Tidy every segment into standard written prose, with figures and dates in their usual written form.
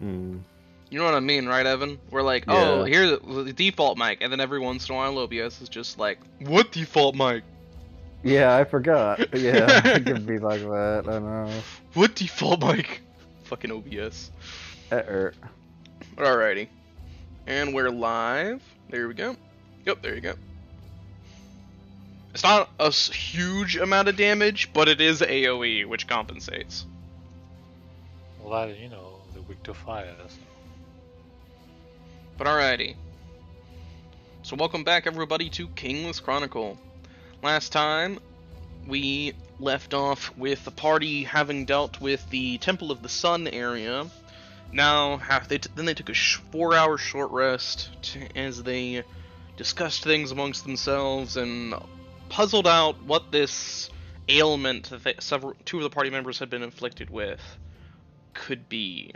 Mm. You know what I mean, right, Evan? We're like, oh, Yeah. here's the default mic, and then every once in a while OBS is just like, what default mic? Yeah, I forgot. Yeah, it can be like that. I know. What default mic? Fucking OBS. Er. Alrighty. And we're live. There we go. Yep, there you go. It's not a huge amount of damage, but it is AoE, which compensates. Well, that, you know, the weak to fire. So. But alrighty. So welcome back, everybody, to Kingless Chronicle. Last time, we left off with the party having dealt with the Temple of the Sun area. Now, then they took a 4-hour short rest as they discussed things amongst themselves and puzzled out what this ailment that two of the party members had been inflicted with could be.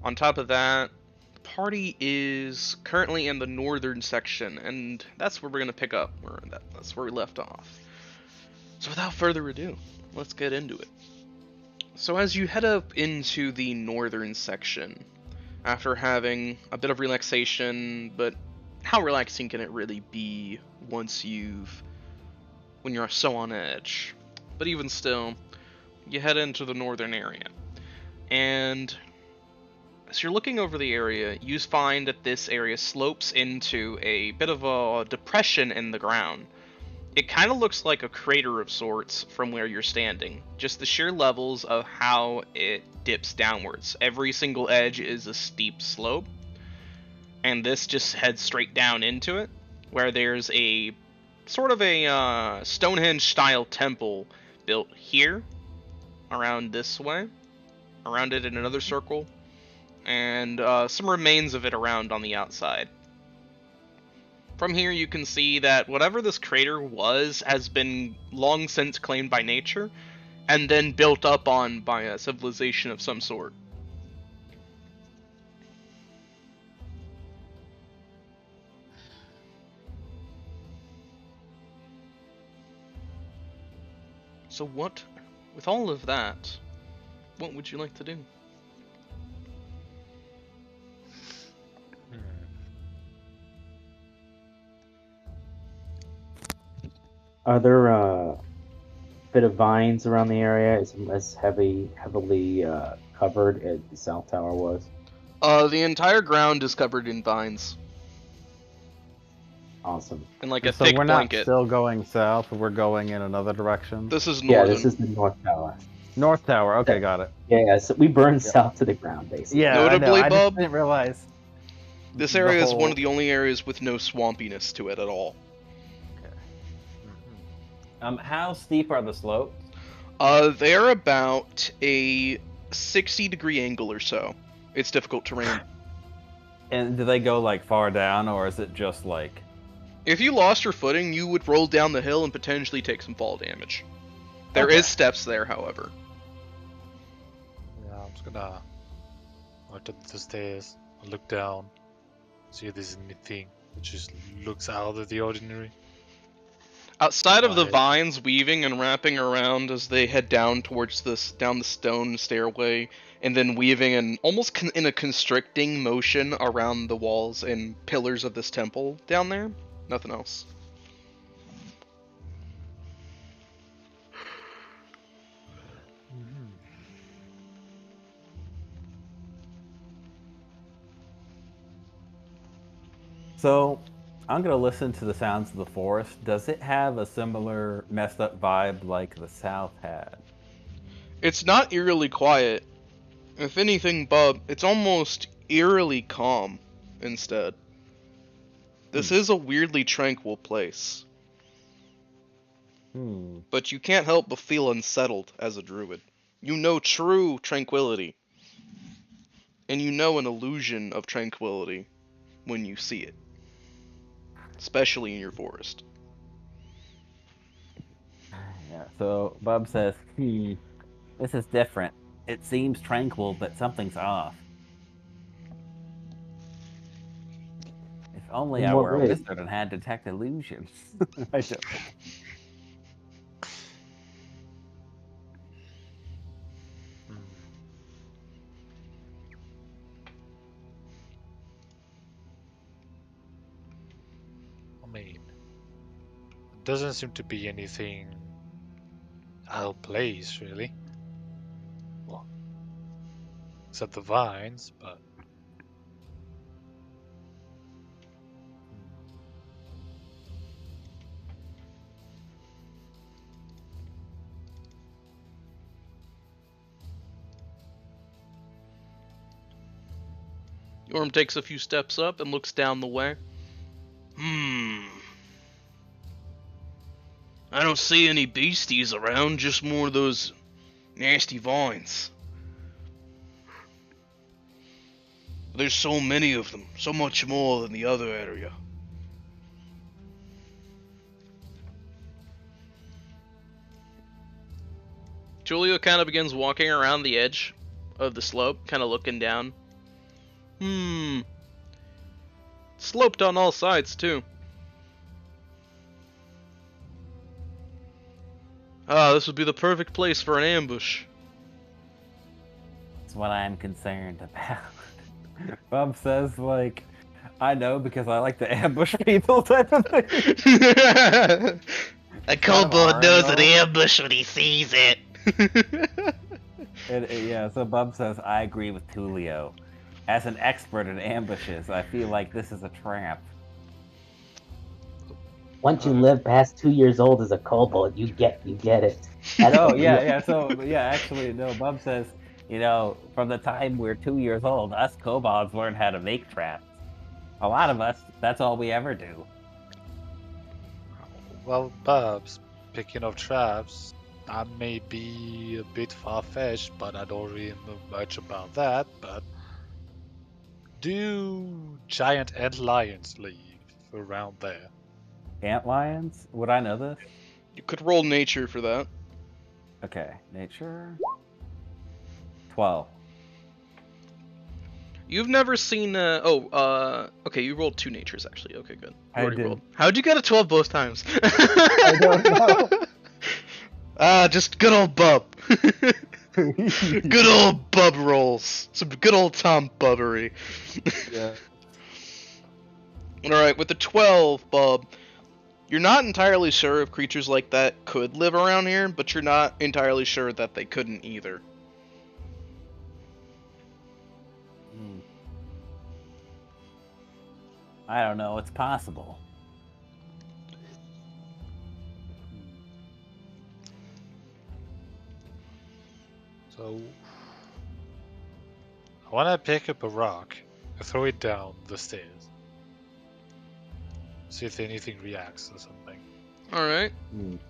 On top of that, the party is currently in the northern section, and that's where we're going to pick up. That's where we left off. So without further ado, let's get into it. So as you head up into the northern section, after having a bit of relaxation, but how relaxing can it really be when you're so on edge? But even still, you head into the northern area. And as you're looking over the area, you find that this area slopes into a bit of a depression in the ground. It kind of looks like a crater of sorts from where you're standing. Just the sheer levels of how it dips downwards. Every single edge is a steep slope. And this just heads straight down into it, where there's a sort of a Stonehenge-style temple built here, around this way, around it in another circle, and some remains of it around on the outside. From here you can see that whatever this crater was has been long since claimed by nature, and then built up on by a civilization of some sort. So with all of that, what would you like to do? Are there bit of vines around the area? Is it as heavily covered as the South Tower was? The entire ground is covered in vines. Awesome. And like And a so thick we're not blanket. still going south. We're going in another direction. This is Yeah, northern. this is the North Tower. North Tower. Okay, got it. Yeah, so we burned south to the ground, basically. Yeah, Notably, I know. I Bub, just didn't realize. This area is one of the only areas with no swampiness to it at all. How steep are the slopes? They're about a 60-degree angle or so. It's difficult terrain. And do they go like far down, or is it just like? If you lost your footing, you would roll down the hill and potentially take some fall damage. There Okay. is steps there, however. Yeah, I'm just gonna go to the stairs, look down, see if there's anything which just looks out of the ordinary. Outside of the Right. vines weaving and wrapping around as they head down towards down the stone stairway, and then weaving and almost in a constricting motion around the walls and pillars of this temple down there, nothing else. So, I'm gonna listen to the sounds of the forest. Does it have a similar messed up vibe like the South had? It's not eerily quiet. If anything, Bub, it's almost eerily calm instead. This is a weirdly tranquil place. But you can't help but feel unsettled as a druid. You know true tranquility. And you know an illusion of tranquility when you see it. Especially in your forest. Yeah. So Bub says, this is different. It seems tranquil, but something's off. If only In I what were a way? wizard and had detect illusions. I don't. mean, doesn't seem to be anything out of place, really. Well, except the vines, but. Orm takes a few steps up and looks down the way. I don't see any beasties around, just more of those nasty vines. There's so many of them, so much more than the other area. Julio kind of begins walking around the edge of the slope, kind of looking down. Sloped on all sides, too. This would be the perfect place for an ambush. That's what I'm concerned about. Bub says, like, I know because I like to ambush people type of thing. A kobold knows an ambush when he sees it. Yeah, so Bub says, I agree with Tulio. As an expert in ambushes, I feel like this is a trap. Once you live past 2 years old as a kobold, you get it. oh, yeah, actually, no, Bub says, You know, from the time we're 2 years old, us kobolds learn how to make traps. A lot of us, that's all we ever do. Well, Bubs, picking up traps, that may be a bit far-fetched, but I don't really know much about that, but do giant ant lions live around there? ant lions? Would I know this? You could roll nature for that. Okay, nature. 12. You've never seen, okay, you rolled 2 natures, actually. Okay, good. You I already did. rolled. How'd you get a 12 both times? I don't know. Just good old Bub. Good old Bub rolls. Some good old Tom Bubbery. Yeah. Alright, with the 12, Bub, you're not entirely sure if creatures like that could live around here, but you're not entirely sure that they couldn't either. I don't know, it's possible. So, I want to pick up a rock and throw it down the stairs. See if anything reacts or something. Alright.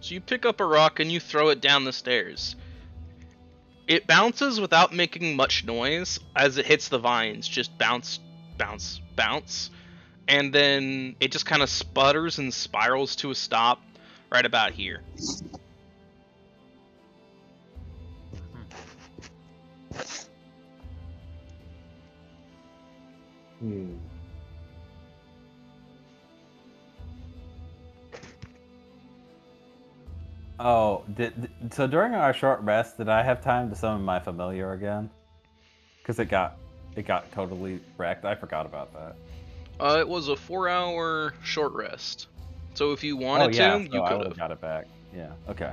So you pick up a rock and you throw it down the stairs. It bounces without making much noise as it hits the vines. Just bounce, bounce, bounce. And then it just kind of sputters and spirals to a stop right about here. Oh, so during our short rest, did I have time to summon my familiar again? Because it got totally wrecked. I forgot about that. It was a 4-hour short rest. So if you wanted so you I could would have. got it back. Yeah. Okay.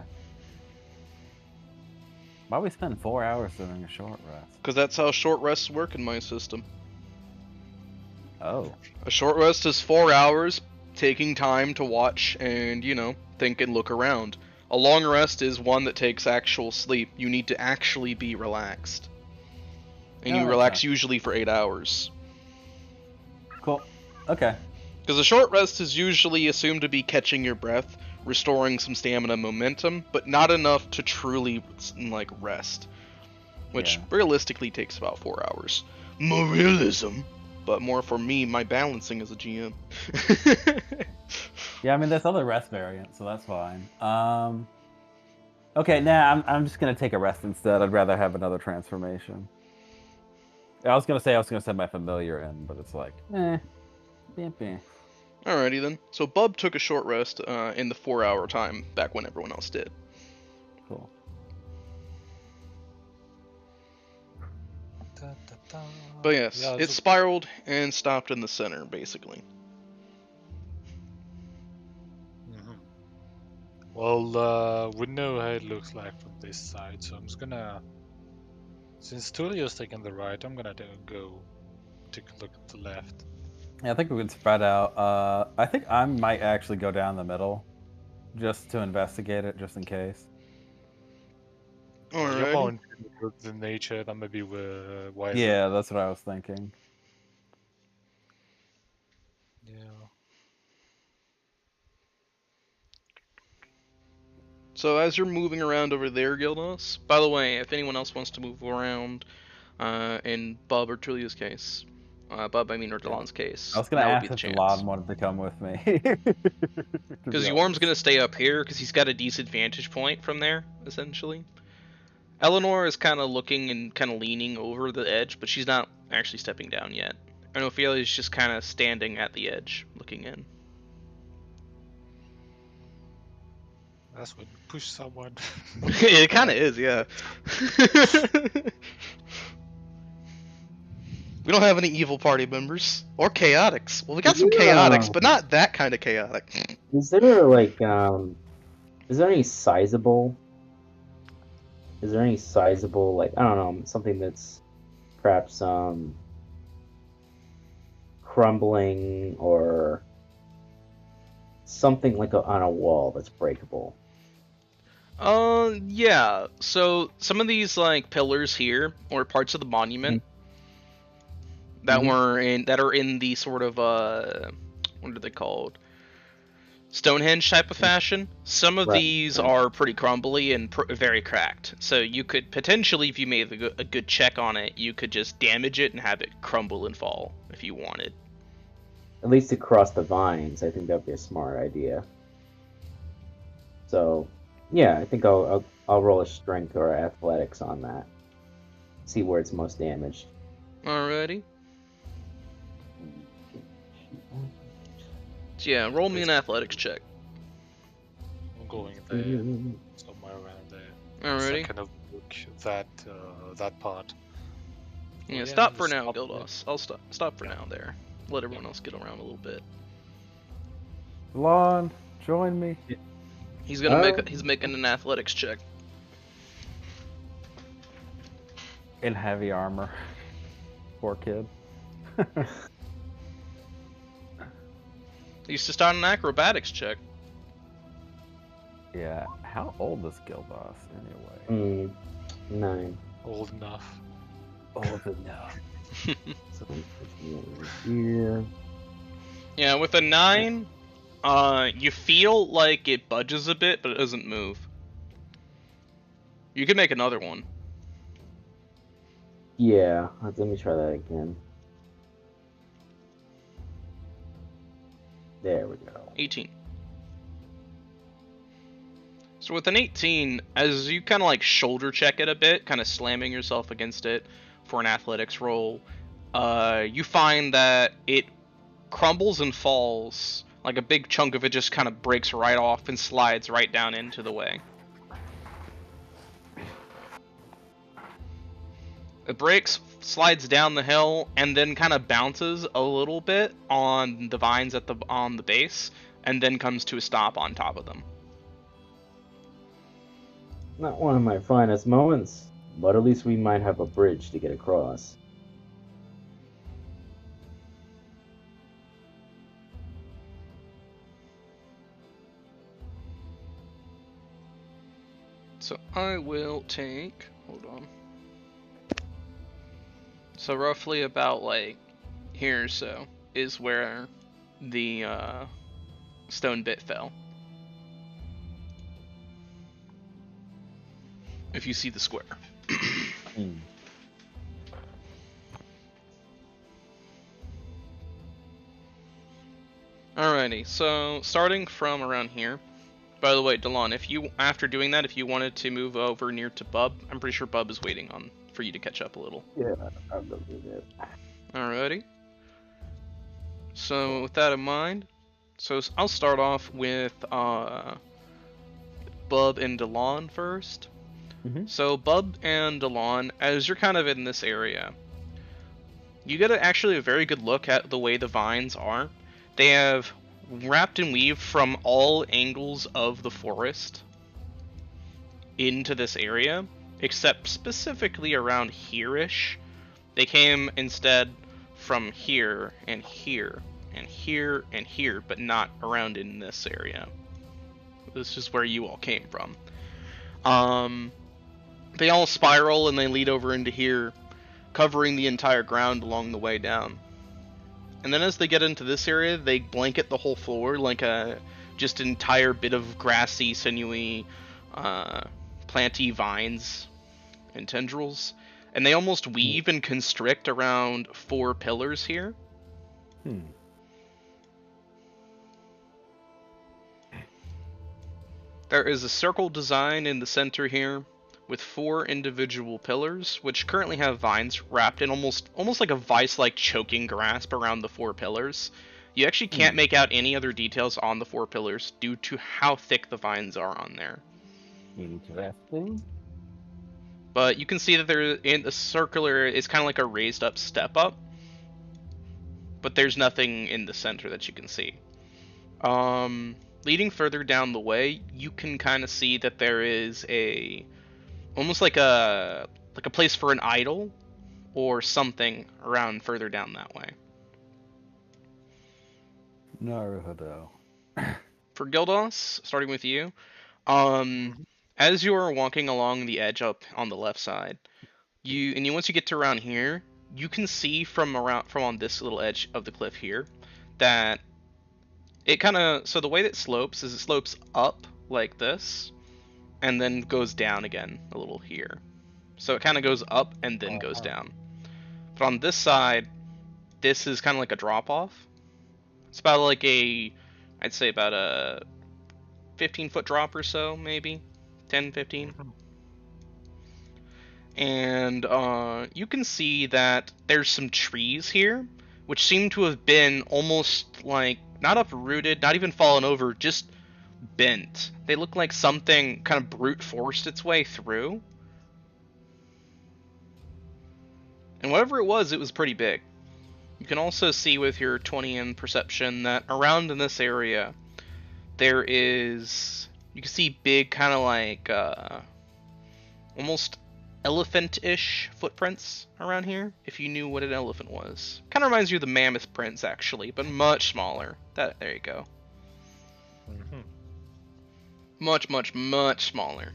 Why we spend 4 hours doing a short rest? Because that's how short rests work in my system. Oh. A short rest is 4 hours, taking time to watch and, think and look around. A long rest is one that takes actual sleep. You need to actually be relaxed. And you relax usually for 8 hours. Cool. Okay. Because a short rest is usually assumed to be catching your breath, restoring some stamina momentum, but not enough to truly, rest. Which realistically takes about 4 hours. More realism, but more for me, my balancing as a GM. Yeah, I mean, there's other rest variants, so that's fine. Okay, I'm just gonna take a rest instead. I'd rather have another transformation. I was gonna send my familiar in, but it's like, Alrighty then. So Bub took a short rest in the 4-hour time back when everyone else did. Cool. But yes, it spiraled and stopped in the center, basically. Well, we know how it looks like from this side, so I'm just gonna. Since Tulio's taking the right, I'm gonna go take a look at the left. Yeah, I think we can spread out. I think I might actually go down the middle, just to investigate it, just in case. You're Alrighty. more into the nature than maybe wiser. Yeah, that's what I was thinking. Yeah. So as you're moving around over there, Gildos, by the way, if anyone else wants to move around, in Bub or Tulio's case, Bub, I mean, or Delon's case, I was gonna now would ask be the if chance. Delon wanted to come with me. Because Yorm's gonna stay up here because he's got a decent vantage point from there, essentially. Eleanor is kind of looking and kind of leaning over the edge, but she's not actually stepping down yet. And Ophelia's just kind of standing at the edge, looking in. That's when you push someone. It kind of is, yeah. We don't have any evil party members or chaotics. Well, we got some chaotics, but not that kind of chaotic. Is there like is there any sizable? Is there any sizable, like, I don't know, something that's perhaps crumbling or something like on a wall that's breakable? Yeah. So some of these like pillars here, or parts of the monument that are in the sort of what are they called? Stonehenge type of fashion. Some of these are pretty crumbly and very cracked. So you could potentially, if you made a good check on it, you could just damage it and have it crumble and fall if you wanted. At least across the vines, I think that'd be a smart idea. So, yeah, I think I'll roll a strength or athletics on that. See where it's most damaged. Alrighty. So yeah, roll me an athletics check. I'm going there, somewhere around there. Alrighty. So I kind of look that part. Yeah, Yeah, stop for just now, stop there. Gildos. I'll stop for now there. Let everyone else get around a little bit. Delon, join me. He's gonna he's making an athletics check. In heavy armor. Poor kid. He used to start an acrobatics check. Yeah. How old is Gildos anyway? 9. Old enough. Old enough. So, here. Yeah, with a 9, you feel like it budges a bit, but it doesn't move. You can make another one. Yeah, let me try that again. There we go. 18. So with an 18, as you kind of like shoulder check it a bit, kind of slamming yourself against it for an athletics roll, you find that it crumbles and falls. Like a big chunk of it just kind of breaks right off and slides right down into the way. It breaks, slides down the hill, and then kind of bounces a little bit on the vines on the base, and then comes to a stop on top of them. Not one of my finest moments, but at least we might have a bridge to get across. So I will take, hold on. So roughly about like here or so is where the stone bit fell. If you see the square. Alrighty, so starting from around here. By the way, Delon, if you after doing that, if you wanted to move over near to Bub, I'm pretty sure Bub is waiting on for you to catch up a little. Yeah, I'll go do that. Alrighty. So with that in mind, so I'll start off with Bub and Delon first. So Bub and Delon, as you're kind of in this area, you get actually a very good look at the way the vines are. They have wrapped and weaved from all angles of the forest into this area, except specifically around here-ish. They came instead from here and here and here and here, but not around in this area. This is where you all came from. They all spiral and they lead over into here, covering the entire ground along the way down. And then as they get into this area, they blanket the whole floor like a just entire bit of grassy, sinewy, planty vines and tendrils. And they almost weave and constrict around 4 pillars here. There is a circle design in the center here with 4 individual pillars, which currently have vines wrapped in almost like a vice-like choking grasp around the 4 pillars. You actually can't make out any other details on the 4 pillars due to how thick the vines are on there. Interesting. But you can see that there in the circular is kind of like a raised up step up, but there's nothing in the center that you can see. Leading further down the way, you can kind of see that there is almost like a place for an idol or something around further down that way. Naruhodo. For Gildos, starting with you, as you are walking along the edge up on the left side, once you get to around here, you can see from on this little edge of the cliff here that it so the way that it slopes is it slopes up like this and then goes down again a little here. So it kind of goes up and then goes down. But on this side, this is kind of like a drop off. It's about like I'd say about a 15-foot drop or so, maybe 10, 15. And you can see that there's some trees here, which seem to have been almost like not uprooted, not even fallen over, just bent. They look like something kind of brute forced its way through. And whatever it was pretty big. You can also see with your 20 in perception that around in this area, you can see big kind of like almost elephant-ish footprints around here, if you knew what an elephant was. Kind of reminds you of the mammoth prints, actually, but much smaller. There you go. Much, much, much smaller.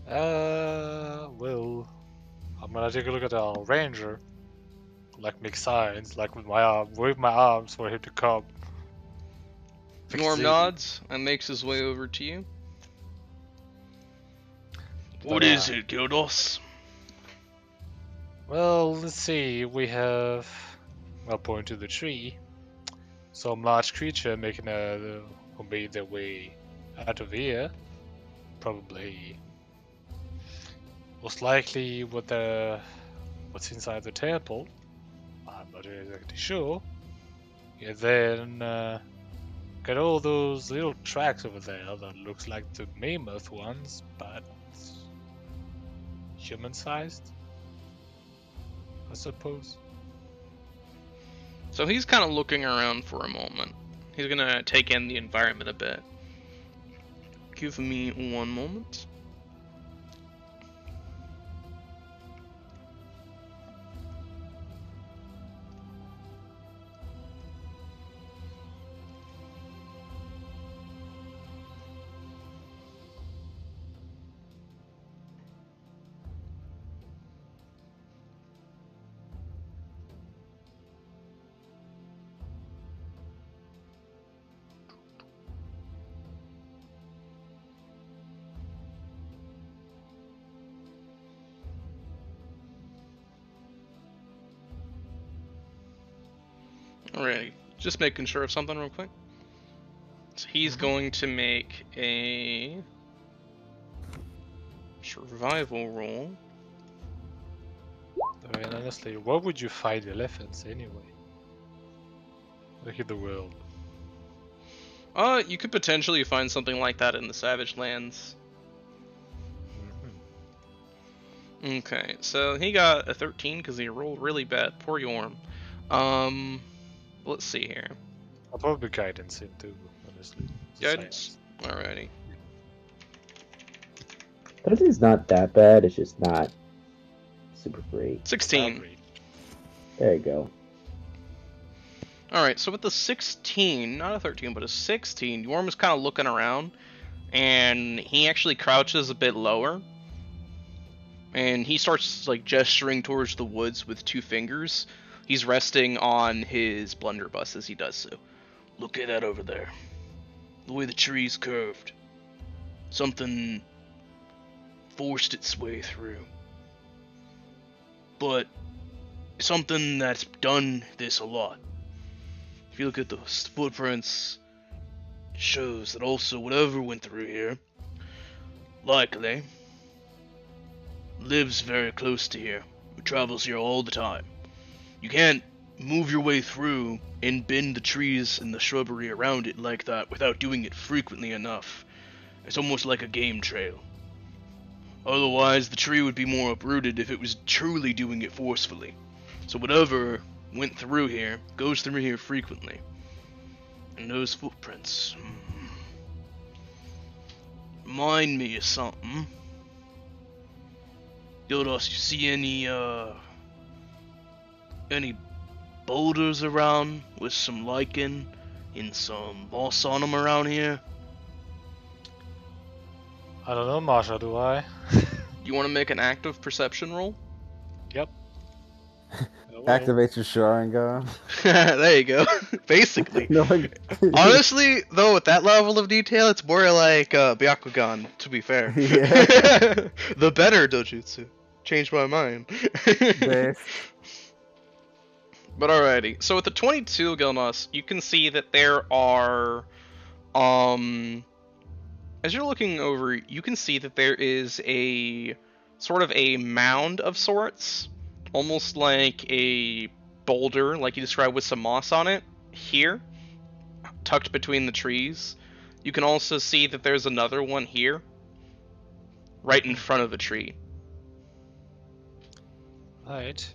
Well, I'm gonna take a look at our ranger. Like make signs, like with my arms for him to come. Norm nods and makes his way over to you. What is it, Gildos? Well, let's see. We have, I'll point to the tree. Some large creature who made their way out of here. Probably, most likely, what's inside the temple. I'm not exactly sure. And then got all those little tracks over there that looks like the mammoth ones, but human-sized, I suppose. So he's kind of looking around for a moment. He's gonna take in the environment a bit. Give me one moment. Alrighty, just making sure of something real quick. So he's going to make a survival roll. I mean, honestly, where would you find elephants anyway? Look at the world. You could potentially find something like that in the Savage Lands. Okay, so he got a 13 because he rolled really bad. Poor Yorm. Let's see here. I'll probably guidance in too, honestly. It's a Guidance. science. Alrighty. 13's not that bad. It's just not super great. 16. Average. There you go. Alright, so with the 16, not a 13, but a 16, Yorm is kind of looking around, and he actually crouches a bit lower, and he starts like gesturing towards the woods with 2 fingers. He's resting on his blunderbuss as he does so. Look at that over there. The way the tree's curved. Something forced its way through. But something that's done this a lot. If you look at those footprints, it shows that also whatever went through here likely lives very close to here. It travels here all the time. You can't move your way through and bend the trees and the shrubbery around it like that without doing it frequently enough. It's almost like a game trail. Otherwise, the tree would be more uprooted if it was truly doing it forcefully. So whatever went through here goes through here frequently. And those footprints remind me of something. Yodos, you see any boulders around with some lichen and some moss on them around here? I don't know, Masha, do I? You want to make an active perception roll? Yep. Activate your Sharingan. There you go. Basically. No, Honestly, though, with that level of detail, it's more like Byakugan, to be fair. Yeah. The better dojutsu. Changed my mind. Based. But alrighty. So with the 22 Gilnos, you can see that there are, as you're looking over, you can see that there is a sort of a mound of sorts, almost like a boulder, like you described, with some moss on it, here, tucked between the trees. You can also see that there's another one here, right in front of a tree. Right.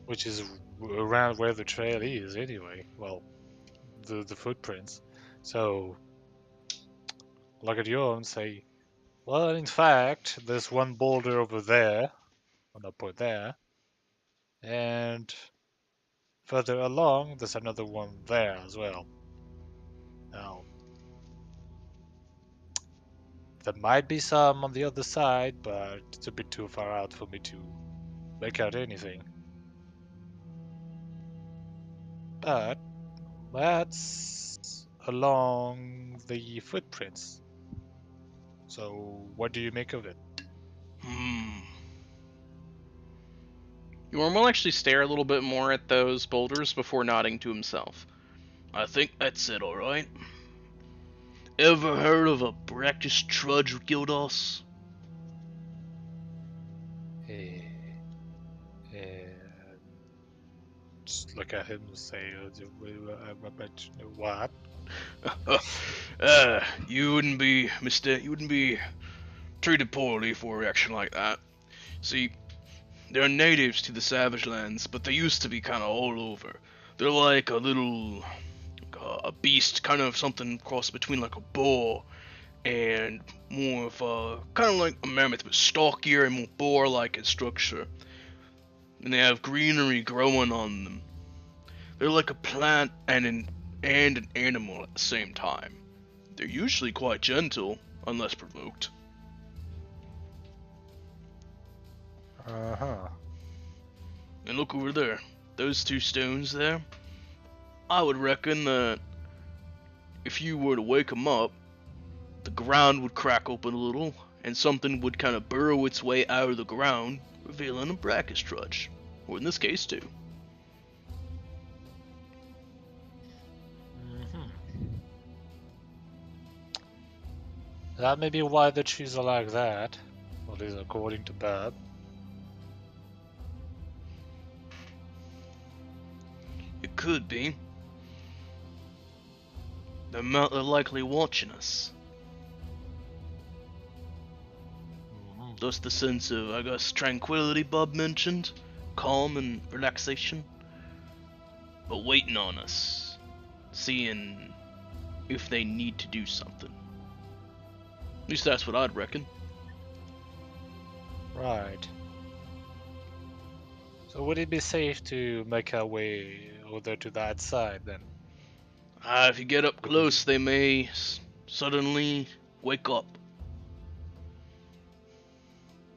Which is around where the trail is, anyway. Well, the footprints. So, look at your and say, well, in fact, there's one boulder over there, on the point there, and further along, there's another one there as well. Now, there might be some on the other side, but it's a bit too far out for me to make out anything. But that's along the footprints. So, what do you make of it? Yorm will actually stare a little bit more at those boulders before nodding to himself. I think that's it, alright. Ever heard of a brackish trudge, Gildos? Just look at him and say, what? You wouldn't be treated poorly for a reaction like that. See, they're natives to the Savage Lands, but they used to be kind of all over. They're like a little, a beast, kind of something cross between like a boar and more of a, kind of like a mammoth, but stockier and more boar-like in structure. And they have greenery growing on them. They're like a plant and an animal at the same time. They're usually quite gentle, unless provoked. Uh-huh. And look over there. Those 2 stones there. I would reckon that if you were to wake them up, the ground would crack open a little, and something would kind of burrow its way out of the ground, revealing a brackish trudge. Or in this case, 2. That may be why the trees are like that. At least according to Bab. It could be. They're likely watching us. Thus the sense of, I guess, tranquility Bob mentioned. Calm and relaxation. are waiting on us, seeing if they need to do something. At least that's what I'd reckon. Right. So would it be safe to make our way over to that side then? If you get up close, they may suddenly wake up.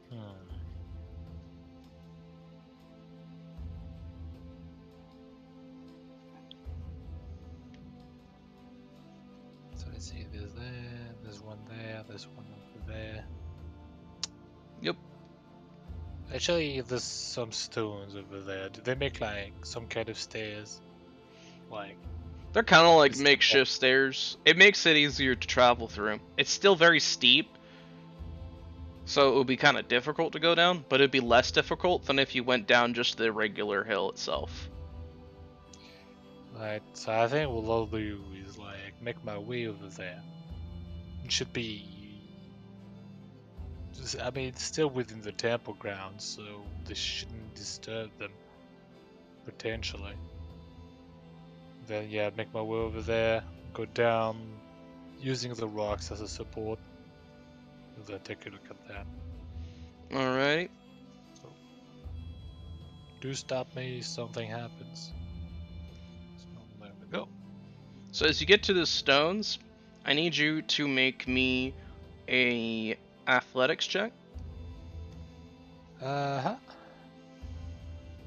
Hmm. So let's see, there's one there's one over there. Yep. Actually, there's some stones over there. Do they make like some kind of stairs? Like, They're kind of like It's- makeshift stairs. It makes it easier to travel through. It's still very steep, so it would be kind of difficult to go down, but it'd be less difficult than if you went down just the regular hill itself. right, so I think what I'll do is like make my way over there. It should be just, I mean, it's still within the temple grounds, so this shouldn't disturb them potentially. Then yeah, make my way over there, go down, using the rocks as a support. And then take a look at that. Alright. So, do stop me if something happens. So there we go. So as you get to the stones, I need you to make me a athletics check. Uh-huh.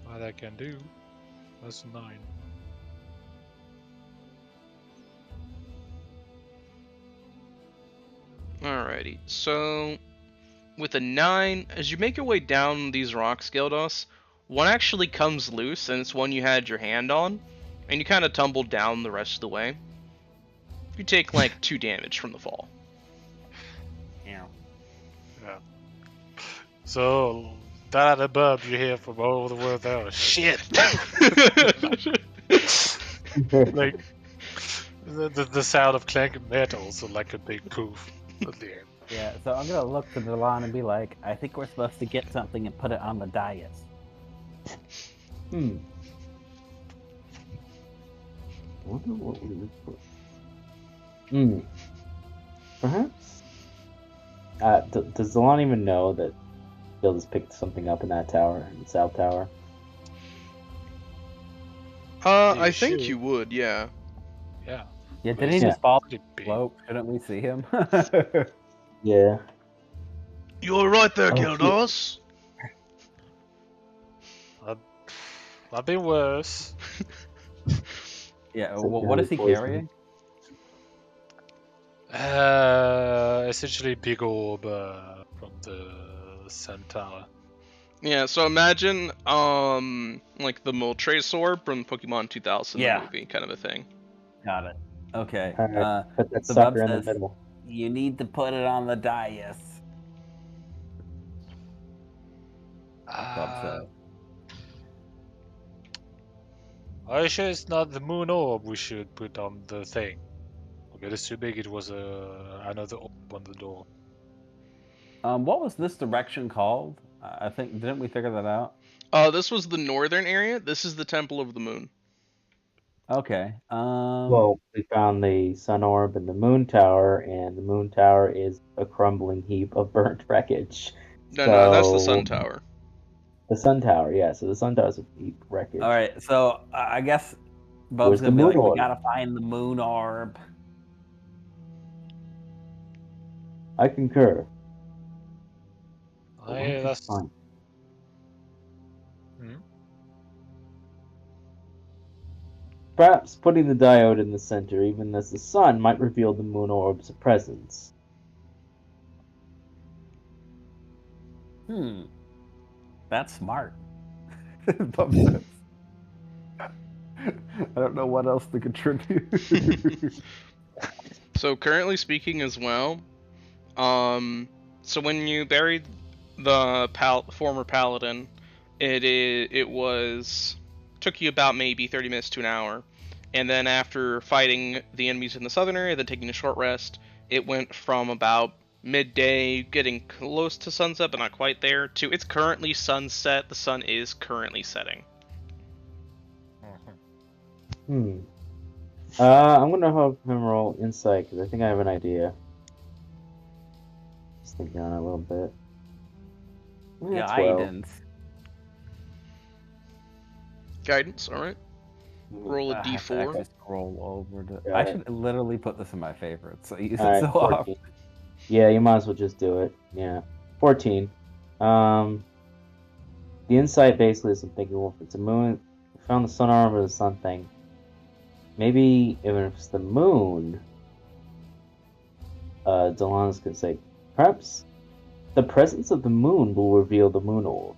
What I can do. That's 9. Alrighty, so with a 9, as you make your way down these rocks, Gildos, one actually comes loose, and it's one you had your hand on, and you kind of tumble down the rest of the way. You take like 2 damage from the fall. Yeah. Yeah. So, that above you hear from all over the world there. Shit! Like, the sound of clanking metal, so like a big poof at the end. Yeah, so I'm gonna look to Delon and be like, I think we're supposed to get something and put it on the dais. Hmm. I wonder what we look for. Hmm. Perhaps. Does Zelon even know that Bill just picked something up in that tower, in the south tower? I You think should. you would, yeah. Yeah. Yeah, didn't he Yeah. just fall Pretty big. slope? Shouldn't we see him? Yeah. You're right there, Oh, shit. Gildos. I've been worse. Yeah, Is it what is he poison? carrying? Essentially big orb from the sun tower. Yeah, so imagine, like the Moltres orb from Pokemon 2000, Yeah. the movie, kind of a thing. Got it. Okay. Alright, put that so sucker Bub in the says, middle. You need to put it on the dais. Bub says. Are you sure it's not the moon orb we should put on the thing? Okay, assuming it was another orb on the door. What was this direction called? I think didn't we figure that out? This was the northern area. This is the Temple of the Moon. Okay. Well, we found the sun orb and the moon tower, and the moon tower is a crumbling heap of burnt wreckage. No, that's the So- Sun Tower. The sun tower, yeah. So the sun tower is a heap of wreckage. all right. So I guess Bub's Where's gonna the be like, moon we orb? gotta find the moon orb. I concur. Oh, yeah, that's fine. Perhaps putting the diode in the center, even as the sun, might reveal the moon orb's presence. That's smart. Bub says. I don't know what else to contribute. So currently speaking as well, so when you buried the former paladin, it was took you about maybe 30 minutes to an hour, and then after fighting the enemies in the southern area, then taking a short rest, it went from about midday, getting close to sunset but not quite there, to it's currently sunset. The sun is currently setting. I'm gonna have him roll insight because I think I have an idea. Just thinking on it a little bit. Yeah, 12. Guidance. Guidance, alright. Roll a I have to d4. actually scroll over to. Got I it. should literally put this in my favorites. So I use it Alright, so 14. often. Yeah, you might as well just do it. Yeah, 14. The insight basically is I'm thinking, well, if it's a moon, we found the sun arm or the sun thing. Maybe even if it's the moon, Delana's could say, perhaps the presence of the moon will reveal the moon orb.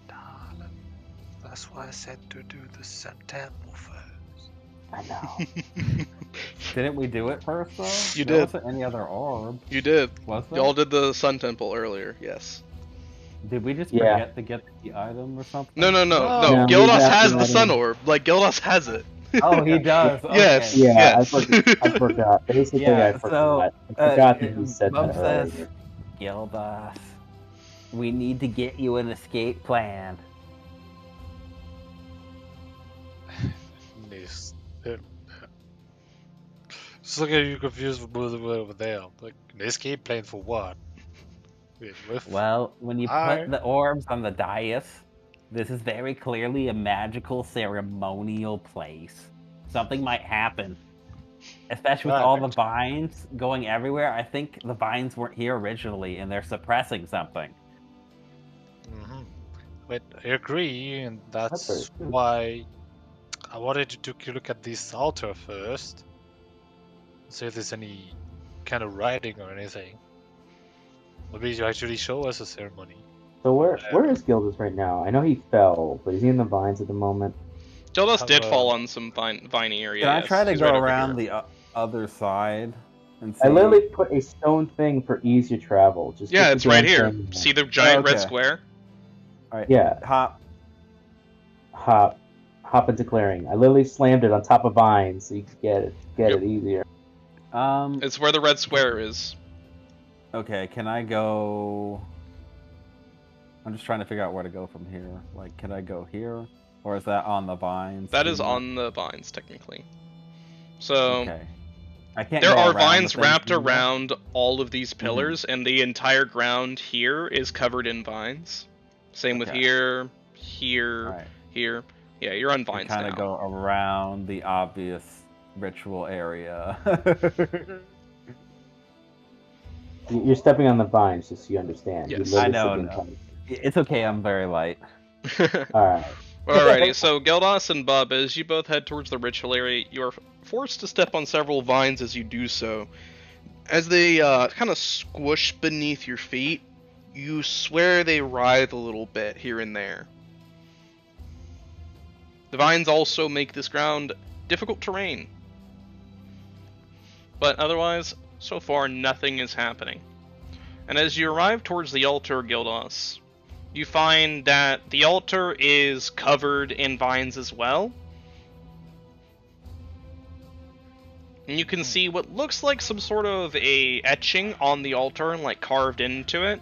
Darling, that's why I said to do the Sun Temple first. I know. Didn't we do it first though? You There did. wasn't any other orb. You did. Was there? Y'all did the Sun Temple earlier, yes. Did we just Yeah. forget to get the item or something? No. No. No, Gildas we got has the the Sun item. Orb. Like, Gildas has it. Oh, he does. Okay. Yes. Yeah, Yes. I forgot. Basically, Yeah, I forgot. I forgot that you said Bub that says, earlier. Gildas, we need to get you an escape plan. This. Just look at you confused with moving over there. Like, an escape plan for what? With Well, when you I- put the orbs on the dais, this is very clearly a magical ceremonial place. Something might happen. Especially with all the Right. vines going everywhere. I think the vines weren't here originally and they're suppressing something. Mhm. But I agree, and That's very that's true. why I wanted to take a look at this altar first. See if there's any kind of writing or anything. Maybe you actually show us a ceremony. So where is Gildas right now? I know he fell, but is he in the vines at the moment? Gildas Have did a- fall on some viney area. Can I yes. try to He's go right over around here. the other side and see? I literally put a stone thing for easier travel. Just Yeah, put the it's right damn here. thing in. See the giant red okay. square? Alright, Yeah, hop. hop into clearing. I literally slammed it on top of vines so you could get Yep. it easier. It's where the red square is. Okay, can I go? I'm just trying to figure out where to go from here. Like, can I go here, or is that on the vines? That too is much? on the vines, technically. So, Okay. I can't. there go are around the vines thing wrapped too much? around all of these pillars, and the entire ground here is covered in vines. Same with Okay. here, here, Alright. here. Yeah, you're on vines Kind now. of go around the obvious ritual area. You're stepping on the vines, just so you understand. Yes. You're I literally know. slipping It's okay. I'm very light. All right. Alrighty, so Gildas and Bub, as you both head towards the ritual area, you are forced to step on several vines as you do so. As they kind of squish beneath your feet, you swear they writhe a little bit here and there. The vines also make this ground difficult terrain. But otherwise, so far nothing is happening. And as you arrive towards the altar, Gildas, you find that the altar is covered in vines as well. And you can see what looks like some sort of a etching on the altar and like carved into it,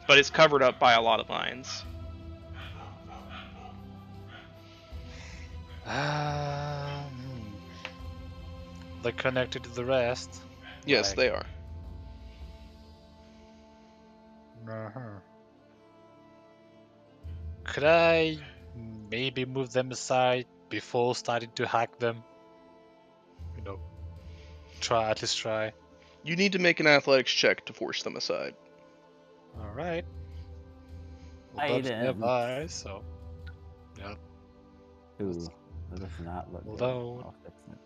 but it's covered up by a lot of vines. They're connected to the rest. Yes, Like- they are. Uh-huh. Could I maybe move them aside before starting to hack them? You know, at least try. You need to make an athletics check to force them aside. All right. Well, I Bub's didn't. nearby, so yeah. Ooh, that does not look good. Although- I'll fix it.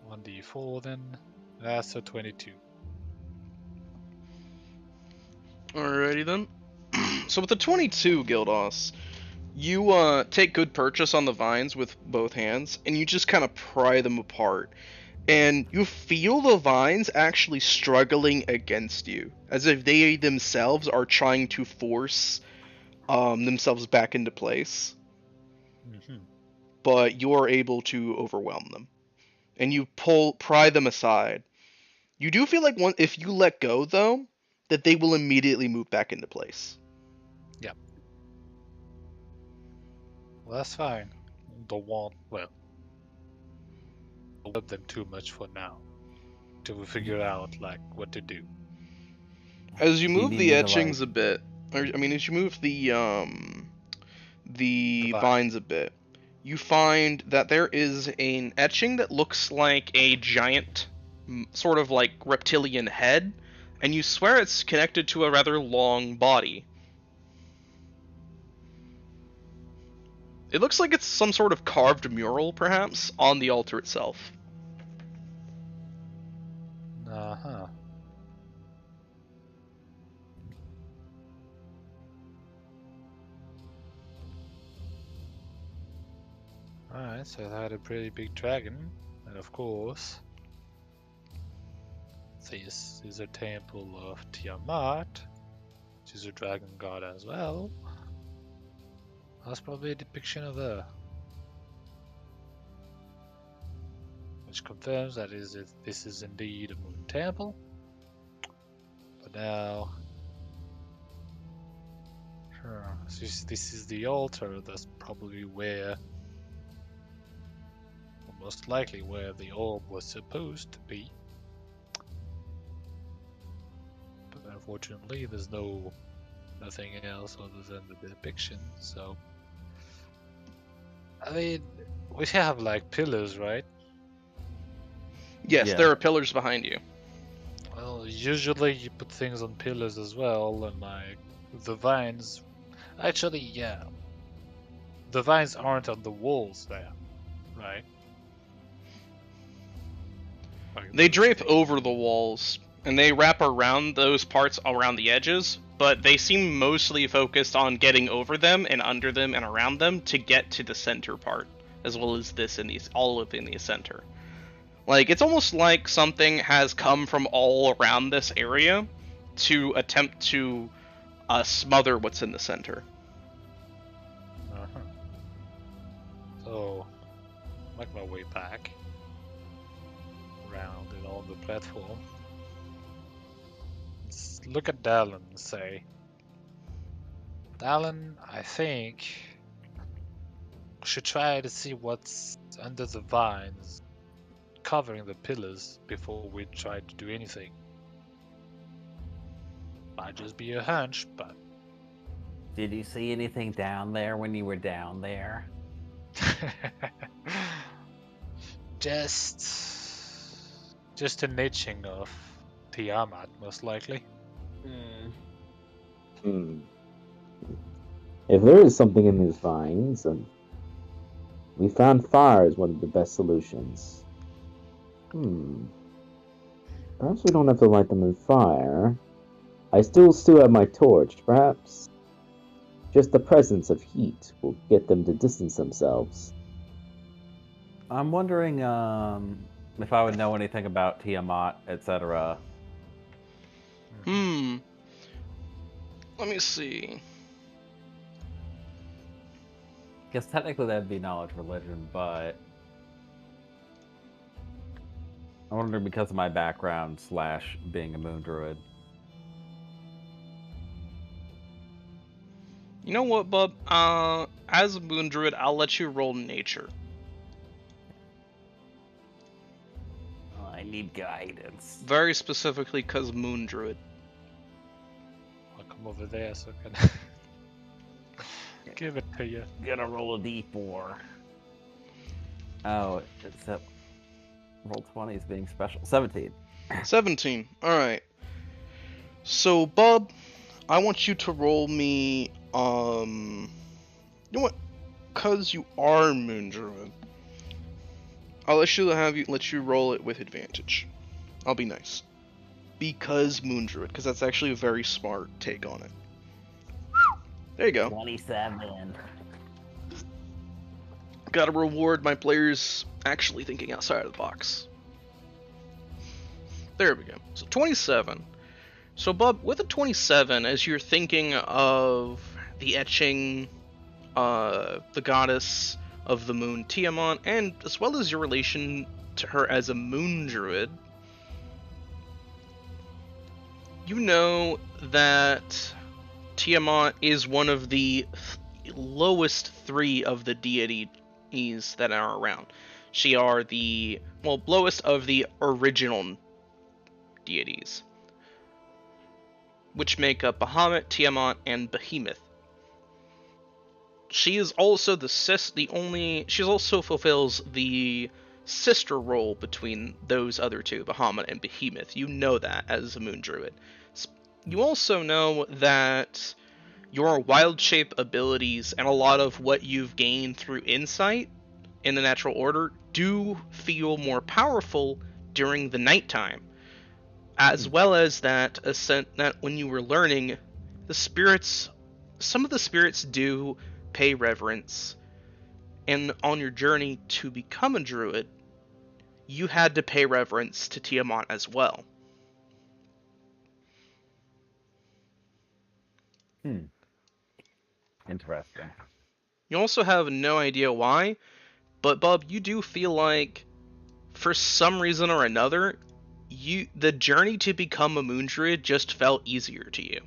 1d4 then. That's a 22. Alrighty then. So with the 22, Gildas, you take good purchase on the vines with both hands, and you just kind of pry them apart. And you feel the vines actually struggling against you, as if they themselves are trying to force themselves back into place. Mm-hmm. But you are able to overwhelm them. And you pry them aside. You do feel like if you let go, though, that they will immediately move back into place. That's fine. Don't want, well, don't let them too much for now. Till we figure out, like, what to do. As you Do you move need the me to, etchings like- a bit, or I mean, as you move the The vine. vines a bit, you find that there is an etching that looks like a giant, sort of like reptilian head, and you swear it's connected to a rather long body. It looks like it's some sort of carved mural, perhaps, on the altar itself. Uh-huh. Alright, so I had a pretty big dragon, and of course, this is a temple of Tiamat, which is a dragon god as well. That's probably a depiction of her. Which confirms that this is indeed a moon temple. But now, sure, this is the altar. That's probably where, or most likely where the orb was supposed to be. But unfortunately, there's nothing else other than the depiction. So, I mean, we have like pillars, right? Yes, Yeah. there are pillars behind you. Well, usually you put things on pillars as well, and like the vines. Actually, yeah, the vines aren't on the walls there, right? Like, They those drape things. over the walls, and they wrap around those parts around the edges, but they seem mostly focused on getting over them and under them and around them to get to the center part, as well as this in these all of in the center. Like, it's almost like something has come from all around this area to attempt to smother what's in the center. Uh-huh. So, make my way back around and on the platform. Let's look at Dallin and say, Dallin, I think we should try to see what's under the vines covering the pillars before we try to do anything. Might just be a hunch, but Did you see anything down there when you were down there? just an itching of Tiamat, most likely. If there is something in these vines, and we found fire as one of the best solutions. Perhaps we don't have to light them in fire. I still have my torch. Perhaps just the presence of heat will get them to distance themselves. I'm wondering if I would know anything about Tiamat, etc. Let me see. Guess technically that'd be knowledge religion, but I wonder because of my background / being a moon druid. You know what, bub? As a moon druid, I'll let you roll nature. I need guidance. Very specifically because moon druid. I'll come over there so I can give it to you. Gonna roll a d4. Oh, except roll 20 is being special. 17. 17. Alright. So, bub, I want you to roll me, you know what? Because you are moon druid, I'll let you roll it with advantage. I'll be nice. Because moon druid, because that's actually a very smart take on it. There you go. 27. Gotta reward my players actually thinking outside of the box. There we go. So 27. So Bub, with a 27, as you're thinking of the etching, the goddess of the moon Tiamat, and as well as your relation to her as a moon druid, you know that Tiamat is one of the lowest 3 of the deities that are around. She are the, well, lowest of the original deities, which make up Bahamut, Tiamat, and Behemoth. She is also she also fulfills the sister role between those other two, Bahamut and Behemoth. You know that as a Moon Druid. You also know that your wild shape abilities and a lot of what you've gained through insight in the natural order do feel more powerful during the nighttime, as well as that when you were learning, some of the spirits do pay reverence, and on your journey to become a druid, you had to pay reverence to Tiamat as well. Interesting. You also have no idea why, but Bub, you do feel like, for some reason or another, the journey to become a moon druid just felt easier to you.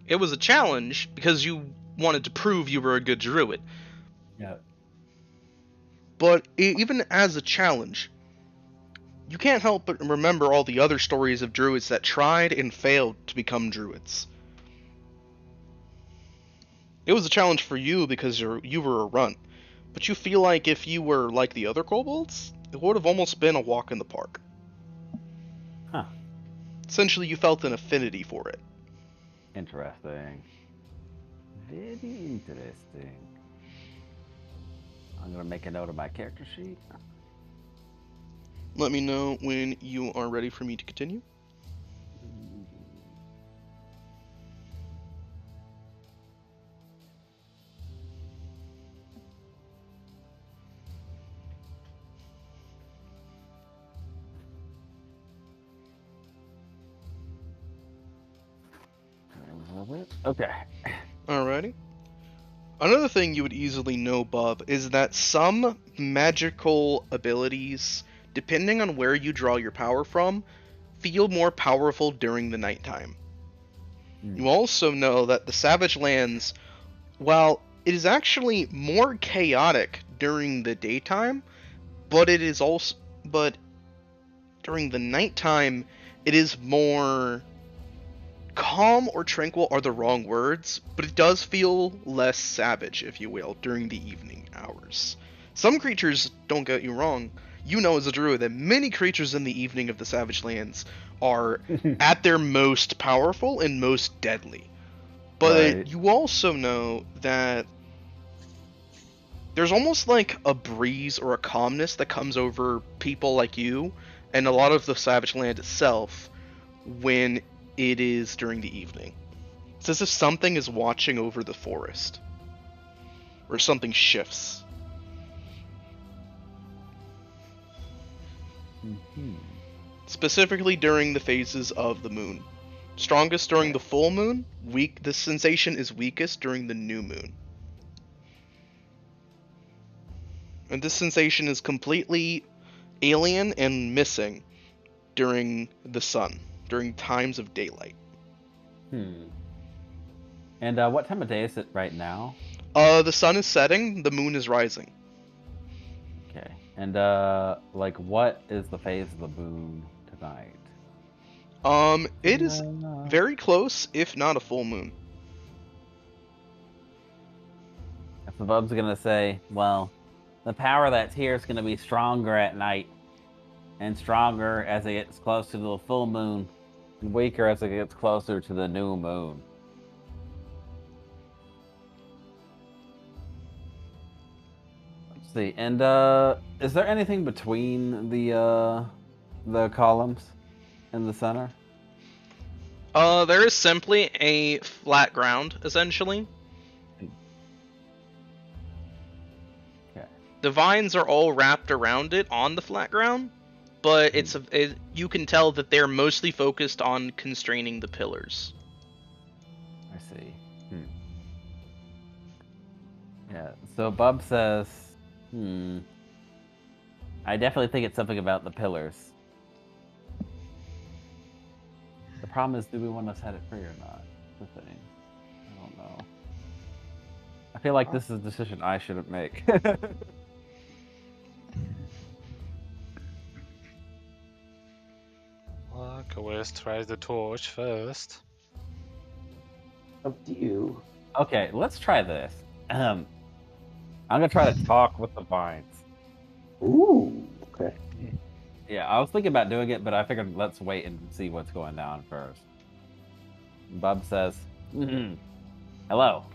It was a challenge because you wanted to prove you were a good druid. Yeah. But even as a challenge, you can't help but remember all the other stories of druids that tried and failed to become druids. It was a challenge for you because you were a runt, but you feel like if you were like the other kobolds, it would have almost been a walk in the park. Huh. Essentially, you felt an affinity for it. Interesting. Very interesting. I'm gonna make a note of my character sheet. Let me know when you are ready for me to continue. Okay. Alrighty. Another thing you would easily know, Bub, is that some magical abilities, depending on where you draw your power from, feel more powerful during the nighttime. You also know that the Savage Lands, while it is actually more chaotic during the daytime, but during the nighttime, it is more calm or tranquil are the wrong words, but it does feel less savage, if you will, during the evening hours. Some creatures, don't get you wrong, you know as a druid that many creatures in the evening of the Savage Lands are at their most powerful and most deadly. But Right. you also know that there's almost like a breeze or a calmness that comes over people like you and a lot of the Savage Land itself when it is during the evening. It's as if something is watching over the forest. Or something shifts. Specifically during the phases of the moon. Strongest during the full moon, the sensation is weakest during the new moon. And this sensation is completely alien and missing during the sun, during times of daylight. And what time of day is it right now? The sun is setting, the moon is rising. Okay. And like, what is the phase of the moon tonight? It is very close, if not a full moon. If the Bub's gonna say, well, the power that's here is gonna be stronger at night, and stronger as it gets closer to the full moon, and weaker as it gets closer to the new moon. Let's see. And is there anything between the columns in the center? There is simply a flat ground, essentially. Okay. The vines are all wrapped around it on the flat ground, but you can tell that they're mostly focused on constraining the pillars. I see. Yeah, so Bub says, I definitely think it's something about the pillars. The The problem is, do we want to set it free or not? That's the thing. I don't know. I feel like this is a decision I shouldn't make. Well, Kingless tries the torch first. Up to you. Okay, let's try this. I'm gonna try to talk with the vines. Ooh, okay. Yeah, I was thinking about doing it, but I figured let's wait and see what's going down first. Bub says, "Hello,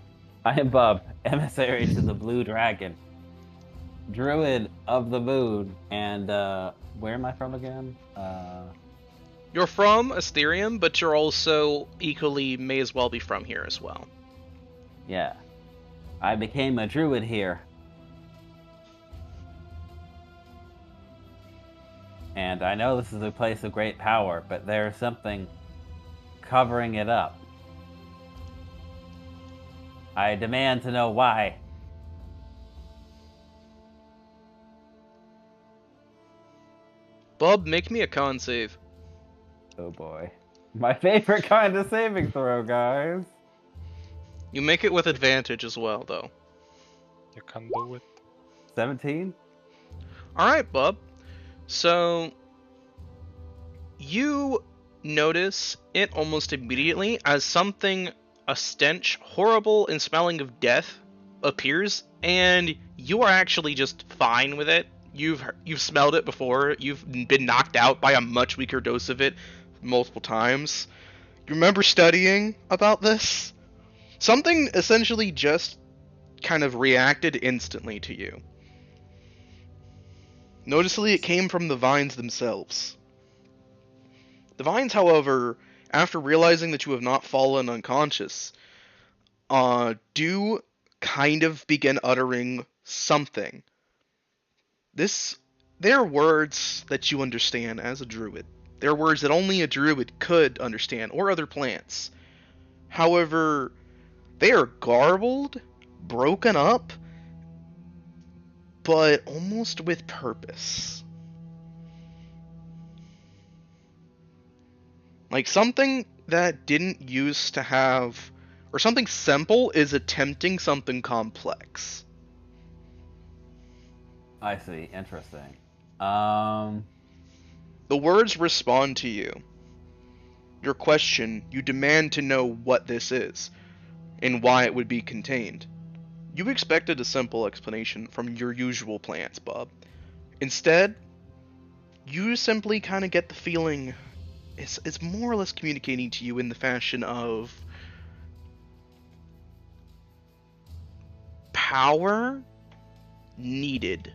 I am Bub, emissary to the Blue Dragon, Druid of the Moon, and where am I from again? You're from Asterium, but you're also equally may as well be from here as well. Yeah, I became a druid here, and I know this is a place of great power, but there's something covering it up. I demand to know why." Bub, make me a con save. Oh boy. My favorite kind of saving throw, guys. You make it with advantage as well, though. You can do it. 17? Alright, Bub. So, you notice it almost immediately as something, a stench, horrible and smelling of death, appears, and you are actually just fine with it. You've smelled it before. You've been knocked out by a much weaker dose of it multiple times. You remember studying about this? Something essentially just kind of reacted instantly to you. Noticeably, it came from the vines themselves. The vines, however, after realizing that you have not fallen unconscious, do kind of begin uttering something. They're words that you understand as a druid. They're words that only a druid could understand, or other plants. However, they are garbled, broken up, but almost with purpose. Like something that didn't used to have, or something simple is attempting something complex. I see. Interesting. The words respond to you. Your question, you demand to know what this is, and why it would be contained. You expected a simple explanation from your usual plants, Bob. Instead, you simply kind of get the feeling it's more or less communicating to you in the fashion of power needed.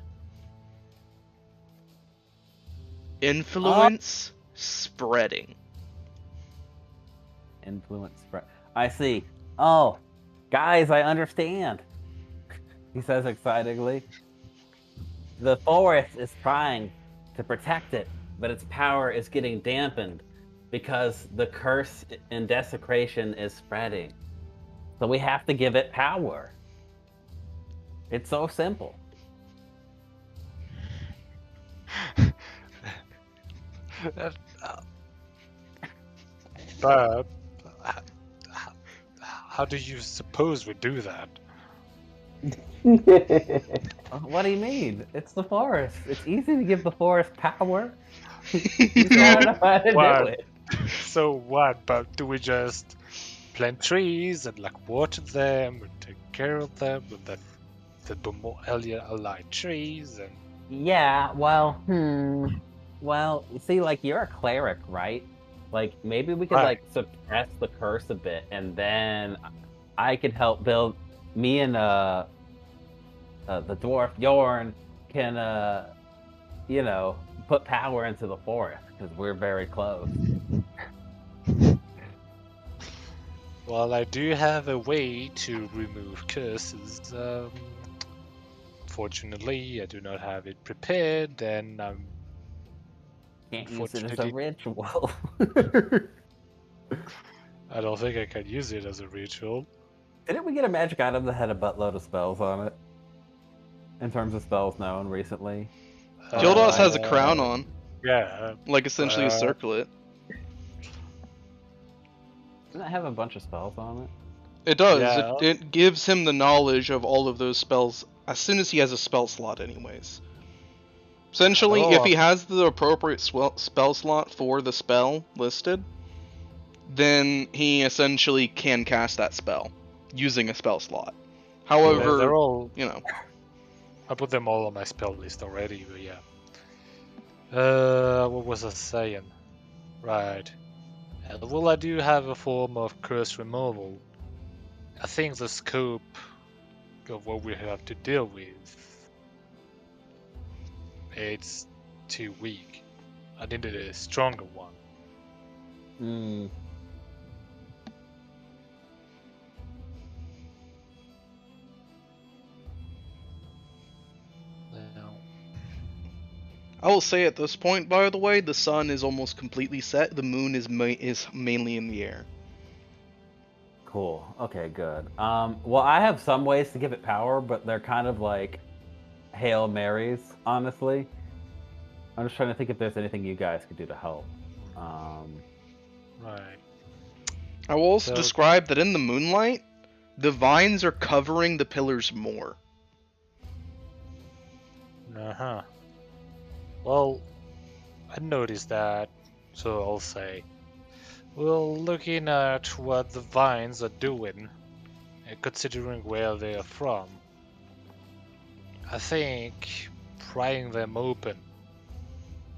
Influence spreading. Influence spread. I see. Oh, guys, I understand. He says excitedly. The forest is trying to protect it, but its power is getting dampened because the curse and desecration is spreading. So we have to give it power. It's so simple. But how do you suppose we do that? What do you mean? It's the forest. It's easy to give the forest power. You gotta know how to do What? it. So what? But do we just plant trees and like water them and take care of them with the more alien-aligned trees and? Yeah, well, Well, you see, like, you're a cleric, right? Like, maybe we could, Right. like, suppress the curse a bit, and then I could help build... Me and, the dwarf Yorn can, you know, put power into the forest, because we're very close. Well, I do have a way to remove curses. Fortunately, I do not have it prepared, and Can't use it as a Unfortunately- ritual. I don't think I can use it as a ritual. Didn't we get a magic item that had a buttload of spells on it? In terms of spells known recently? Gildos has a crown on, Yeah, like essentially a circlet. Doesn't it have a bunch of spells on it? It does. Yeah. It gives him the knowledge of all of those spells as soon as he has a spell slot, anyways. Essentially, if he has the appropriate spell slot for the spell listed, then he essentially can cast that spell using a spell slot. However, they're all, you know, I put them all on my spell list already, but yeah. What was I saying? Right. Well, I do have a form of curse removal. I think the scope of what we have to deal with, it's too weak. I needed a stronger one. Hmm. Now, I will say at this point, by the way, the sun is almost completely set. The moon is mainly in the air. Cool. Okay, good. Well, I have some ways to give it power, but they're kind of like Hail Marys, honestly. I'm just trying to think if there's anything you guys could do to help. right. I will also So- describe that in the moonlight, the vines are covering the pillars more. Uh-huh. Well, I noticed that, so I'll say. Well, looking at what the vines are doing, and considering where they are from, I think prying them open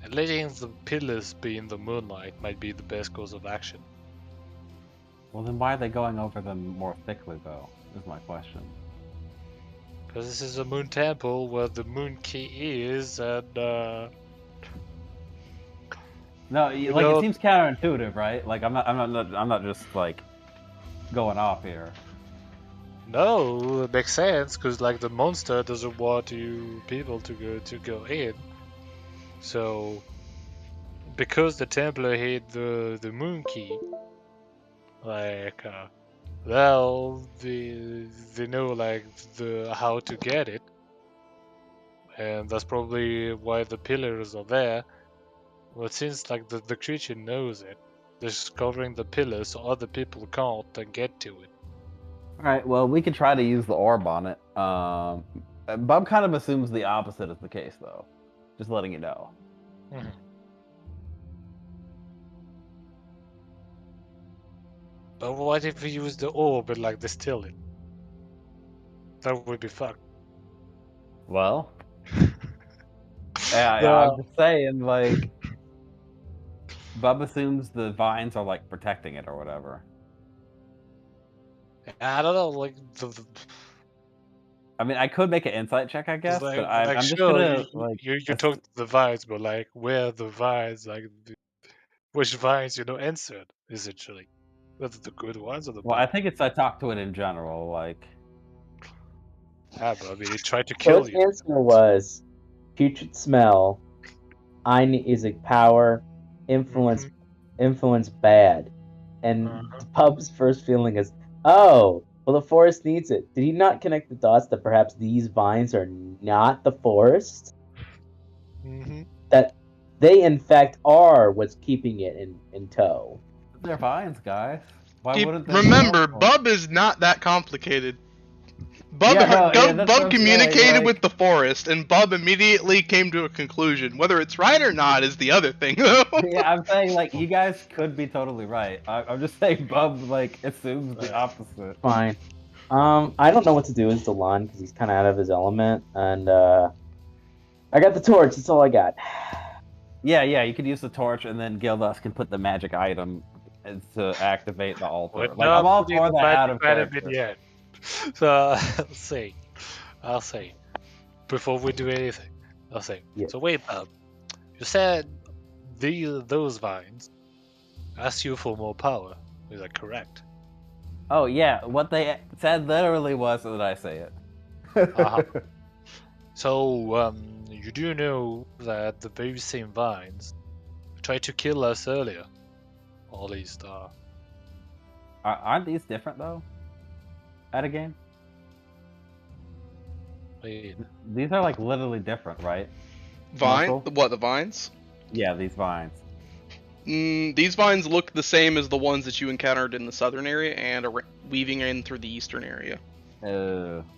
and letting the pillars be in the moonlight might be the best course of action. Well, then why are they going over them more thickly, though? Is my question. Because this is a moon temple where the moon key is, and No, You like know- it seems counterintuitive, right? Like I'm not just like going off here. no, it makes sense because like the monster doesn't want you people to go in. So because the Templar hid the moon key, like well they know like the how to get it, and that's probably why the pillars are there. Well, since like the creature knows it, they're just covering the pillars so other people can't and get to it. All right. Well, we could try to use the orb on it. Bub kind of assumes the opposite is the case, though. Just letting you know. Mhm. But what if we use the orb and like distill it? That would be fucked. Well, yeah, Yeah. I'm just saying, like, Bub assumes the vines are like protecting it or whatever. I don't know, like the I mean, I could make an insight check, I guess, like, but I'm just sure gonna like. you talk to the vines, but like where the vines, like which vines answered essentially, whether the good ones or the Well, I bad. think it's I talk to it in general, like. Yeah, but I mean, it tried to So kill its you. answer was putrid smell, is a power, influence bad. And Uh-huh. Pub's first feeling is, oh, well, the forest needs it. Did he not connect the dots that perhaps these vines are not the forest? Mm-hmm. That they, in fact, are what's keeping it in tow. They're vines, guys. Why See, wouldn't they? remember, Bub is not that complicated. Bub, Yeah, no, yeah, that's what Bub I'm communicated saying, like- with the forest, and Bub immediately came to a conclusion. Whether it's right or not is the other thing, though. Yeah, I'm saying like you guys could be totally right. I'm just saying Bub like assumes the opposite. Fine. I don't know what to do with Delon because he's kind of out of his element, and I got the torch. That's all I got. Yeah, you could use the torch, and then Gildas can put the magic item to activate the altar. We're Like I'm not all putting for the that out of magic item character. in yet. So I'll say, before we do anything, I'll say. Yeah. So wait, Bob. You said those vines asked you for more power. Is that correct? Oh yeah, what they said literally was that I say it. Uh-huh. So you do know that the very same vines tried to kill us earlier. Or at least, Aren't these different though? At a game, wait, these are like literally different, right? Vine? Muscle? What, the vines? Yeah, these vines. These vines look the same as the ones that you encountered in the southern area and are weaving in through the eastern area.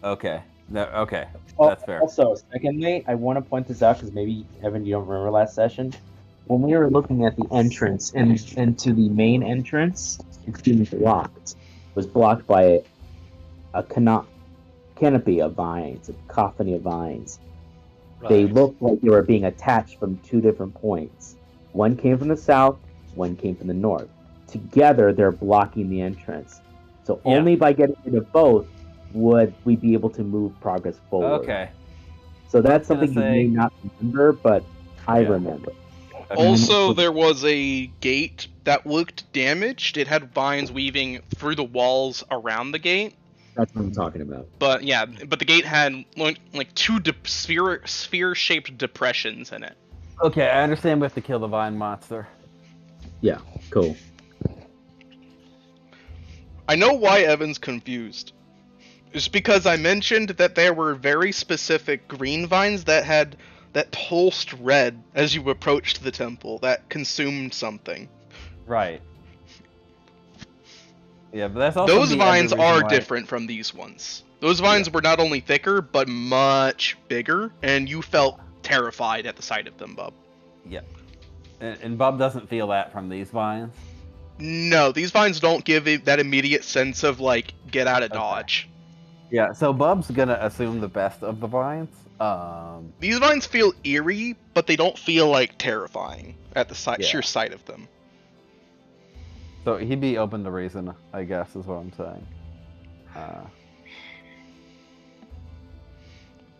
Okay. No, okay. Oh, That's fair. Also, secondly, I want to point this out because maybe, Evan, you don't remember last session. When we were looking at the entrance into the main entrance, it's being blocked. It was blocked by a canopy of vines, a cacophony of vines. Right. They looked like they were being attached from two different points. One came from the south, one came from the north. Together, they're blocking the entrance. So Yeah. only by getting rid of both would we be able to move progress forward. Okay. So that's I was something gonna you may say- not remember, but I Yeah. remember. Also, there was a gate that looked damaged. It had vines weaving through the walls around the gate. That's what I'm talking about. But yeah, but the gate had like two sphere-shaped depressions in it. Okay, I understand we have to kill the vine monster. Yeah, cool. I know why Evan's confused. It's because I mentioned that there were very specific green vines that pulsed red as you approached the temple, that consumed something. Right. Yeah, but that's also Those the other vines reason are why- different from these ones. Those vines were not only thicker, but much bigger, and you felt terrified at the sight of them, Bub. Yeah. And Bub doesn't feel that from these vines. No, these vines don't give it that immediate sense of, like, get out of Dodge. Yeah, so Bub's gonna assume the best of the vines. These vines feel eerie, but they don't feel, like, terrifying at the Yeah. sheer sight of them. So he'd be open to reason, I guess, is what I'm saying.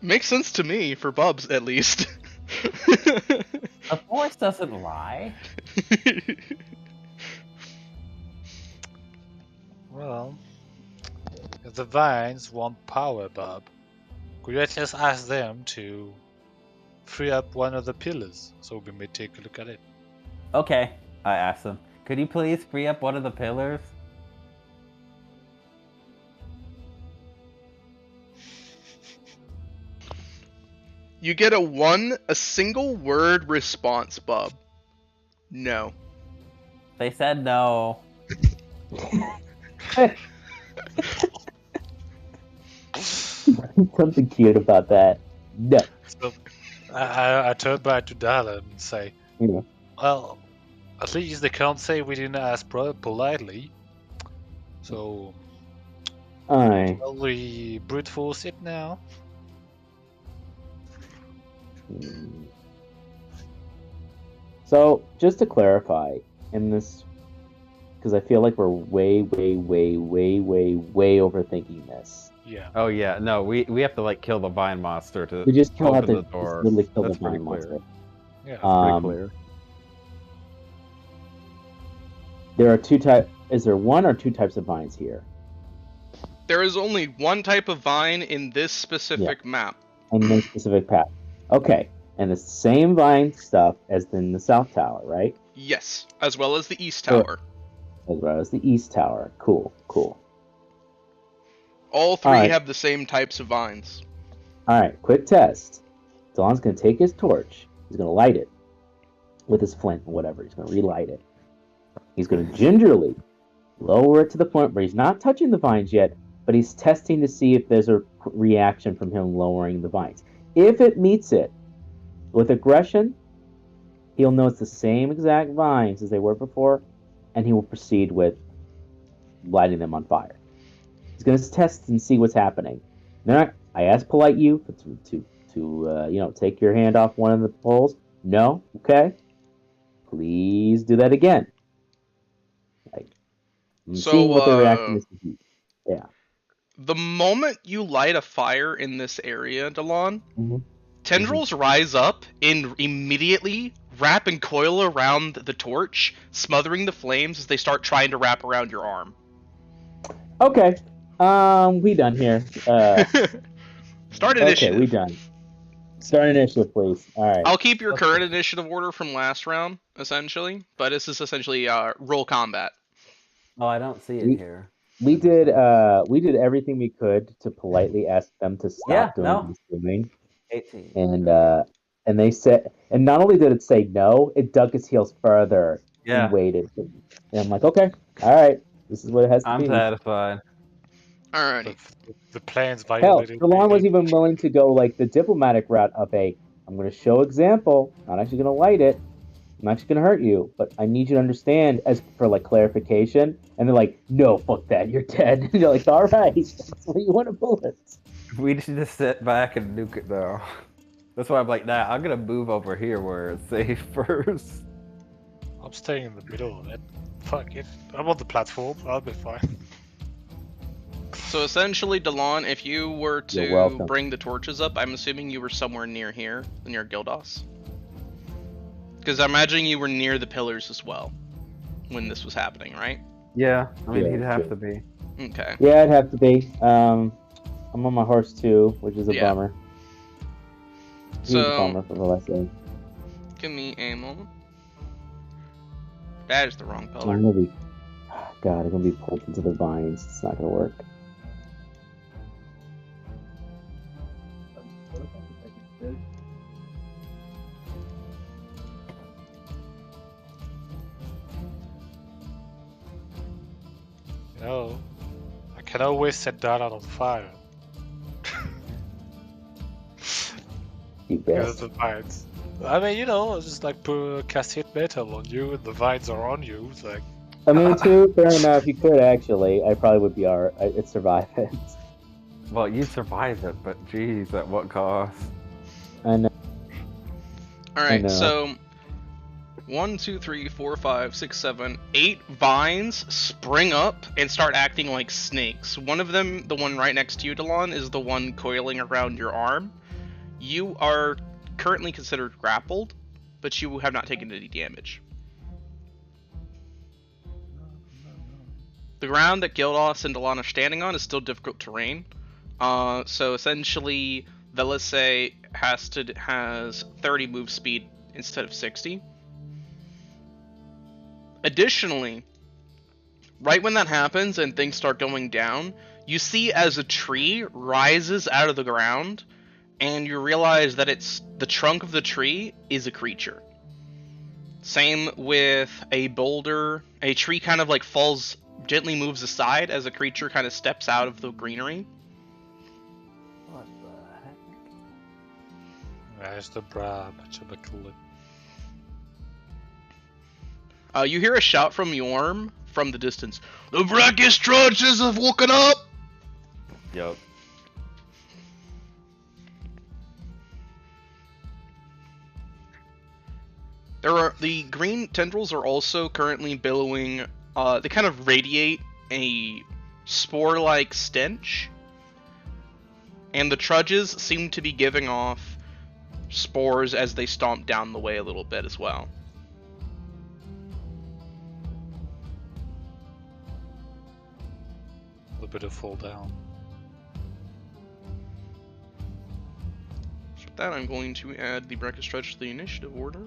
Makes sense to me, for Bubs, at least. The force doesn't lie. Well, if the vines want power, Bob, could you just ask them to free up one of the pillars so we may take a look at it? Okay, I asked him. Could you please free up one of the pillars? You get a single word response, Bub. No. They said no. Something cute about that. No. So I turn back to Dallin and say, Yeah. well, at least they can't say we didn't ask politely. So, Aye. will we brute force it now? So, just to clarify, in this, because I feel like we're way overthinking this. Yeah. Oh yeah, no, we have to like kill the vine monster to We just kill out open the the door. literally kill That's the pretty vine clear. monster. Yeah. Pretty Um, clear. There are two types. Is there one or two types of vines here? There is only one type of vine in this specific map. On this specific path. Okay, and the same vine stuff as in the South Tower, right? Yes, as well as the East Sure. Tower. As well as the East Tower. Cool. All three Alright. have the same types of vines. All right, quick test. Delon's going to take his torch. He's going to light it with his flint or whatever. He's going to relight it. He's going to gingerly lower it to the point where he's not touching the vines yet, but he's testing to see if there's a reaction from him lowering the vines. If it meets it with aggression, he'll know it's the same exact vines as they were before, and he will proceed with lighting them on fire. He's going to test and see what's happening. Then I asked polite you to take your hand off one of the poles. No, okay. Please do that again. I'm So, seeing what the reaction is. Yeah. The moment you light a fire in this area, Delon, Mhm. tendrils rise up and immediately wrap and coil around the torch, smothering the flames as they start trying to wrap around your arm. Okay. We done here. Start Okay, initiative. we done. Start initiative, please. All right. I'll keep your Okay. current initiative order from last round, essentially, but this is essentially roll combat. Oh, I don't see it We- here. We did everything we could to politely ask them to stop Yeah, doing no. what they're doing. 18. And they said, and not only did it say no, it dug its heels further Yeah. and waited. And I'm like, okay, all right, this is what it has to I'm be. satisfied. Alrighty. The plans Hell, violated. Delon was the- even willing to go like the diplomatic route of I'm going to show example, not actually going to light it. I'm actually going to hurt you, but I need you to understand as for like clarification. And they're like, no, fuck that, you're dead. And you're like, all right, that's what you want to bullet. We just need to sit back and nuke it though. That's why I'm like, nah, I'm gonna move over here where it's safe first. I'm staying in the middle of it. Fuck it. I'm on the platform. I'll be fine. So essentially, Delon, if you were You're to welcome. bring the torches up, I'm assuming you were somewhere near here, near Gildos. Because I'm imagining you were near the pillars as well when this was happening, right? Yeah, I mean, Yeah, he'd have sure. to be. Okay. Yeah, it'd have to be. I'm on my horse too, which is a Yeah. bummer. Huge So, bummer for the last day. give me a moment. That is the wrong I'm color. gonna be, God, I'm gonna be pulled into the vines. It's not gonna work. You know, I can always set Dana on fire. You Because bet. of the vines. I mean, you know, just like cast hit metal on you and the vines are on you. It's like, I mean, too, fair enough. You could actually. I probably would be alright. I'd survive it. Well, you survived it, but geez, at what cost? I know. Alright, know. so 1, 2, 3, 4, 5, 6, 7, 8 vines spring up and start acting like snakes. One of them, the one right next to you, Delon, is the one coiling around your arm. You are currently considered grappled, but you have not taken any damage. The ground that Gildos and Delon are standing on is still difficult terrain. So essentially, Velise has 30 move speed instead of 60. Additionally, right when that happens and things start going down, you see as a tree rises out of the ground, and you realize that the trunk of the tree is a creature. Same with a boulder. A tree kind of like gently moves aside as a creature kind of steps out of the greenery. What the heck? where's the bra? Whatchamacallit? You hear a shout from Yorm from the distance. The brackish trudges have woken up! Yup. The green tendrils are also currently billowing. They kind of radiate a spore-like stench, and the trudges seem to be giving off spores as they stomp down the way a little bit as well. A little bit of fall down. So with that, I'm going to add the breakfast stretch to the initiative order.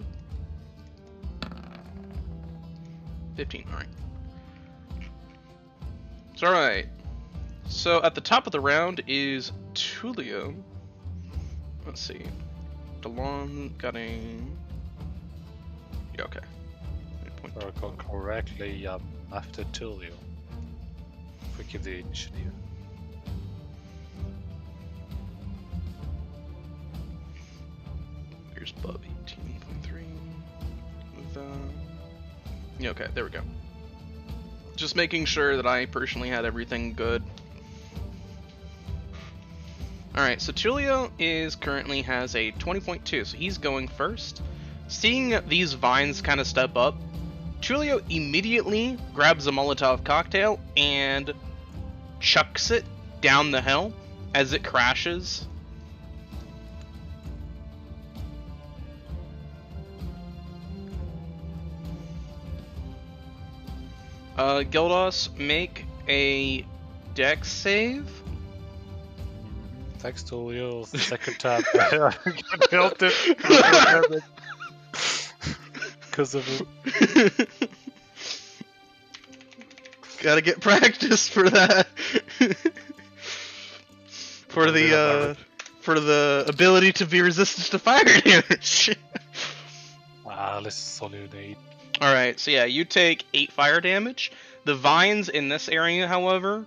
15, alright. It's alright. So at the top of the round is Tulio. Let's see. Delon got a... Yeah, okay. If I recall correctly, after Tulio. If we give the initiative. Here's Bub 18.3. With, yeah, okay, there we go. Just making sure that I personally had everything good. Alright, so Tulio currently has a 20.2, so he's going first. Seeing these vines kind of step up, Tulio immediately grabs a Molotov cocktail and chucks it down the hill as it crashes. Gildos, make a dex save. Thanks, Tulio. The second time I built it because of it. Gotta get practice for that. for the ability to be resistant to fire damage. This is only an 8. Alright, so yeah, you take 8 fire damage. The vines in this area, however,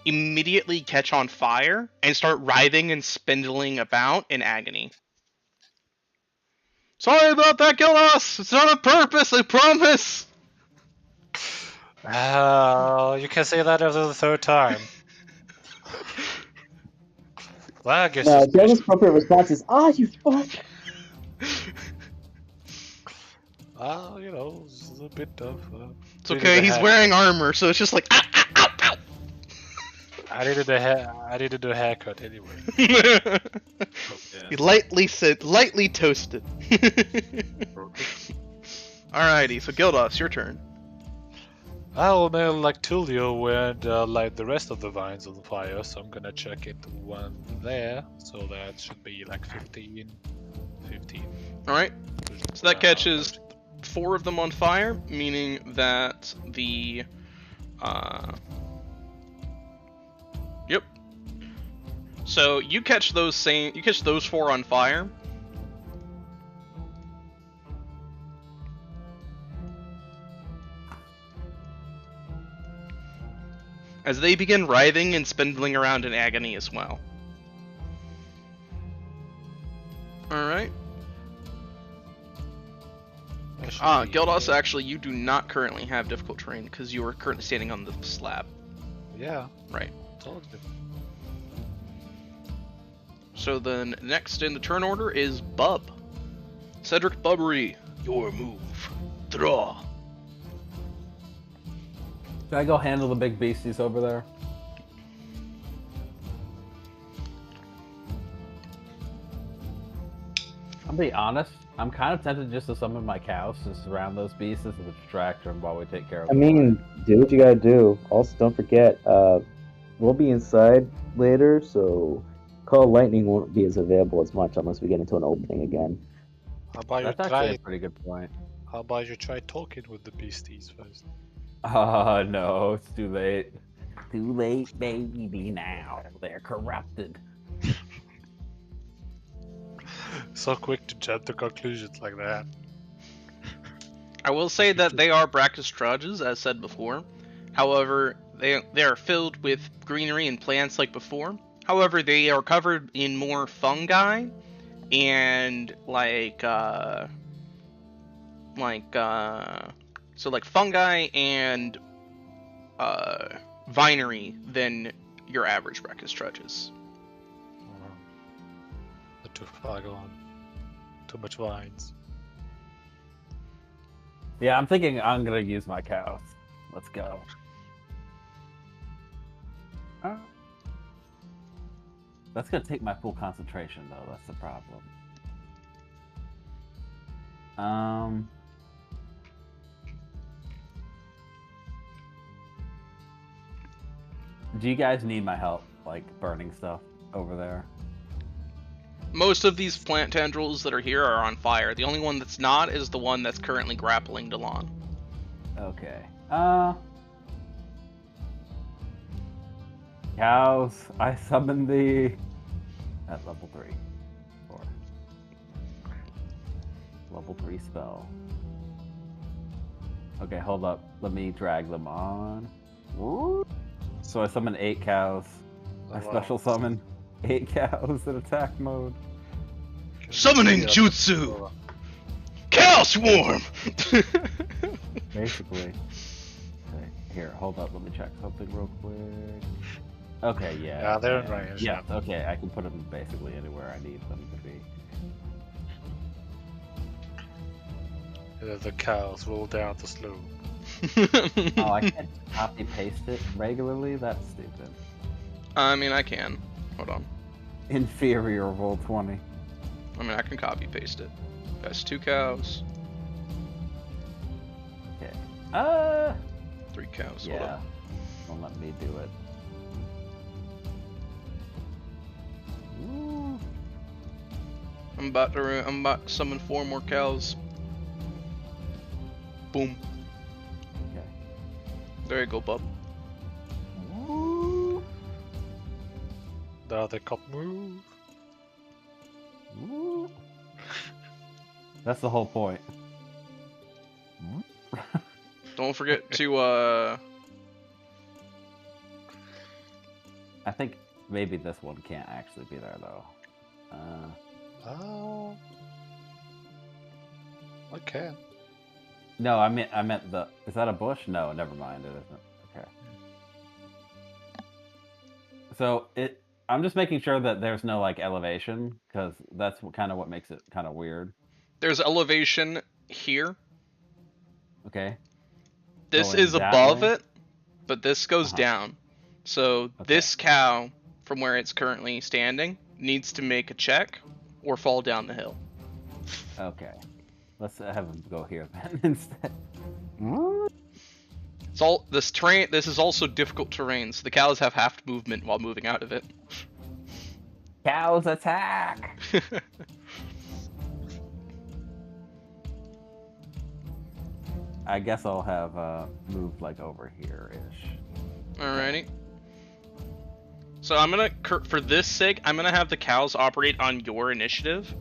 immediately catch on fire and start writhing and spindling about in agony. Sorry about that, Kingless! It's not on purpose, I promise! You can say that after the third time. Well, I guess No, it's Gilda's appropriate response is, you fuck! you know, it's a bit of. It's okay, he's wearing armor, so it's just like, ow, ow, ow, I needed a haircut anyway. ow! He lightly toasted. Alrighty, so Gildos, your turn. I will now like Tulio and light the rest of the vines on fire, so I'm gonna check it one there, so that should be like 15. Alright, so that catches 4 of them on fire, meaning that the, yep. So you catch those 4 on fire. As they begin writhing and spindling around in agony as well. Alright. Gildos, actually, you do not currently have difficult terrain because you are currently standing on the slab. Yeah. Right. Told you. So then, next in the turn order is Bub. Cedric Bubbery, your move. Draw. Should I go handle the big beasties over there? I'll be honest, I'm kind of tempted just to summon my cows to surround those beasts as a distraction while we take care of them. I mean, do what you gotta do. Also, don't forget, we'll be inside later, so Call Lightning won't be as available as much unless we get into an opening again. How about That's you actually try? a pretty good point. How about you try talking with the beasties first? Oh no, it's too late. Too late, baby, now. They're corrupted. So quick to jump to conclusions like that. I will say that they are Bractus trudges, as said before. However, they are filled with greenery and plants like before. However, they are covered in more fungi and so like fungi and vinery than your average Bractus trudges. Not too far gone. Too much vines. Yeah, I'm thinking I'm gonna use my cows. Let's go. That's gonna take my full concentration, though. That's the problem. Do you guys need my help, like burning stuff over there? Most of these plant tendrils that are here are on fire. The only one that's not is the one that's currently grappling Delon. Okay. Cows, I summoned the at level 3. 4. Level 3 spell. Okay, hold up. Let me drag them on. Woo! So I summon 8 cows. I special summon 8 cows in attack mode. Summoning Jutsu! Cow Swarm! Basically. Okay, here, hold up. Let me check something real quick. Okay, yeah. Yeah, they're in range. Yeah, okay. I can put them basically anywhere I need them to be. The cows roll down the slope. Oh, I can't copy paste it regularly? That's stupid. I mean, I can. Hold on. Inferior roll 20. I mean, I can copy paste it. That's 2 cows. Okay. 3 cows. Yeah. Hold on. Don't let me do it. Ooh. I'm about to summon 4 more cows. Boom. Okay. There you go, bub. Ooh. The other cop move. Ooh. That's the whole point. Don't forget to I think maybe this one can't actually be there though. Oh. I can. No, I meant the. Is that a bush? No, never mind. It isn't. Okay. So I'm just making sure that there's no like elevation because that's kind of what makes it kind of weird. there's elevation here. Okay. This Going is that above way? it, but this goes Uh-huh. down. So Okay. this cow, from where it's currently standing, needs to make a check or fall down the hill. Okay. Let's have him go here then instead. It's all this terrain. This is also difficult terrain, so the cows have half movement while moving out of it. Cows attack! I guess I'll have moved like over here-ish. Alrighty. So I'm gonna, for this sake, I'm gonna have the cows operate on your initiative.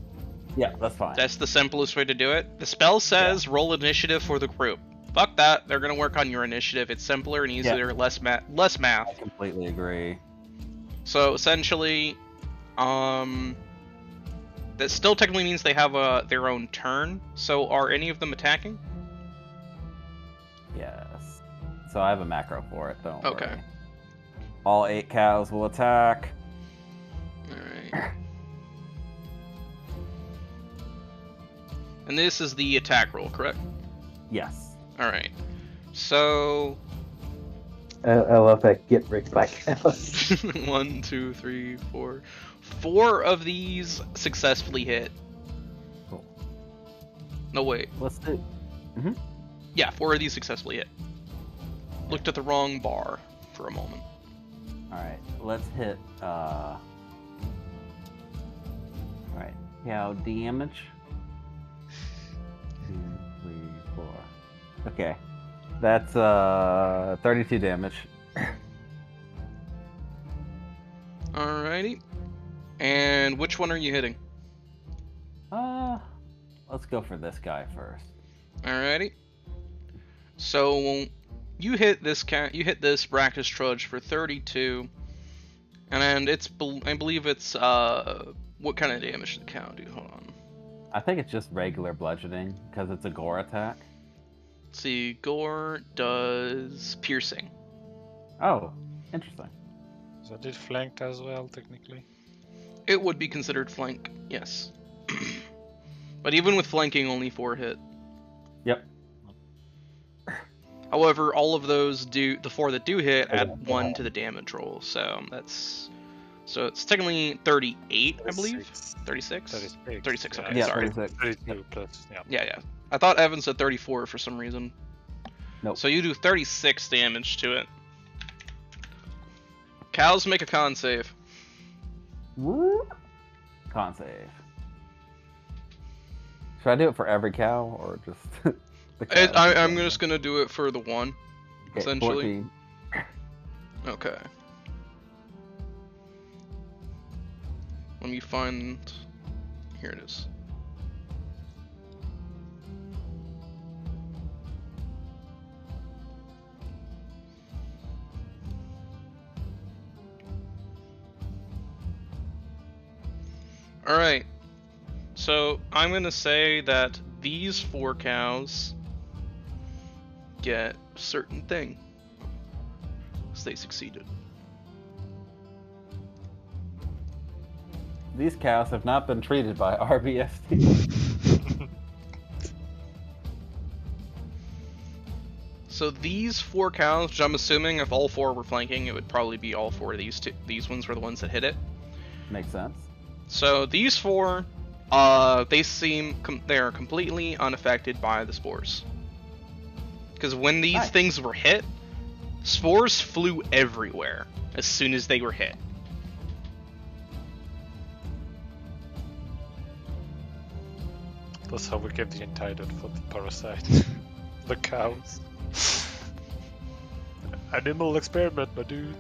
Yeah, that's fine. That's the simplest way to do it. The spell says roll initiative for the group. Fuck that. They're gonna work on your initiative. It's simpler and easier, less I math. completely agree. So essentially, that still technically means they have their own turn. So are any of them attacking? Yes. So I have a macro for it, don't Okay. worry. All 8 cows will attack. Alright. And this is the attack roll, correct? Yes. Alright. So I love that get bricked by cows. 1, 2, 3, 4. 4 of these successfully hit. Cool. No, wait. Let's do. Yeah, 4 of these successfully hit. Looked at the wrong bar for a moment. Alright, let's hit. Alright, cow damage. 2, 3, 4. Okay. That's 32 damage. Alrighty. And which one are you hitting? Let's go for this guy first. Alrighty. So you hit this Bractus Trudge for 32, and it's I believe it's what kind of damage did the cow do? Hold on. I think it's just regular bludgeoning because it's a gore attack. Let's see, gore does piercing. Oh, interesting. So did flanked as well, technically. It would be considered flank, yes. But even with flanking, only 4 hit. Yep. However, all of those the 4 that do hit add 1 to the damage roll, so it's technically 38, I believe. 36? 36, okay, Yeah, sorry. 36. 32 plus, yeah. Yeah. I thought Evan said 34 for some reason. Nope. So you do 36 damage to it. Cows make a con save. Con save. Should I do it for every cow or just the cow? I'm just gonna do it for the one, Okay, essentially. 14. Okay. Let me find... Here it is. Alright. So, I'm gonna say that these 4 cows get a certain thing. Because they succeeded. These cows have not been treated by RBST. So these 4 cows, which I'm assuming if all 4 were flanking, it would probably be all 4 of these two. These ones were the ones that hit it. Makes sense. So these 4, they seem they're completely unaffected by the spores. Because when these Nice. things were hit, spores flew everywhere as soon as they were hit. That's how we get the antidote for the parasite. The cows. Animal experiment, my dude.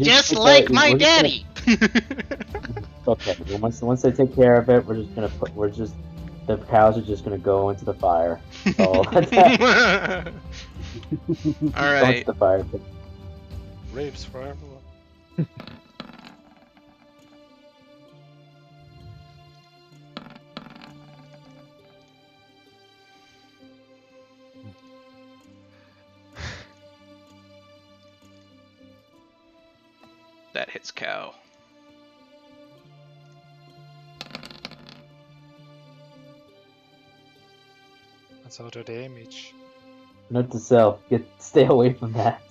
Just like my daddy. Okay, once they take care of it, we're just the cows are just gonna go into the fire. Oh, All go right. into the fire. Rapes for everyone. That hits cow. That's auto damage. Note to self: stay away from that.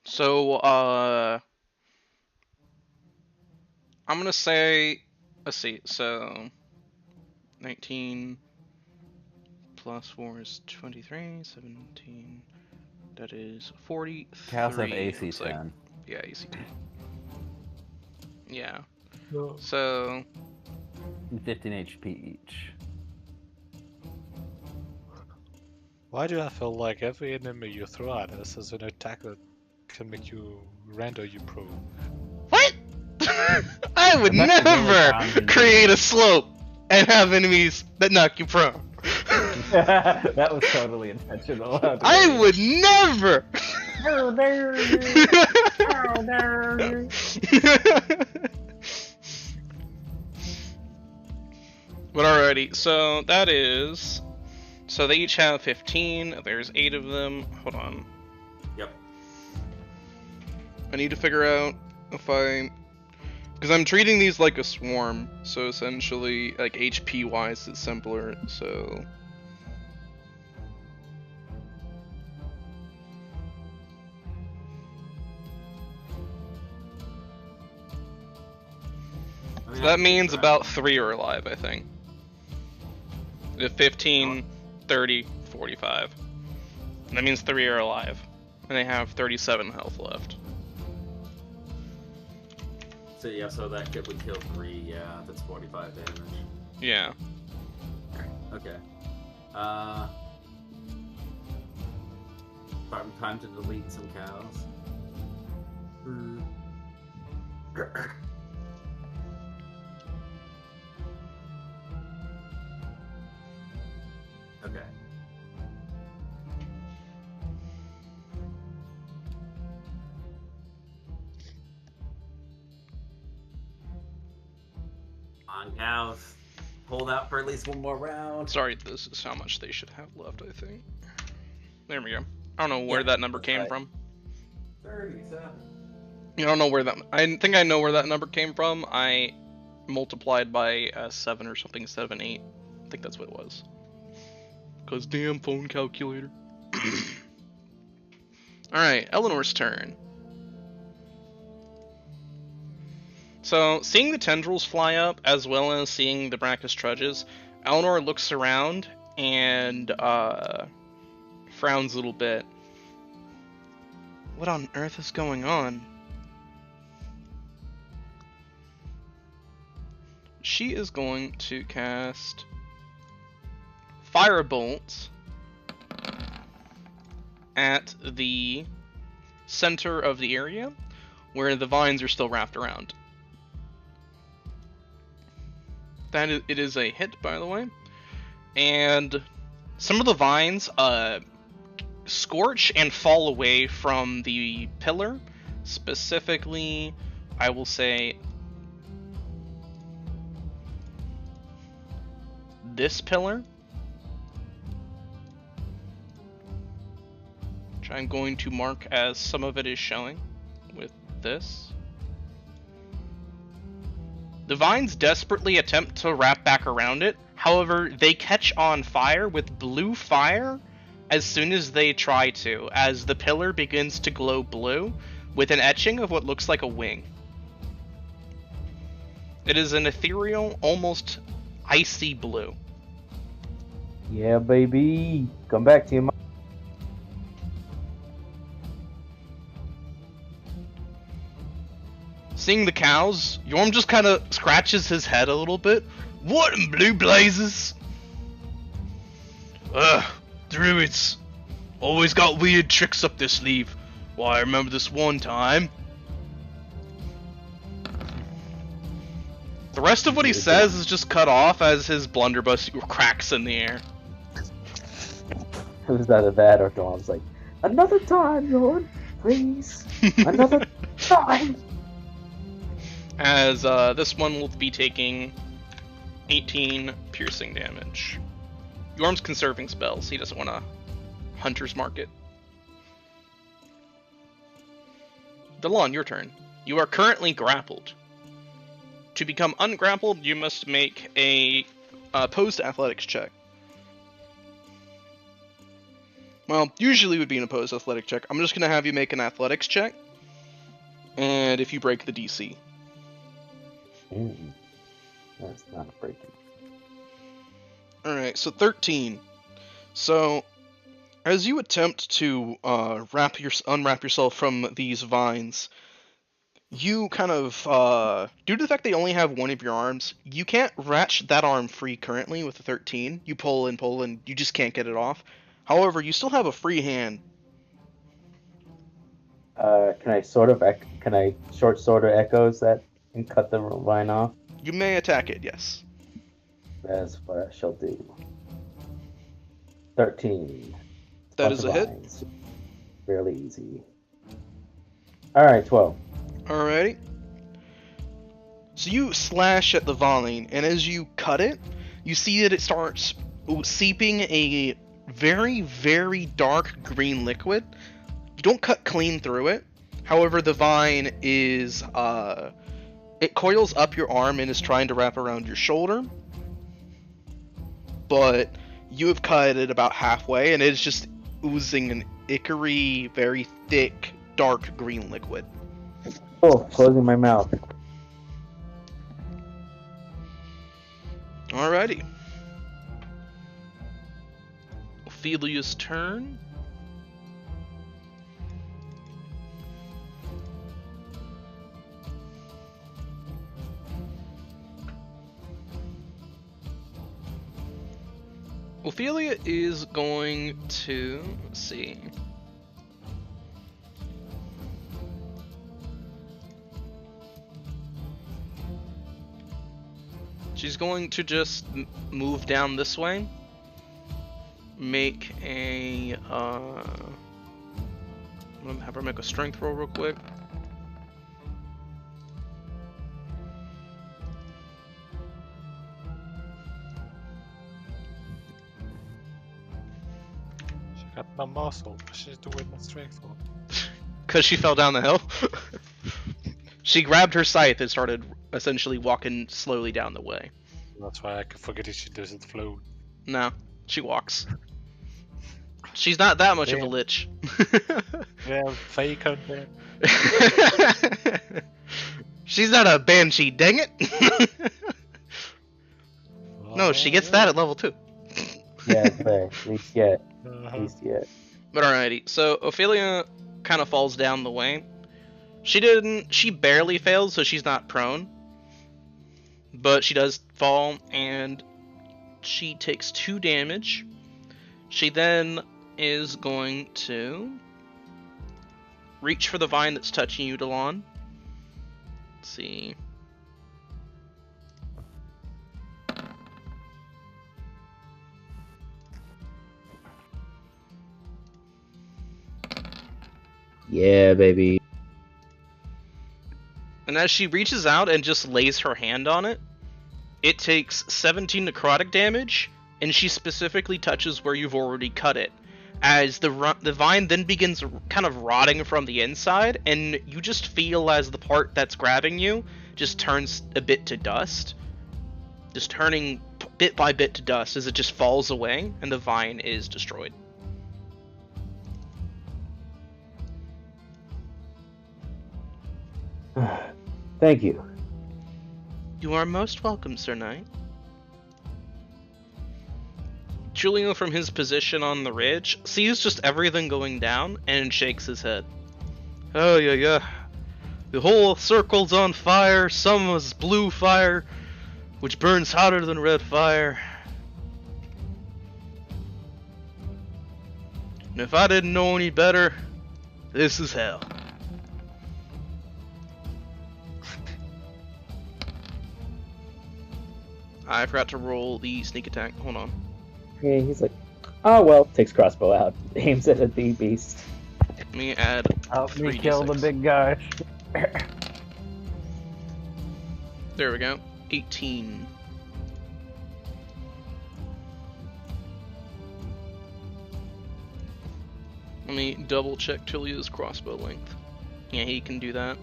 So, I'm gonna say, let's see, so 19 plus 4 is 23, 17, that is 43. Cows have AC looks like. 10. Yeah, AC 10. Yeah. No. So, 15 HP each. Why do I feel like every enemy you throw at us is an attack that can make you render you prone? what? I would That's really never challenging. create a slope and have enemies that knock you prone. That was totally intentional. I would never. But alrighty, so that is. So they each have 15. There's 8 of them. Hold on. Yep. I need to figure out if I. Because I'm treating these like a swarm. So essentially, like HP wise, it's simpler. So. So that means about 3 are alive, I think. If 15, 30, 45. And that means 3 are alive. And they have 37 health left. So yeah, so that kid would kill 3. Yeah, that's 45 damage. Yeah. Okay. Time to delete some cows. Okay. On cows. Hold out for at least one more round. Sorry, this is how much they should have left, I think. There we go. I don't know where Yeah, that number that's came right. from. 37. I don't know where that. I think I know where that number came from. I multiplied by 7 or something, 7, 8. I think that's what it was. Cause damn phone calculator. Alright, Eleanor's turn. So, seeing the tendrils fly up, as well as seeing the Brachus trudges, Eleanor looks around and frowns a little bit. What on earth is going on? She is going to cast Firebolt at the center of the area where the vines are still wrapped around. It is a hit, by the way. And some of the vines scorch and fall away from the pillar. Specifically, I will say this pillar, which I'm going to mark as some of it is showing with this. The vines desperately attempt to wrap back around it, however, they catch on fire with blue fire as soon as they try to, as the pillar begins to glow blue with an etching of what looks like a wing. It is an ethereal, almost icy blue. Yeah, baby. Come back to your mom. Seeing the cows, Yorm just kind of scratches his head a little bit. What in blue blazes? Druids. Always got weird tricks up their sleeve. Why, I remember this one time. rest of what he says is just cut off as his blunderbuss cracks in the air. It was either that or Dawn's like, another time, Lord, please, another time. As this one will be taking 18 piercing damage. Yorm's conserving spells. He doesn't want to hunter's mark it. Delon, your turn. You are currently grappled. To become ungrappled, you must make a opposed athletics check. Well, usually it would be an opposed athletic check. I'm just going to have you make an athletics check. And if you break the DC. That's not a breaking. Alright, so 13. So, as you attempt to unwrap yourself from these vines, you kind of, due to the fact they only have one of your arms, you can't wrench that arm free currently with the 13. You pull and you just can't get it off. However, you still have a free hand. Can I short sword or echoes that and cut the vine off? You may attack it, yes. That's what I shall do. 13. That is a hit. Vines. Fairly easy. Alright, 12. Alrighty. So you slash at the vine, and as you cut it, you see that it starts seeping a very, very dark green liquid. You don't cut clean through it. However, the vine is, it coils up your arm and is trying to wrap around your shoulder. But you have cut it about halfway, and it's just oozing an ichory, very thick, dark green liquid. Oh, closing my mouth. Alrighty. Ophelia's turn. Ophelia is going to, let's see. She's going to just move down this way. Make a, I'm gonna have her make a strength roll real quick. She got no muscle, but she's doing the strength roll. Because she fell down the hill. She grabbed her scythe and started essentially walking slowly down the way. That's why I can forget if she doesn't float. No, she walks. She's not that much of a lich. Yeah, fake out there. She's not a banshee, dang it! No, she gets that at level 2. Yeah, fair. At least yet. Uh-huh. At least yet. But alrighty, so Ophelia kind of falls down the way. She barely fails, so she's not prone. But she does fall, and she takes 2 damage. She then is going to reach for the vine that's touching you, Delon. Let's see. Yeah, baby. And as she reaches out and just lays her hand on it, it takes 17 necrotic damage, and she specifically touches where you've already cut it. As the vine then begins kind of rotting from the inside, and you just feel as the part that's grabbing you just turns a bit to dust. Just turning bit by bit to dust as it just falls away, and the vine is destroyed. Thank you. You are most welcome, Sir Knight. Julio, from his position on the ridge, sees just everything going down and shakes his head. Oh, yeah. The whole circle's on fire. Some is blue fire, which burns hotter than red fire. And if I didn't know any better, this is hell. I forgot to roll the sneak attack. Hold on. Yeah, he's like, oh well, takes crossbow out, aims it at the beast. Let me add Help me 3d6. kill the big guy. There we go. 18. Let me double check Tilia's crossbow length. Yeah, he can do that.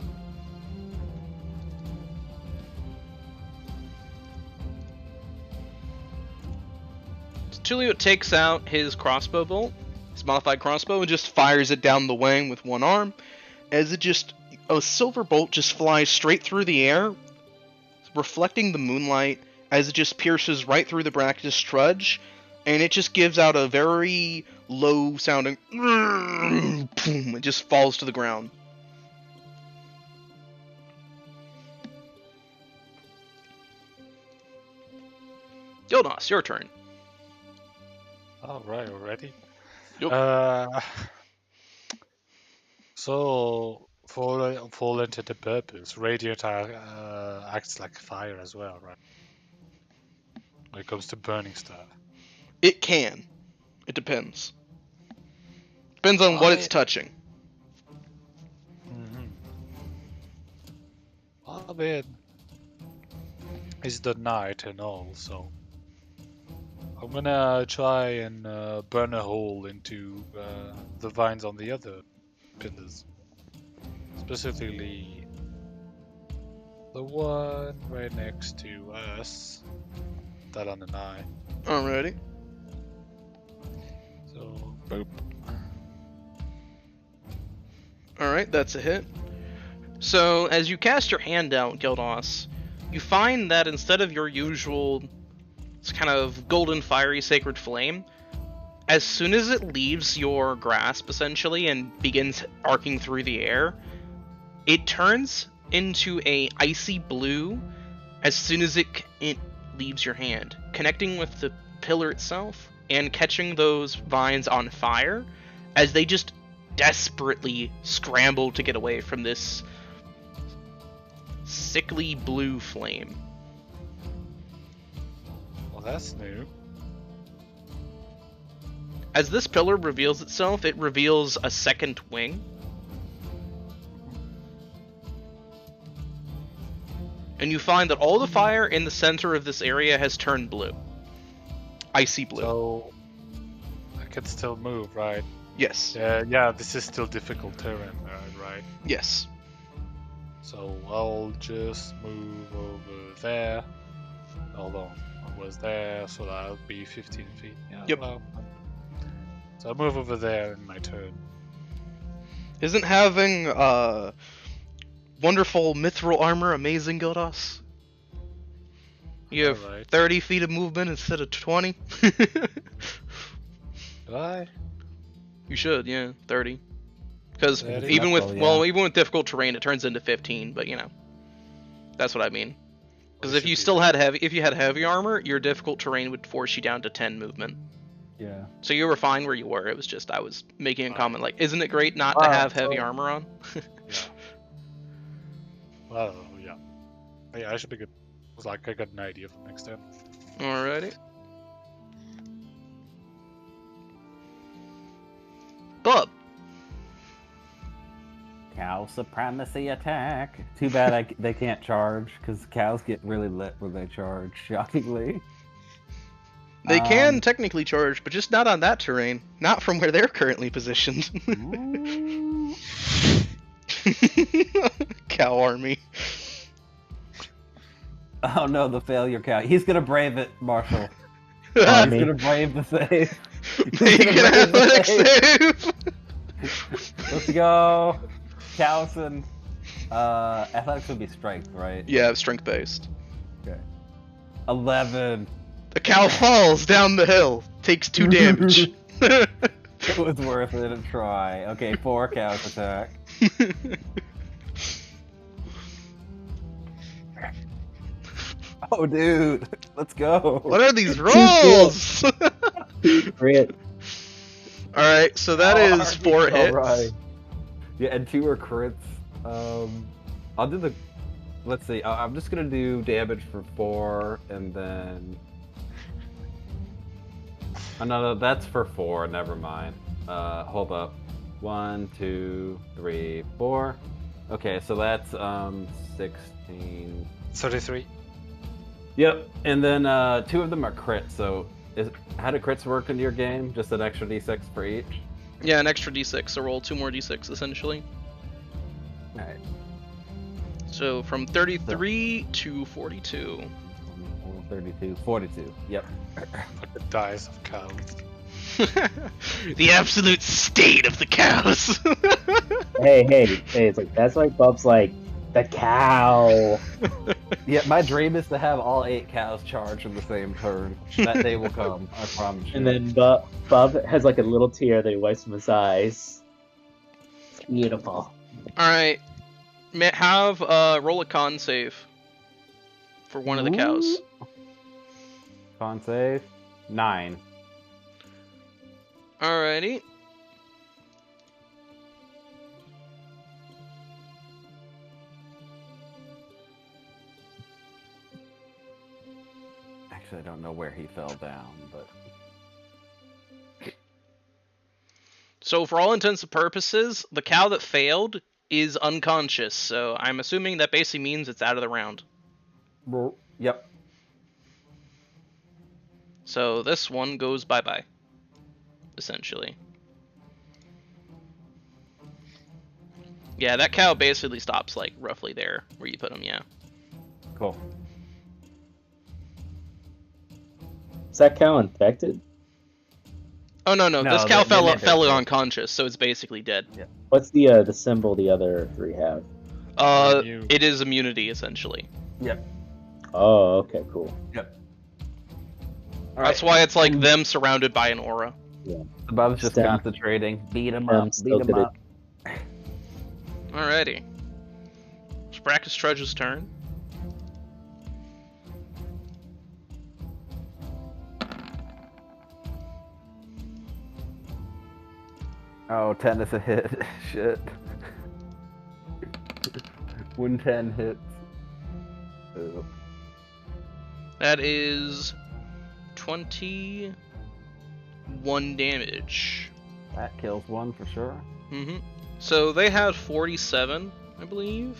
So Tulio takes out his crossbow bolt, his modified crossbow, and just fires it down the wing with one arm. As a silver bolt just flies straight through the air, reflecting the moonlight as it just pierces right through the Bractus trudge, and it just gives out a very low sounding boom. It just falls to the ground. Gildas, your turn. Alright, already? Yep. So, for into the purpose, radiant acts like fire as well, right? When it comes to burning stuff. It can. It depends. Depends on what it's touching. Mm-hmm. I mean, it's the night and all, so I'm gonna try and burn a hole into the vines on the other pillars. Specifically, the one right next to us, that on an eye. Alrighty. So, boop. Alright, that's a hit. So, as you cast your hand out, Gildas, you find that instead of your usual kind of golden fiery sacred flame, as soon as it leaves your grasp, essentially, and begins arcing through the air, it turns into a icy blue as soon as it leaves your hand, connecting with the pillar itself and catching those vines on fire as they just desperately scramble to get away from this sickly blue flame. Well, that's new. As this pillar reveals itself, it reveals a second wing. And you find that all the fire in the center of this area has turned blue. Icy blue. So, I can still move, right? Yes. Yeah, this is still difficult terrain, right? Yes. So I'll just move over there. Hold on, I was there, so that'll be 15 feet. Yeah, Yep. Well, so I'll move over there in my turn. Isn't having wonderful mithril armor amazing, Gildas? You have Alright. 30 feet of movement instead of 20? Did I? You should, yeah, 30. Because 30? even with Difficult, yeah. even with difficult terrain, it turns into 15. But you know, that's what I mean. Because Well, if should you be still there. had heavy armor, your difficult terrain would force you down to 10 movement. Yeah. So you were fine where you were. It was just I was making a Alright. comment like, isn't it great not to have heavy so- armor on? Yeah. Well, yeah. Yeah, I should be good. It's like I got an idea for next time. Alrighty. Bub. Cow supremacy attack. Too bad they can't charge, because cows get really lit when they charge, shockingly. They can technically charge, but just not on that terrain. Not from where they're currently positioned. Ooh. Cow army. Oh no, the failure cow. He's gonna brave it, Marshall. Oh, He's me. gonna brave the save. Make an athletic save. Let's go. Cowson. Athletics would be strength, right? Yeah, strength based. Okay. 11. The cow falls down the hill, takes 2 damage. It was worth it a try. Okay, 4 cows attack. Oh, dude. Let's go. What are these rolls? Crit. Alright, so that is 4 hits. Alright. Yeah, and 2 are crits. I'll do the let's see. I'm just gonna do damage for 4, and then. Oh, no, that's for 4. Never mind. Hold up. 1, 2, 3, 4. Okay, so that's 16. 33. Yep, and then 2 of them are crits. So, how do crits work in your game? Just an extra d6 for each. Yeah, an extra d6, so roll 2 more d6 essentially. All right. So from 33 to 42. 32, 42. Yep. Put the dice of cows. The absolute state of the cows. Hey, it's like that's like Bub's like the cow. Yeah, my dream is to have all 8 cows charge in the same turn. That day will come, I promise you. And then Bub has like a little tear that he wipes from his eyes. It's beautiful. Alright. Have roll a con save for one of the cows. Con save 9. Alrighty. Actually, I don't know where he fell down, but So for all intents and purposes, the cow that failed is unconscious, so I'm assuming that basically means it's out of the round. yep. So this one goes bye-bye, essentially. Yeah, that cow basically stops, like, roughly there where you put him, yeah. Cool. Is that cow infected? Oh, no, No, this cow they fell made it. unconscious, so it's basically dead. What's the symbol the other 3 have? You- It is immunity, essentially. Yep. Oh, okay, cool. Yep. That's why it's like them surrounded by an aura. Bob's just Stem. concentrating. Beat him I'm up. still Beat him good up. Alrighty. It's Brackus Trudge's turn. Oh, 10 is a hit. Shit. 110 hits. Ew. That is 21 damage. That kills one for sure. Mm-hmm. So they had 47, I believe.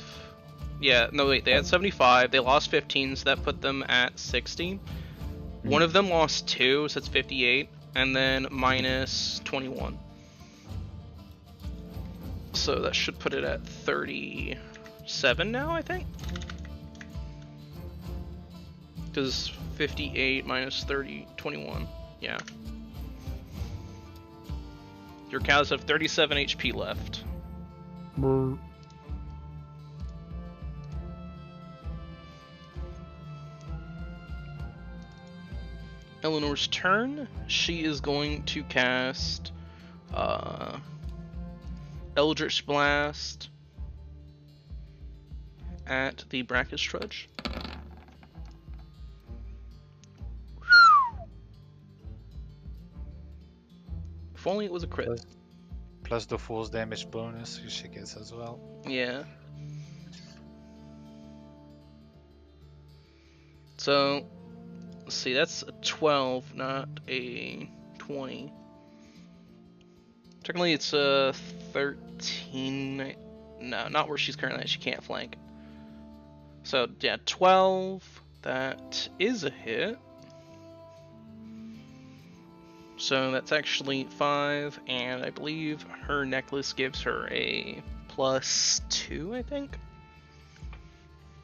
Yeah, no wait, they had 75. They lost 15, so that put them at 60. One of them lost 2, so that's 58, and then minus 21. So that should put it at 37 now, I think. Because 58 minus 30, 21. Yeah. Your cows have 37 HP left. Eleanor's turn. She is going to cast Eldritch Blast at the Brackus Trudge. If only it was a crit. Plus the force damage bonus she gets as well. Yeah. So, let's see, that's a 12, not a 20. Technically, it's a 13. No, not where she's currently at. She can't flank. So, yeah, 12. That is a hit. So that's actually 5, and I believe her necklace gives her a +2, I think,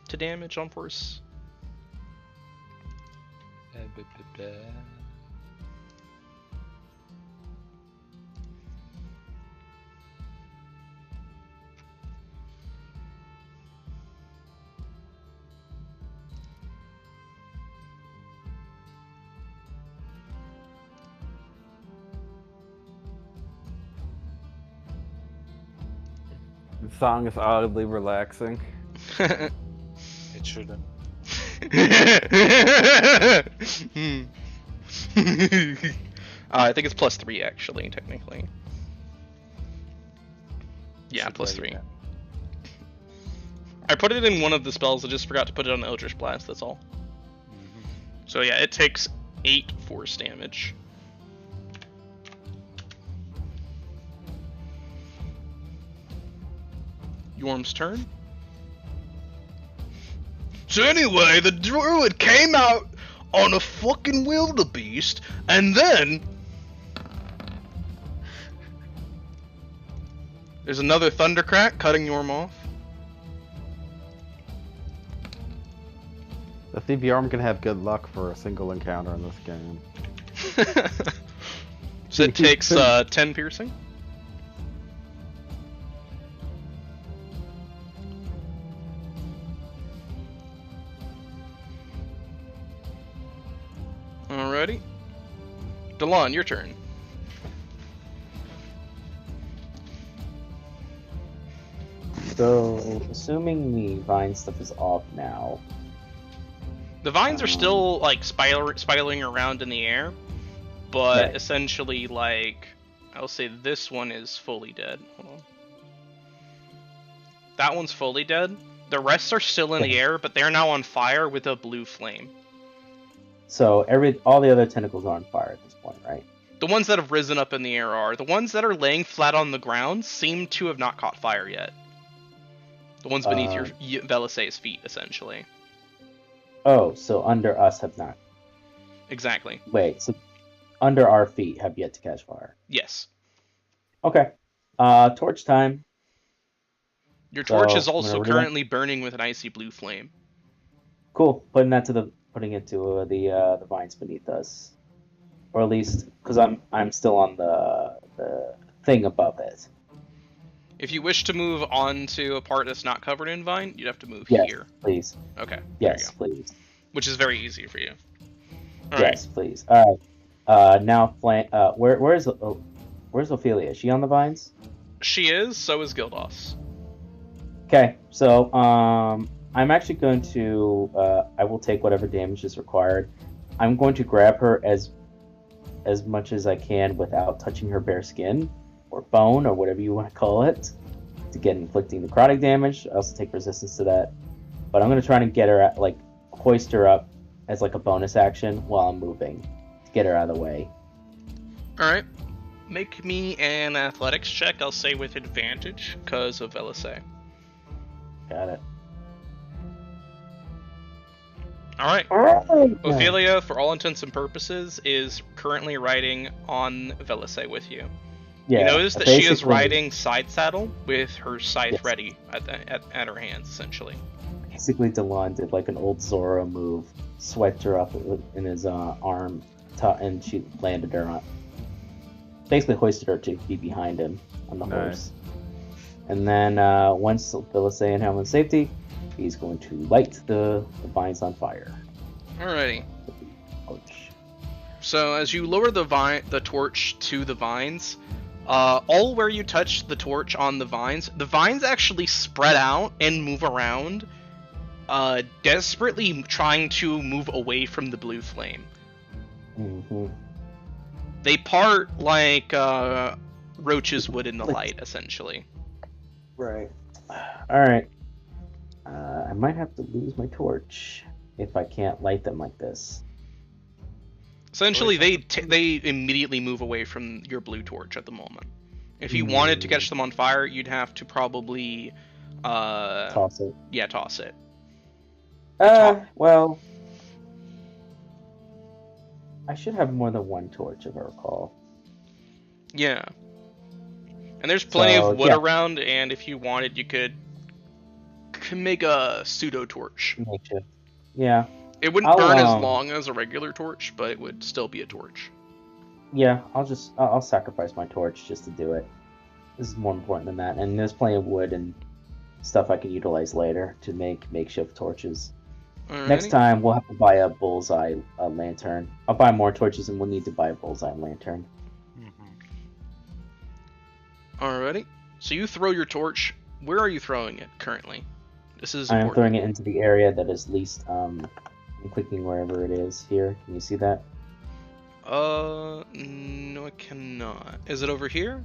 to damage on force. The song is audibly relaxing. It shouldn't. I think it's +3 actually, technically. Yeah, Should +3. write I put it in one of the spells, I just forgot to put it on Eldritch Blast, that's all. So yeah, it takes 8 force damage. Yorm's turn. So anyway, the druid came out on a fucking wildebeest, and then... There's another thundercrack cutting Yorm off. I think Bjorn can have good luck for a single encounter in this game. So it takes 10 piercing. Alrighty. Delon, your turn. So, assuming the vine stuff is off now. The vines are still like spiraling around in the air, but Right. essentially, like, I'll say this one is fully dead. Hold on. That one's fully dead. The rest are still in the air, but they're now on fire with a blue flame. So all the other tentacles are on fire at this point, right? The ones that have risen up in the air are. The ones that are laying flat on the ground seem to have not caught fire yet. The ones beneath your Velisay's feet, essentially. Oh, so under us have not. Exactly. Wait, so under our feet have yet to catch fire. Yes. Okay. Torch time. Your torch So, is also whenever we're currently burning with an icy blue flame. Cool. Putting it to the vines beneath us, or at least because I'm still on the thing above it. If you wish to move on to a part that's not covered in vine, you'd have to move Yes, here. please. Okay. Yes, please. Which is very easy for you. Yes, please. All right. Now, where's Ophelia? Is she on the vines? She is. So is Gildos. Okay. So I'm actually going to I will take whatever damage is required. I'm going to grab her as much as I can without touching her bare skin or bone or whatever you want to call it to get inflicting necrotic damage. I also take resistance to that, but I'm going to try and get her hoist her up as like a bonus action while I'm moving to get her out of the way. All right. Make me an athletics check. I'll say with advantage because of Velisay. Got it. All right. Oh, Ophelia, for all intents and purposes, is currently riding on Velisay with you. yeah, You notice that she is basically- riding side saddle with her scythe Yes. ready at her hands, essentially. Basically, Delon did like an old Zoro move, swept her up in his arm, and she landed her on. Basically, hoisted her to be behind him on the Nice. horse. And then once Velisay and him in safety, he's going to light the vines on fire. Alrighty. Ouch. So as you lower the torch to the vines, all where you touch the torch on the vines actually spread out and move around, desperately trying to move away from the blue flame. Mm-hmm. They part like roaches would in the light, essentially. Right. All right. I might have to lose my torch if I can't light them like this. Essentially, they immediately move away from your blue torch at the moment. If you wanted to catch them on fire, you'd have to probably Toss it. yeah, toss it. Well, I should have more than one torch, if I recall. Yeah. And there's plenty So, of wood yeah. around, and if you wanted, you could make a pseudo torch. Makeshift. Yeah. It wouldn't I'll, burn as long as a regular torch, but it would still be a torch. Yeah, I'll sacrifice my torch just to do it. This is more important than that, and there's plenty of wood and stuff I can utilize later to make makeshift torches. Alrighty. Next time we'll have to buy a bullseye lantern. I'll buy more torches, and we'll need to buy a bullseye lantern. Alrighty. So you throw your torch. Where are you throwing it currently? This is I am important. throwing it into the area that is least. I'm clicking wherever it is here. Can you see that? No, I cannot. Is it over here?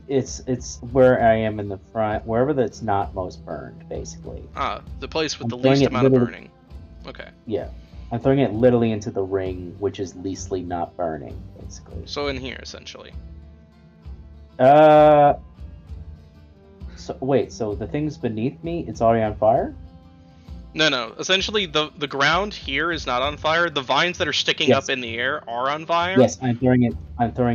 It's where I am in the front, wherever that's not most burned, basically. Ah, the place with I'm the throwing least it amount of literally- burning. Okay. Yeah, I'm throwing it literally into the ring, which is leastly not burning, basically. So in here, essentially. So wait, so the thing's beneath me, it's already on fire? No. Essentially, the ground here is not on fire. The vines that are sticking Yes. up in the air are on fire. Yes, I'm throwing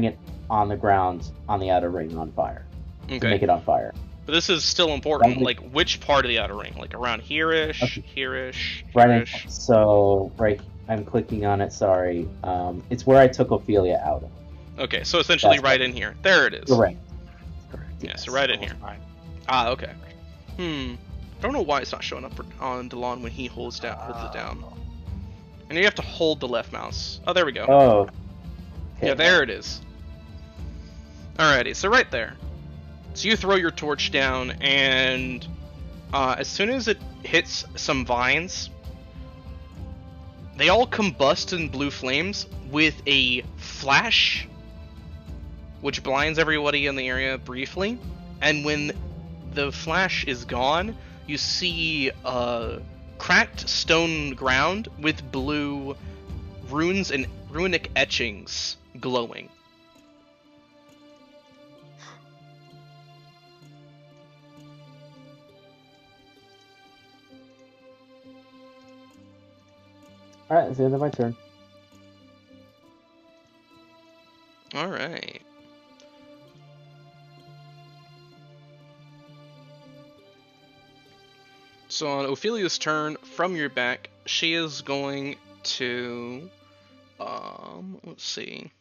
it on the ground on the outer ring on fire to Okay. make it on fire. But this is still important. Probably- Like, which part of the outer ring? Like, around here-ish, Okay. here-ish, Right. here-ish. So right, I'm clicking on it. Sorry, it's where I took Ophelia out of. Okay, so essentially That's right right. in here. There it is. Correct. Yeah, so right in here. Fine. Ah, okay. I don't know why it's not showing up on Delon when he holds it down. And you have to hold the left mouse. Oh, there we go. Oh. Okay. Yeah, there it is. Alrighty, so right there. So you throw your torch down, and as soon as it hits some vines, they all combust in blue flames with a flash, which blinds everybody in the area briefly. And when the flash is gone, you see cracked stone ground with blue runes and runic etchings glowing. All right, it's the end of my turn. All right. So on Ophelia's turn, from your back, she is going to, let's see.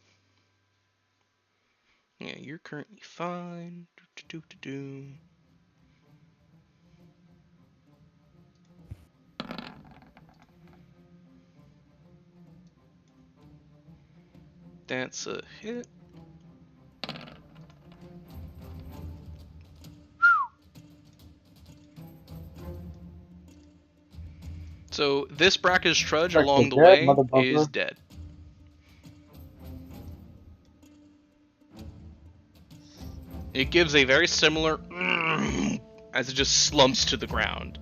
Yeah, you're currently fine. Do. That's a hit. So this brackish trudge Freaking along the dead, way motherfucker. is dead. It gives a very similar as it just slumps to the ground.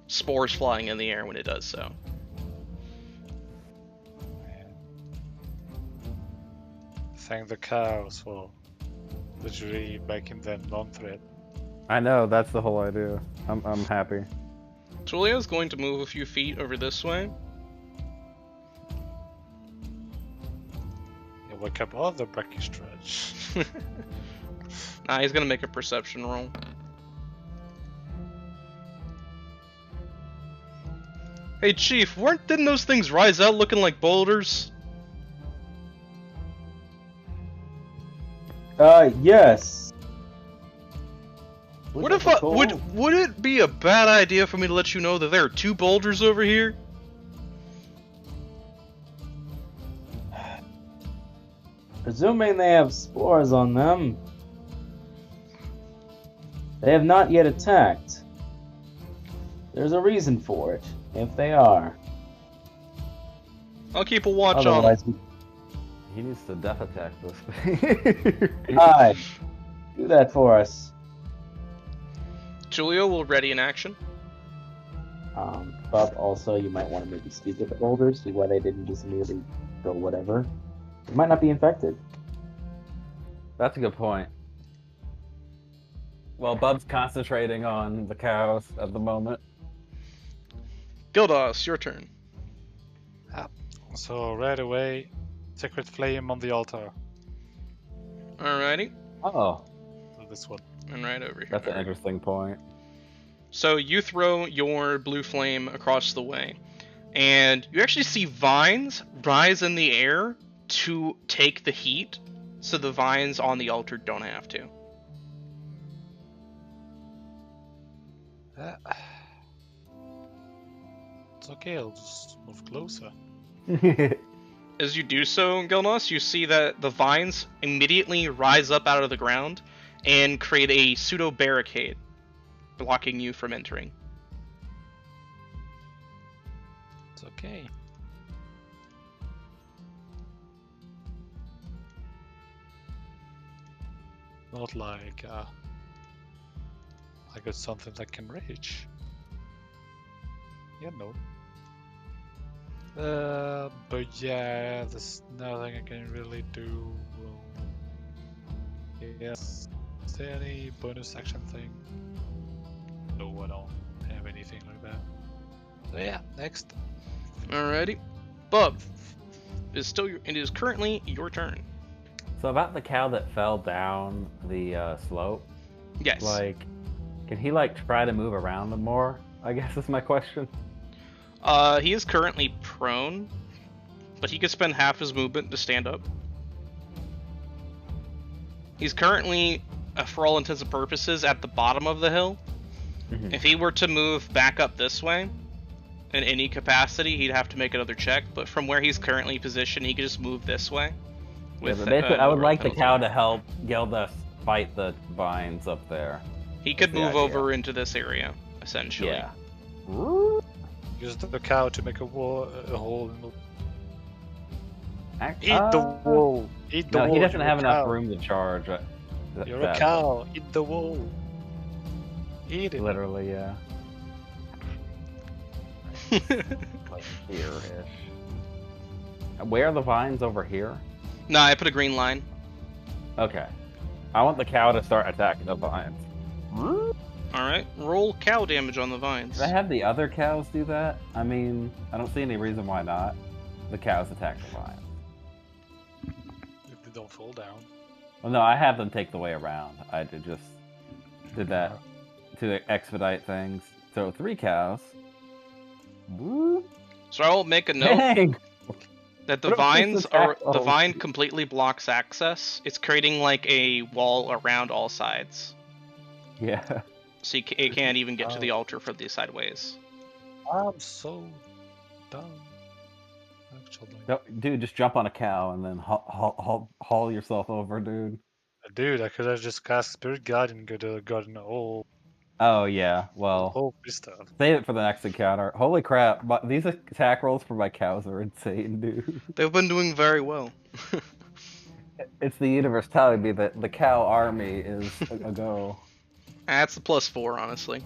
Spores flying in the air when it does so. Thank the cows for literally making them non-threat. I know, that's the whole idea. I'm happy. Tulio's going to move a few feet over this way. You wake up all the brackish trudge. Nah, he's gonna make a perception roll. Hey Chief, didn't those things rise out looking like boulders? Yes. What if would it be a bad idea for me to let you know that there are two boulders over here? Presuming they have spores on them. They have not yet attacked. There's a reason for it, if they are. I'll keep a watch on them. Otherwise, He needs to death attack this thing. Hi. Do that for us. Julio will ready an action. But also, you might want to maybe speak at the boulders, see why they didn't just immediately go whatever. They might not be infected. That's a good point. Well, Bub's concentrating on the cows at the moment. Gildas, your turn. So right away, sacred flame on the altar. Alrighty. Oh, So this one. And right over here. that's an interesting point. So you throw your blue flame across the way, and you actually see vines rise in the air to take the heat, so the vines on the altar don't have to. It's okay, I'll just move closer. As you do so, Gilnos, you see that the vines immediately rise up out of the ground and create a pseudo barricade, blocking you from entering. It's okay. Not like it's something that can reach. You know. But yeah, there's nothing I can really do. Yes. Is there any bonus action thing? No, I don't have anything like that. So yeah, next. Alrighty. Bub, it is currently your turn. So about the cow that fell down the slope, Yes. like, can he like try to move around more? I guess is my question. He is currently prone, but he could spend half his movement to stand up. He's currently, for all intents and purposes, at the bottom of the hill. Mhm. If he were to move back up this way, in any capacity, he'd have to make another check. But from where he's currently positioned, he could just move this way. Yeah, but basically, I would like the cow to help Gilda fight the vines up there. He could That's the move idea. over into this area, essentially. Yeah. Use the cow to make a hole in the. Act- Eat the wall. Eat the No, wall. he doesn't you're have a enough cow. room to charge. You're a cow. Eat the wall. Eat it. Literally, yeah. Like here-ish. Where are the vines over here? Nah, I put a green line. Okay. I want the cow to start attacking the vines. Alright, roll cow damage on the vines. Did I have the other cows do that? I mean, I don't see any reason why not. The cows attack the vines. If they don't fall down. Well, no, I have them take the way around. I did that to expedite things. So 3 cows. So I will make a note Dang! that the What if this vines attack- the oh. vine completely blocks access. It's creating like a wall around all sides. Yeah. So it can't even get to the altar for the sideways. I'm so dumb. Actually. No, dude, just jump on a cow and then haul yourself over, dude. Dude, I could have just cast Spirit Guide and gotten all Oh, yeah. Well, whole stuff. save it for the next encounter. Holy crap. These attack rolls for my cows are insane, dude. They've been doing very well. It's the universe telling me that the cow army is a go. That's the +4, honestly.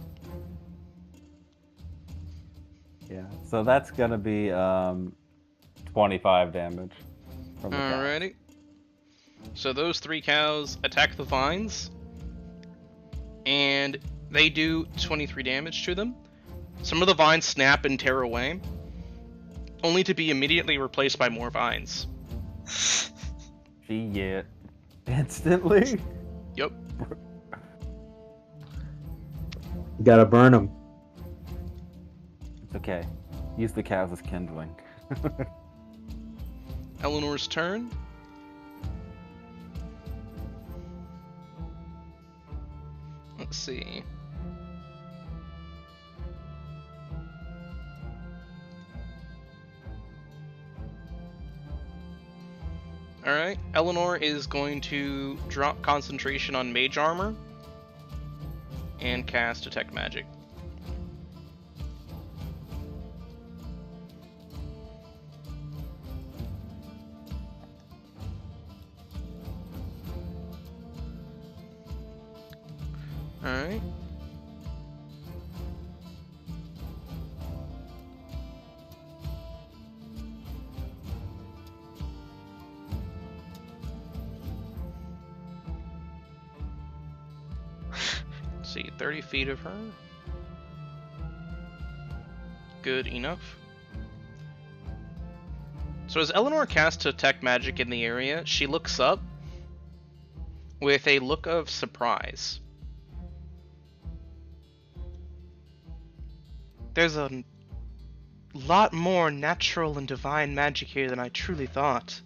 Yeah. So that's going to be 25 damage from the cow. Alrighty. So those 3 cows attack the vines, and they do 23 damage to them. Some of the vines snap and tear away, only to be immediately replaced by more vines. Yeah. Instantly? Yep. You gotta burn them. It's okay. Use the cows as kindling. Eleanor's turn. Let's see. Alright, Eleanor is going to drop concentration on Mage Armor and cast Detect Magic. Alright. Let's see, 30 feet of her. Good enough. So as Eleanor casts Detect Magic in the area, she looks up with a look of surprise. There's a lot more natural and divine magic here than I truly thought.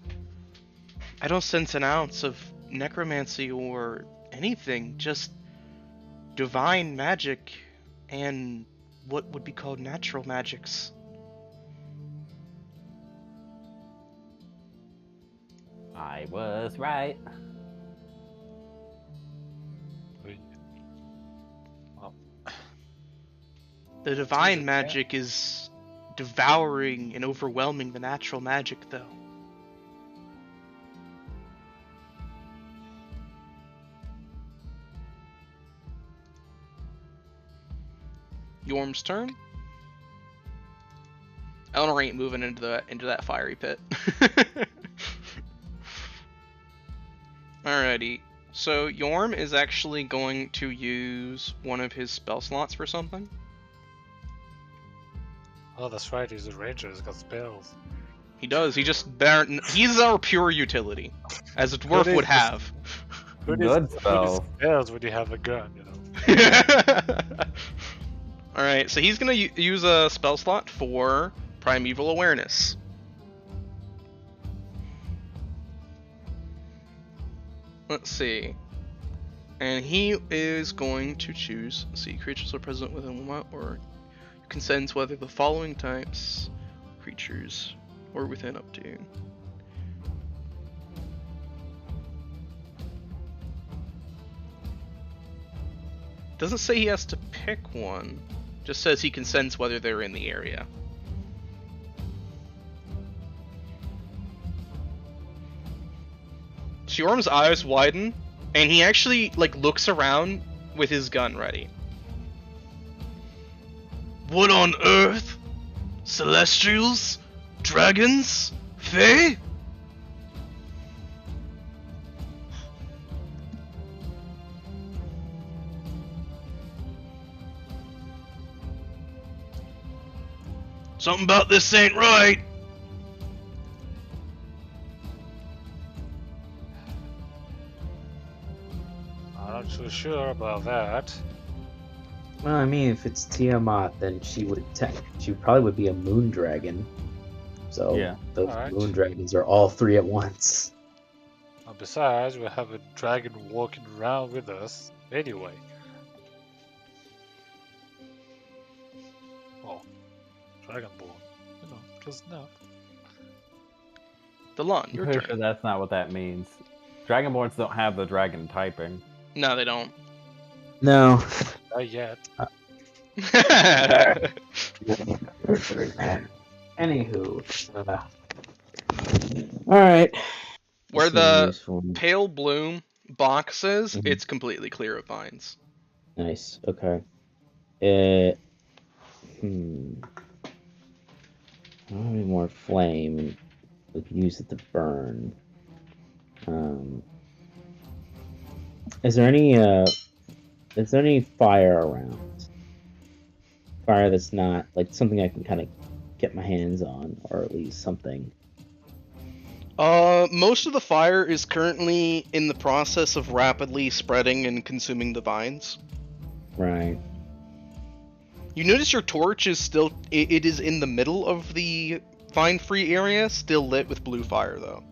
I don't sense an ounce of necromancy or anything, just divine magic and what would be called natural magics. I was right. The divine magic is devouring and overwhelming the natural magic, though. Yorm's turn. Eleanor ain't moving into that fiery pit. Alrighty. So Yorm is actually going to use one of his spell slots for something. Oh, that's right. He's a ranger. He's got spells. He does. He's our pure utility, as a dwarf would have. Good spell. Spells when you have a gun, you know. Alright, so he's gonna use a spell slot for Primeval Awareness. Let's see. And he is going to choose, see, creatures are present within one, or you can sense whether the following types, creatures, or within up to. Doesn't say he has to pick one, just says he can sense whether they're in the area. Yorm's eyes widen, and he actually looks around with his gun ready. What on earth? Celestials? Dragons? Fae? Something about this ain't right. I'm not so sure about that. Well, I mean, if it's Tiamat, then she would probably would be a moon dragon. So Yeah. those Alright. moon dragons are all three at once. And besides, we have a dragon walking around with us anyway. Oh, Dragonborn. You know, close enough. Delon, I'm your pretty turn. sure that's not what that means. Dragonborns don't have the dragon typing. No, they don't. No. Not yet. Anywho. Alright. Where the pale bloom box is, it's completely clear of vines. Nice. Okay. I need more flame. We can use it to burn. Is there any fire around? Fire that's not like something I can kind of get my hands on, or at least something. Most of the fire is currently in the process of rapidly spreading and consuming the vines. Right. You notice your torch is still, it is in the middle of the vine-free area, still lit with blue fire though.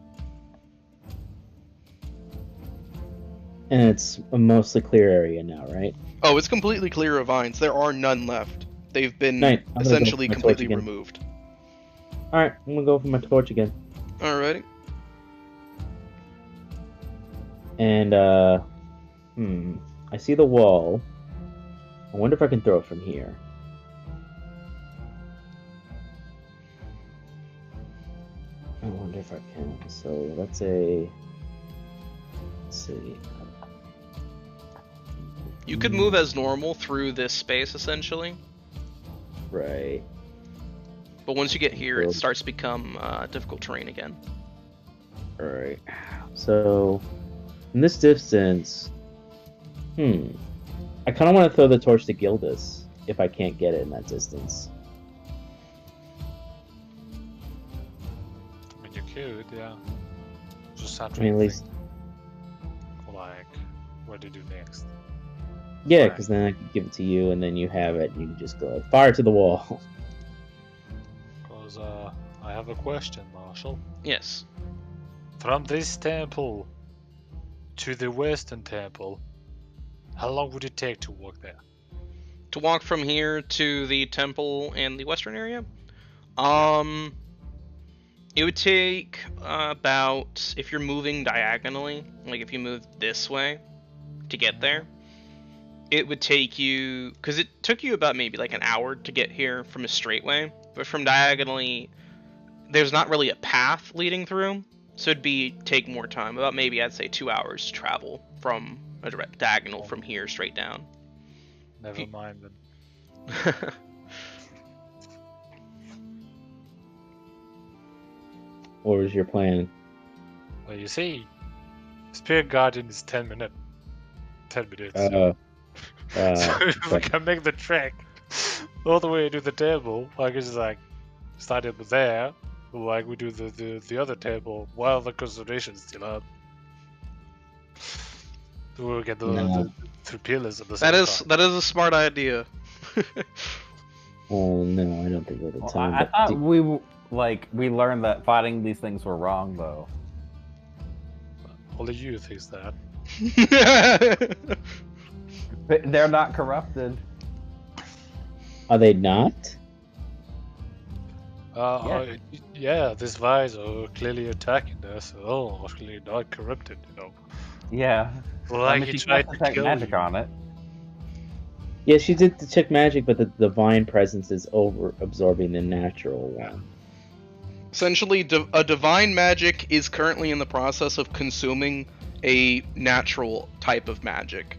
And it's a mostly clear area now, right? Oh, it's completely clear of vines. There are none left. They've been Right, I'm gonna go essentially for my torch completely again. removed. Alright, I'm gonna go for my torch again. Alrighty. And, I see the wall. I wonder if I can throw it from here. I wonder if I can. So let's see. You could move as normal through this space, essentially. Right. But once you get here, it starts to become difficult terrain again. Alright. So, in this distance, I kind of want to throw the torch to Gildas if I can't get it in that distance. I mean, you could, yeah. Just have to I mean, at least, like, what do you do next? yeah, Right. because then I can give it to you, and then you have it, and you can just go fire to the wall. Because I have a question, Marshall. Yes. From this temple to the western temple, how long would it take to walk there? To walk from here to the temple and the western area, it would take about, if you're moving diagonally, like if you move this way to get there, it would take you, because it took you about maybe like an hour to get here from a straight way, but from diagonally, there's not really a path leading through, so it'd take more time, about maybe I'd say 2 hours to travel from a direct diagonal from here straight down. Never mind then. What was your plan? Well, you see, Spirit Guardian is 10 minutes. 10 minutes. Uh, So if we okay. can make the trek all the way to the table, I can just like start it there, like we do the other table while the constellation's still up. We'll get No. the three pillars at the same That is time. that is a smart idea. Oh no, I don't think we have the Well, time. I but thought we learned that fighting these things were wrong though. Only you thinks that. They're not corrupted. Are they not? Yeah, these vines are clearly attacking us. Oh, clearly not corrupted, you know. Yeah. Like she he tried cast to detect kill magic you. on it. Yeah, she did detect magic, but the divine presence is over absorbing the natural one. Essentially, a divine magic is currently in the process of consuming a natural type of magic.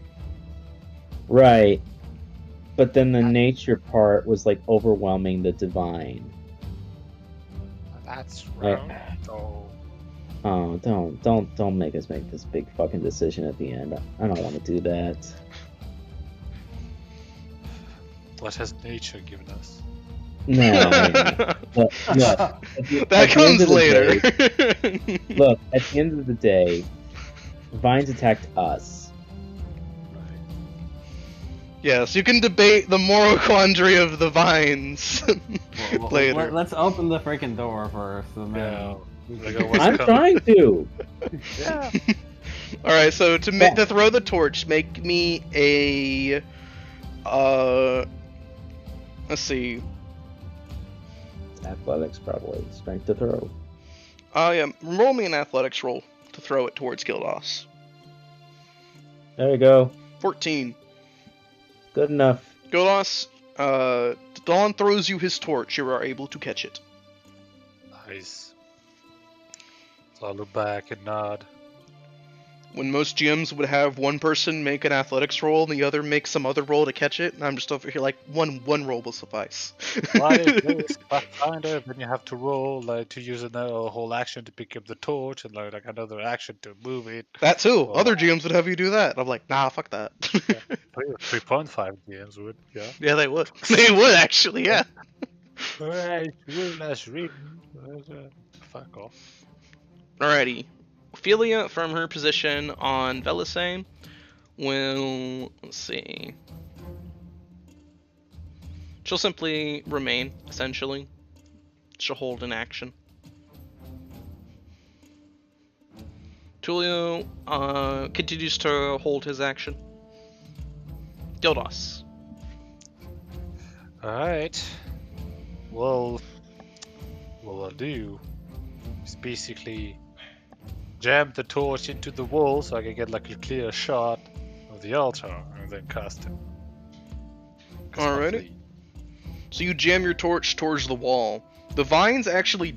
Right. But then the nature part was like overwhelming the divine. That's Right. wrong. Oh, don't make us make this big fucking decision at the end. I don't want to do that. What has nature given us? No. Look, That comes later. Look, at the end of the day, vines attacked us. Yes, you can debate the moral quandary of the vines later. Let's open the freaking door first. And then Yeah. we Like can- a what's I'm coming. trying to. yeah. All right, so to throw the torch, make me a let's see. Athletics, probably. Strength to throw. Yeah, roll me an athletics roll to throw it towards Gildos. There you go. 14. Good enough. Gildos, Dawn throws you his torch. You are able to catch it. Nice. So I look back and nod. When most GMs would have one person make an athletics roll and the other make some other roll to catch it, and I'm just over here like one roll will suffice. Why is this Pathfinder? Then you have to roll like to use a whole action to pick up the torch and like another action to move it. That too. Well, Other GMs would have you do that. I'm like, nah, fuck that. 3.5 GMs would, yeah. Yeah, they would. They would actually, yeah. Alright, let's read. Fuck off. Alrighty. Ophelia, from her position on Velisane, will, let's see. She'll simply remain, essentially. She'll hold an action. Tulio continues to hold his action. Dildos. Alright. Well, what I'll do is basically jam the torch into the wall so I can get like a clear shot of the altar and then cast it. Alrighty. So you jam your torch towards the wall. The vines actually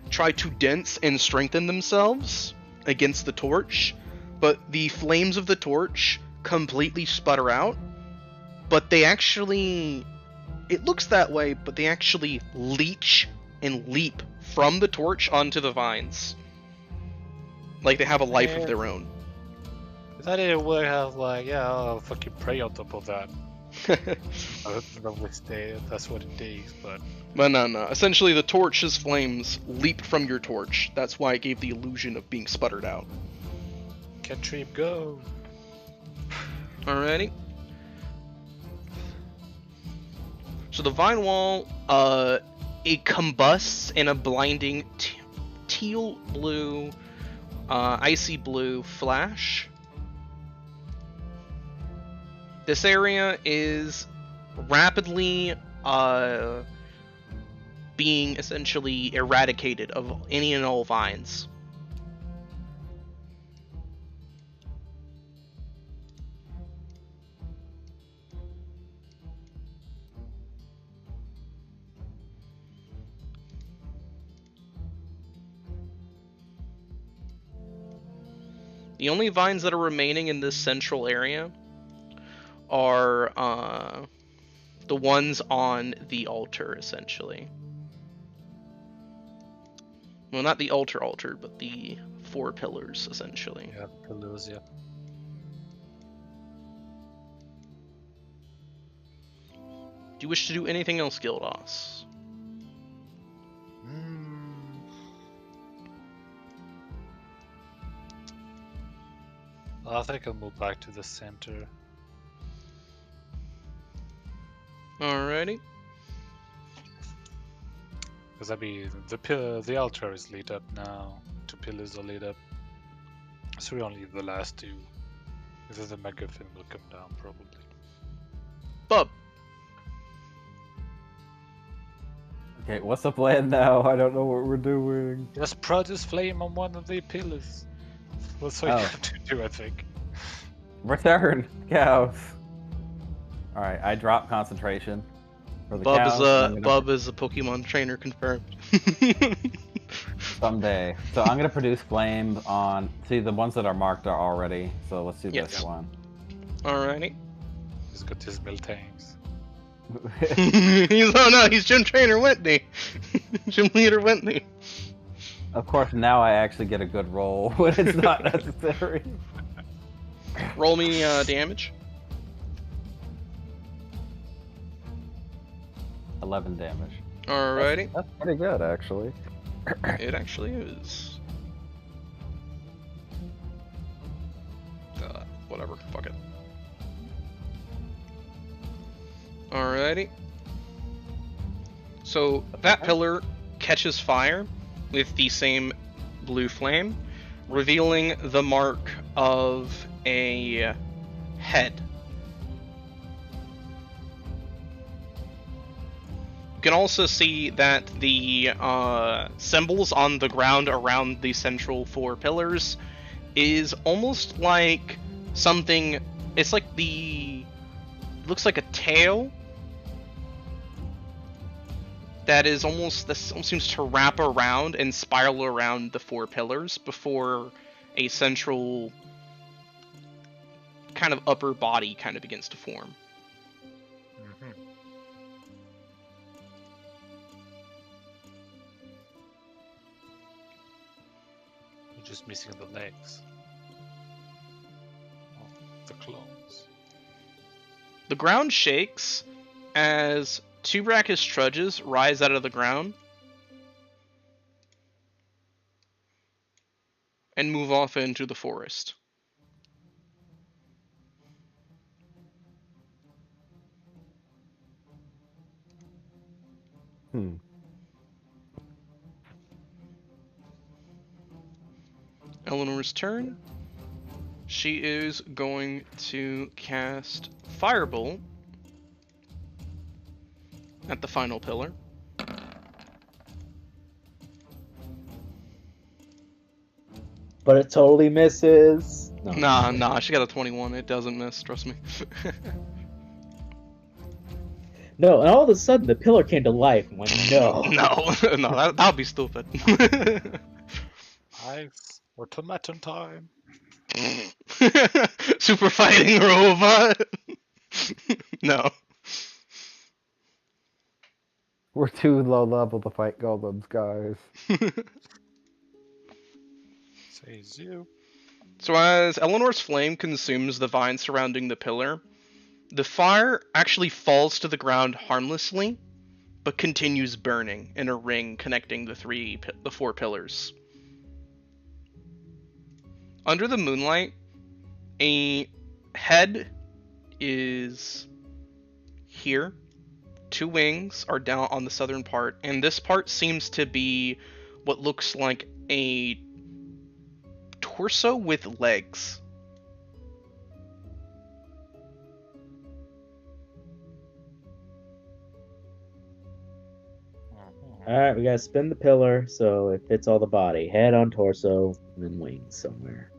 try to dense and strengthen themselves against the torch, but the flames of the torch completely sputter out. But they actually, it looks that way, but they actually leech and leap from the torch onto the vines. Like they have a life of their own. If that didn't work out, like, yeah, I'll fucking pray on top of that. I don't know which day that's what it is, but. But no. Essentially, the torch's flames leaped from your torch. That's why it gave the illusion of being sputtered out. Cantrip, go! Alrighty. So the vine wall, it combusts in a blinding teal blue, icy blue flash. This area is rapidly being essentially eradicated of any and all vines. The only vines that are remaining in this central area are The ones on the altar, essentially. Well, not the altar, but the 4 pillars, essentially. Yeah, pillars, yeah. Do you wish to do anything else, Gildas? I think I'll move back to the center. Alrighty. Because I mean, the altar is lit up now. 2 pillars are lit up. So we only need the last 2. If the MacGuffin will come down, probably. Bub. Okay, what's the plan now? I don't know what we're doing. Just produce flame on one of the pillars. That's what you have to do, I think. Return, cows. All right, I drop concentration for the Bub cows. is and a I'm gonna- Bub is a Pokemon trainer confirmed. someday. So I'm gonna produce flame on. See, the ones that are marked are already. So let's do Yes. this one. Alrighty. He's got his Miltangs. He's Gym Trainer Whitney. Gym Leader Whitney. Of course, now I actually get a good roll when it's not necessary. Roll me damage. 11 damage. Alrighty. That's pretty good, actually. It actually is. Whatever. Fuck it. Alrighty. So that pillar catches fire with the same blue flame, revealing the mark of a head. You can also see that the symbols on the ground around the central 4 pillars is almost like something. It's like looks like a tail that is almost seems to wrap around and spiral around the 4 pillars before a central kind of upper body kind of begins to form. You're just missing the legs. Oh, the clones. The ground shakes as 2 brackish trudges rise out of the ground and move off into the forest. Eleanor's turn. She is going to cast Firebolt at the final pillar. But it totally misses. No. Nah, she got a 21. It doesn't miss, trust me. No, and all of a sudden the pillar came to life and went, no. no, that would be stupid. Nice. Automaton time. Super fighting robot. No. We're too low level to fight golems, guys. Says you. So as Eleanor's flame consumes the vine surrounding the pillar, the fire actually falls to the ground harmlessly, but continues burning in a ring connecting the 4 pillars. Under the moonlight, a head is here. 2 wings are down on the southern part, and this part seems to be what looks like a torso with legs. Alright, we gotta spin the pillar so it fits all the body. Head on torso, and then wings somewhere.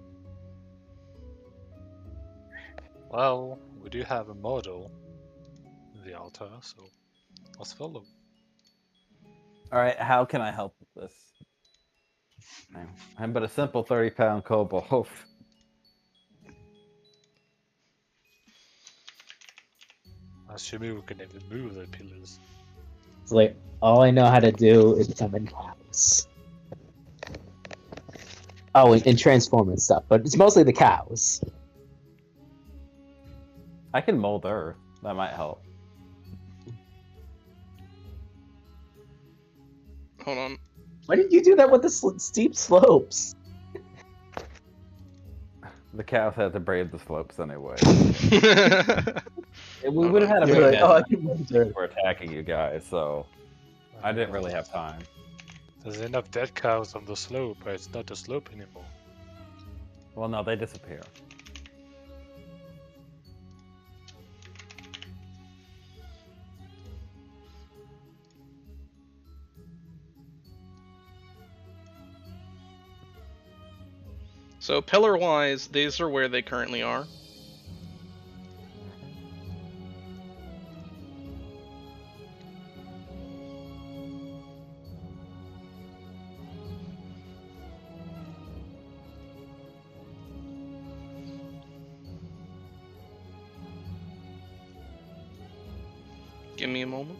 Well, we do have a model in the altar, so let's follow. All right, how can I help with this? I'm but a simple 30-pound kobold. Assuming we can even move the pillars. It's like all I know how to do is summon cows. Oh, and transform and stuff, but it's mostly the cows. I can mold earth. That might help. Hold on. Why did you do that with the steep slopes? The cows had to brave the slopes anyway. We Hold would have on. had a You're big like, oh, I head can mold earth. for attacking you guys, so I didn't really have time. There's enough dead cows on the slope, but it's not a slope anymore. Well, no, they disappear. So pillar-wise, these are where they currently are. Give me a moment.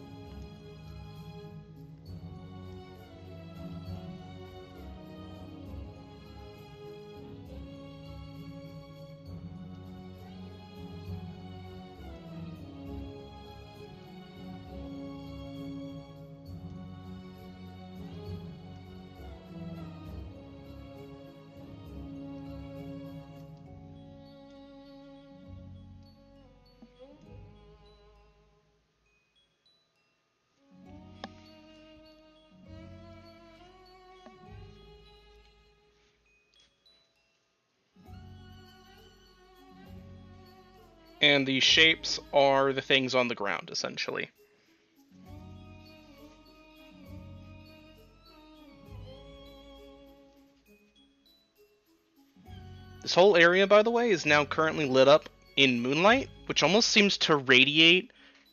And the shapes are the things on the ground, essentially. This whole area, by the way, is now currently lit up in moonlight, which almost seems to radiate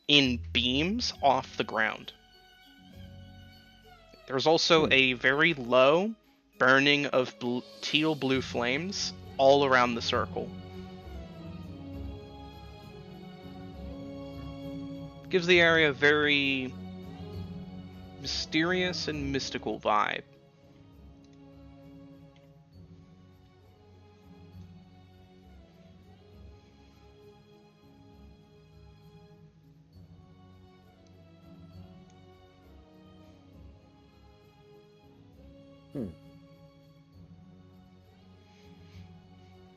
in beams off the ground. There's also a very low burning of teal blue flames all around the circle. Gives the area a very mysterious and mystical vibe.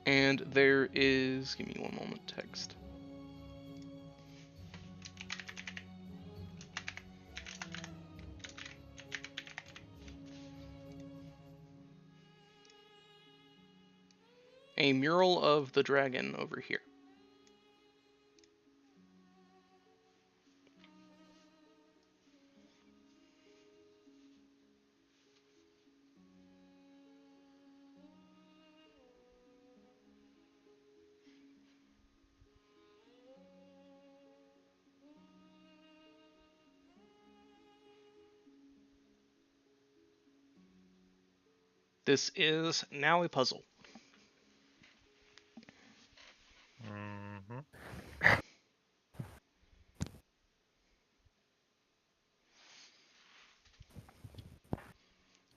And there is, give me one moment, text. A mural of the dragon over here. This is now a puzzle. Mm-hmm.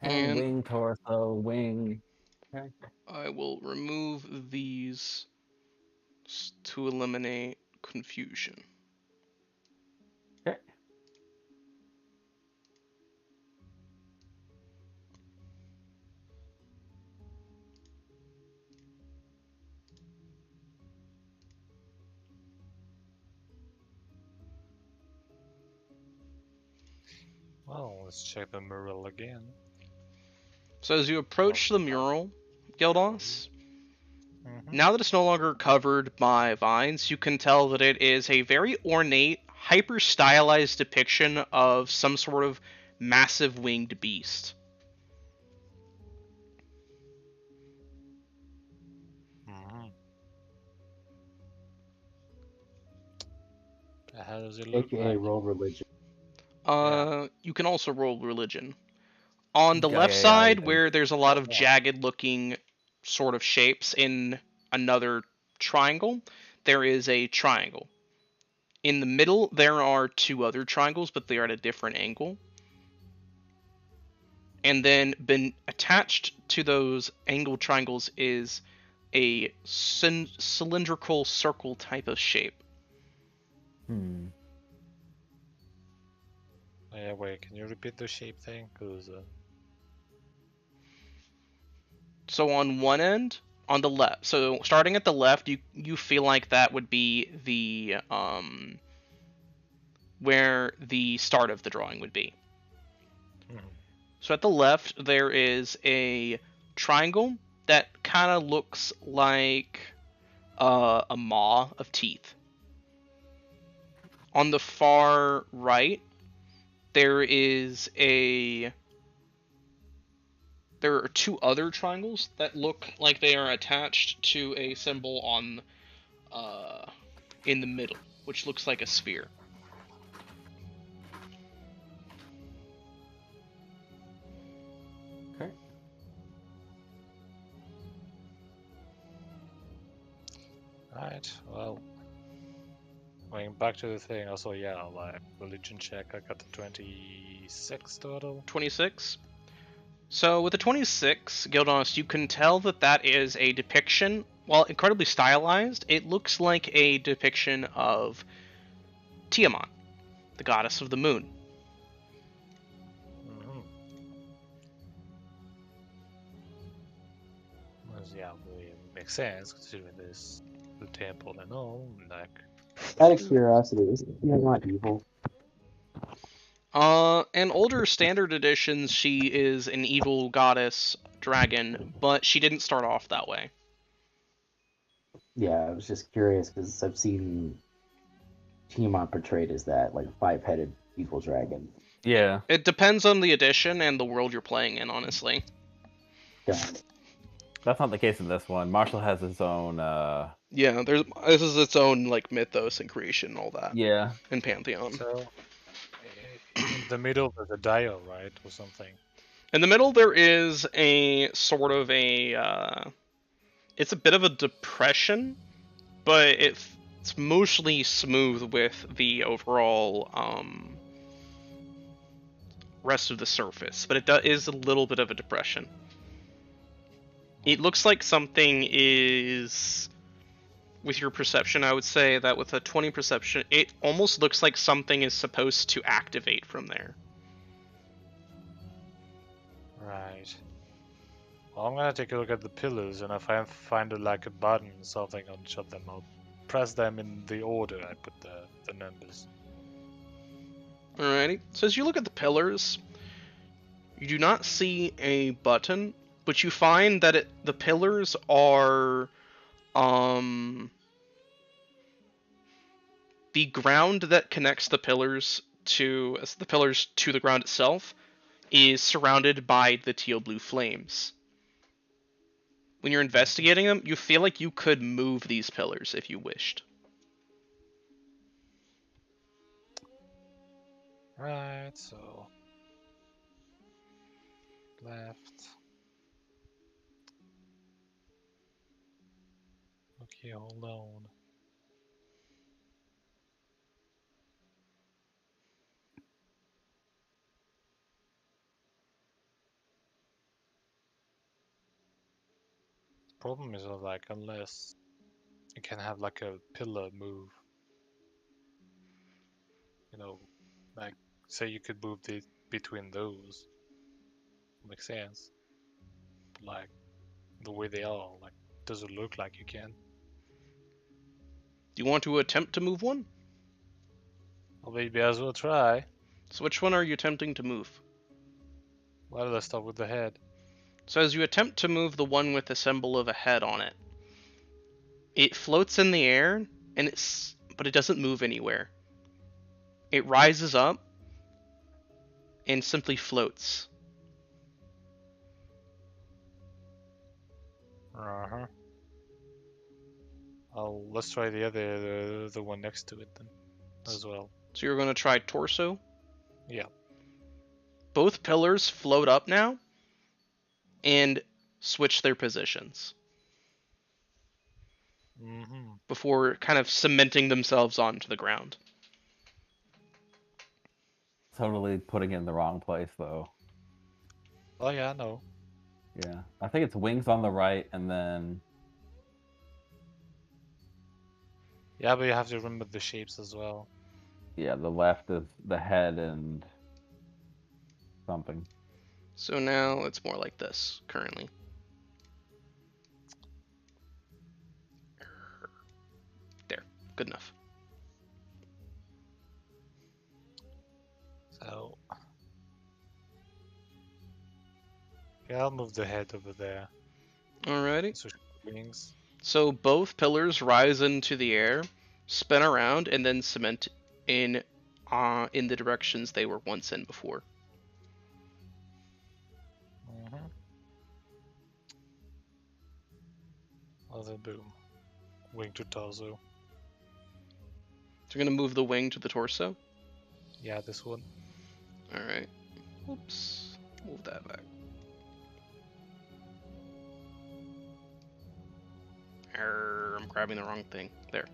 Head, And wing, torso, wing. I will remove these to eliminate confusion. Okay. Well, let's check the mural again. So as you approach the mural, Gildos, Mm-hmm. now that it's no longer covered by vines, you can tell that it is a very ornate, hyper-stylized depiction of some sort of massive winged beast. Mm-hmm. How does it look AKA like? roll religion. You can also roll religion. On the Yeah, left yeah, side, yeah. where there's a lot of jagged-looking sort of shapes in another triangle, there is a triangle. In the middle, there are 2 other triangles, but they are at a different angle. And then been attached to those angled triangles is a cylindrical circle type of shape. Yeah, wait, can you repeat the shape thing? Cause So on one end, on the left, so starting at the left, you feel like that would be the where the start of the drawing would be. So at the left, there is a triangle that kind of looks like a maw of teeth. On the far right, there are 2 other triangles that look like they are attached to a symbol on in the middle, which looks like a sphere. Okay. Alright, well, going back to the thing, also, yeah, like, religion check, I got the 26 total. 26. So with the 26, Gildonus, you can tell that that is a depiction, while incredibly stylized, it looks like a depiction of Tiamat, the goddess of the moon. Yeah, it makes sense, considering this, the temple and all, like... Out of curiosity, is not evil? In older standard editions, she is an evil goddess dragon, but she didn't start off that way. Yeah, I was just curious because I've seen Tiamat portrayed as that, like 5-headed evil dragon. Yeah. It depends on the edition and the world you're playing in, honestly. Yeah. That's not the case in this one. Marshall has his own Yeah, this is its own like mythos and creation and all that. Yeah. And pantheon. So, in the middle there's a dial, right, or something? In the middle there is a sort of it's a bit of a depression, but it's mostly smooth with the overall rest of the surface, but it is a little bit of a depression. It looks like something is, with your perception, I would say that with a 20 perception, it almost looks like something is supposed to activate from there. Right. Well, I'm gonna take a look at the pillars, and if I find like a button or something on each of them, I'll press them in the order I put the numbers. Alrighty. So as you look at the pillars, you do not see a button, but you find that the pillars are the ground that connects the pillars to the ground itself is surrounded by the teal blue flames. When you're investigating them, you feel like you could move these pillars if you wished. Right, so left. Okay, hold on. Problem is like unless you can have like a pillar move, you know, like say you could move the between those. Makes sense. But, like the way they are, like doesn't look like you can. Do you want to attempt to move one? Well, maybe as well try. So which one are you attempting to move? Why did I start with the head? So as you attempt to move the one with the symbol of a head on it, it floats in the air, but it doesn't move anywhere. It rises up and simply floats. Uh-huh. Let's try the one next to it then, as well. So you're going to try torso? Yeah. Both pillars float up now and switch their positions. Mm-hmm. before kind of cementing themselves onto the ground. Totally putting it in the wrong place, though. Oh yeah, no. Yeah. I think it's wings on the right, and then... Yeah, but you have to remember the shapes as well. Yeah, the left is the head and something. So now it's more like this currently. There, good enough. So yeah, I'll move the head over there. Alrighty. Switch wings. So both pillars rise into the air, spin around, and then cement in the directions they were once in before. Mm-hmm. Oh, then boom. Wing to torso. So you're gonna move the wing to the torso. Yeah, this one. All right. Oops. Move that back. I'm grabbing the wrong thing. There.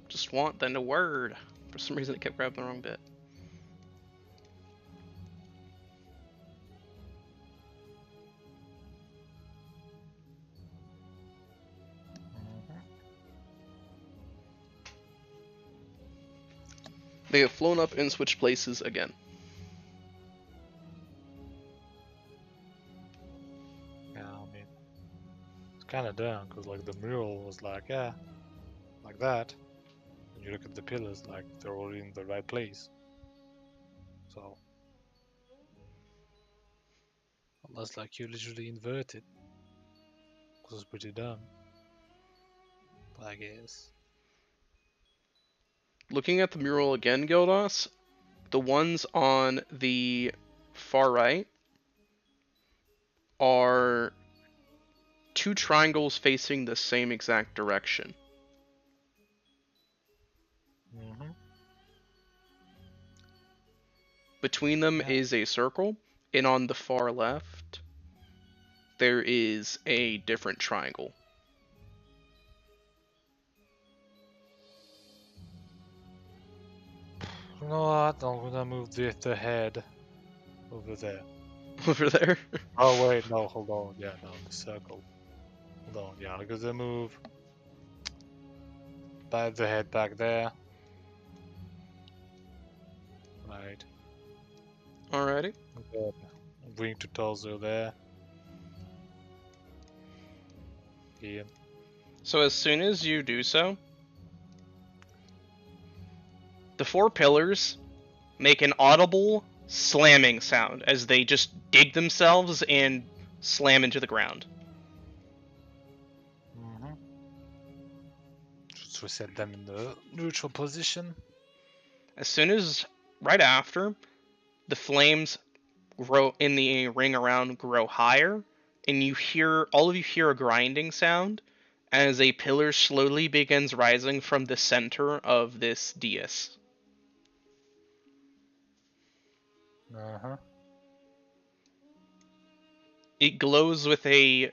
Just want then a word. For some reason, it kept grabbing the wrong bit. Mm-hmm. They have flown up and switched places again. Yeah, I mean, it's kind of dumb because like the mural was like, yeah, like that. And you look at the pillars, like they're all in the right place. So unless like you literally invert it, which is pretty dumb. But I guess. Looking at the mural again, Gildas, the ones on the far right are two triangles facing the same exact direction. Mm-hmm. Between them Yeah. is a circle, and on the far left, there is a different triangle. You know what? I'm gonna move the head over there. Over there. Oh wait, no, hold on. Yeah, no, the circle. Hold on. Yeah, I'm gonna move the head back there. Right. Alrighty. And then wing to torso there. Ian. So as soon as you do so, the four pillars make an audible slamming sound as they just dig themselves and slam into the ground. Mm-hmm. Just reset them in the neutral position. As soon as, right after, the flames grow in the ring around grow higher, and all of you hear a grinding sound as a pillar slowly begins rising from the center of this dais. Uh-huh. It glows with a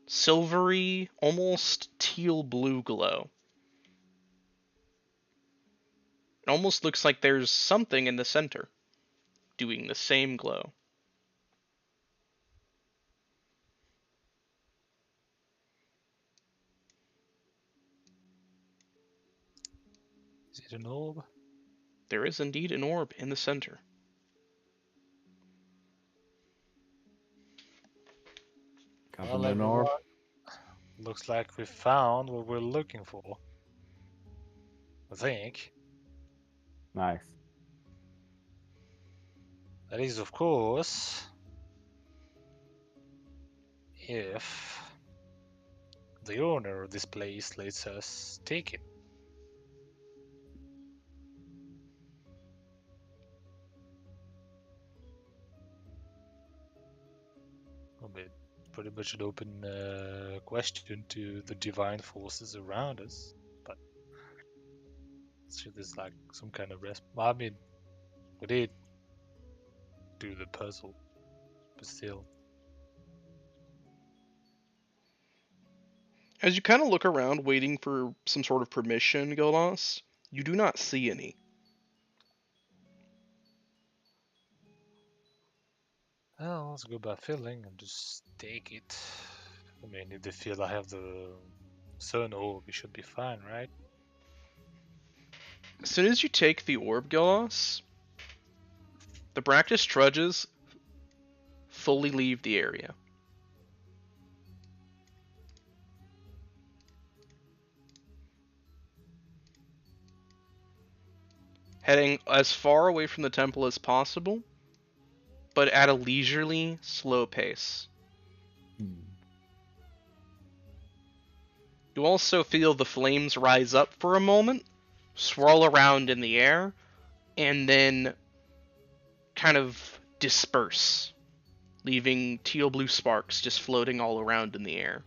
silvery, almost teal blue glow. It almost looks like there's something in the center doing the same glow. Is it an orb? There is indeed an orb in the center. Well, Government orb. everyone, looks like we found what we're looking for. I think. Nice. That is, of course, if the owner of this place lets us take it. I mean, pretty much an open question to the divine forces around us, but so there's like some kind of rest. I mean, we did do the puzzle, but still. As you kind of look around, waiting for some sort of permission, Gildas, you do not see any. Well, let's go by feeling and just take it. I mean, if they feel I have the sun orb, it should be fine, right? As soon as you take the orb, Gildas, the Bractus trudges fully leave the area. Heading as far away from the temple as possible, but at a leisurely, slow pace. You also feel the flames rise up for a moment, swirl around in the air, and then kind of disperse, leaving teal blue sparks just floating all around in the air.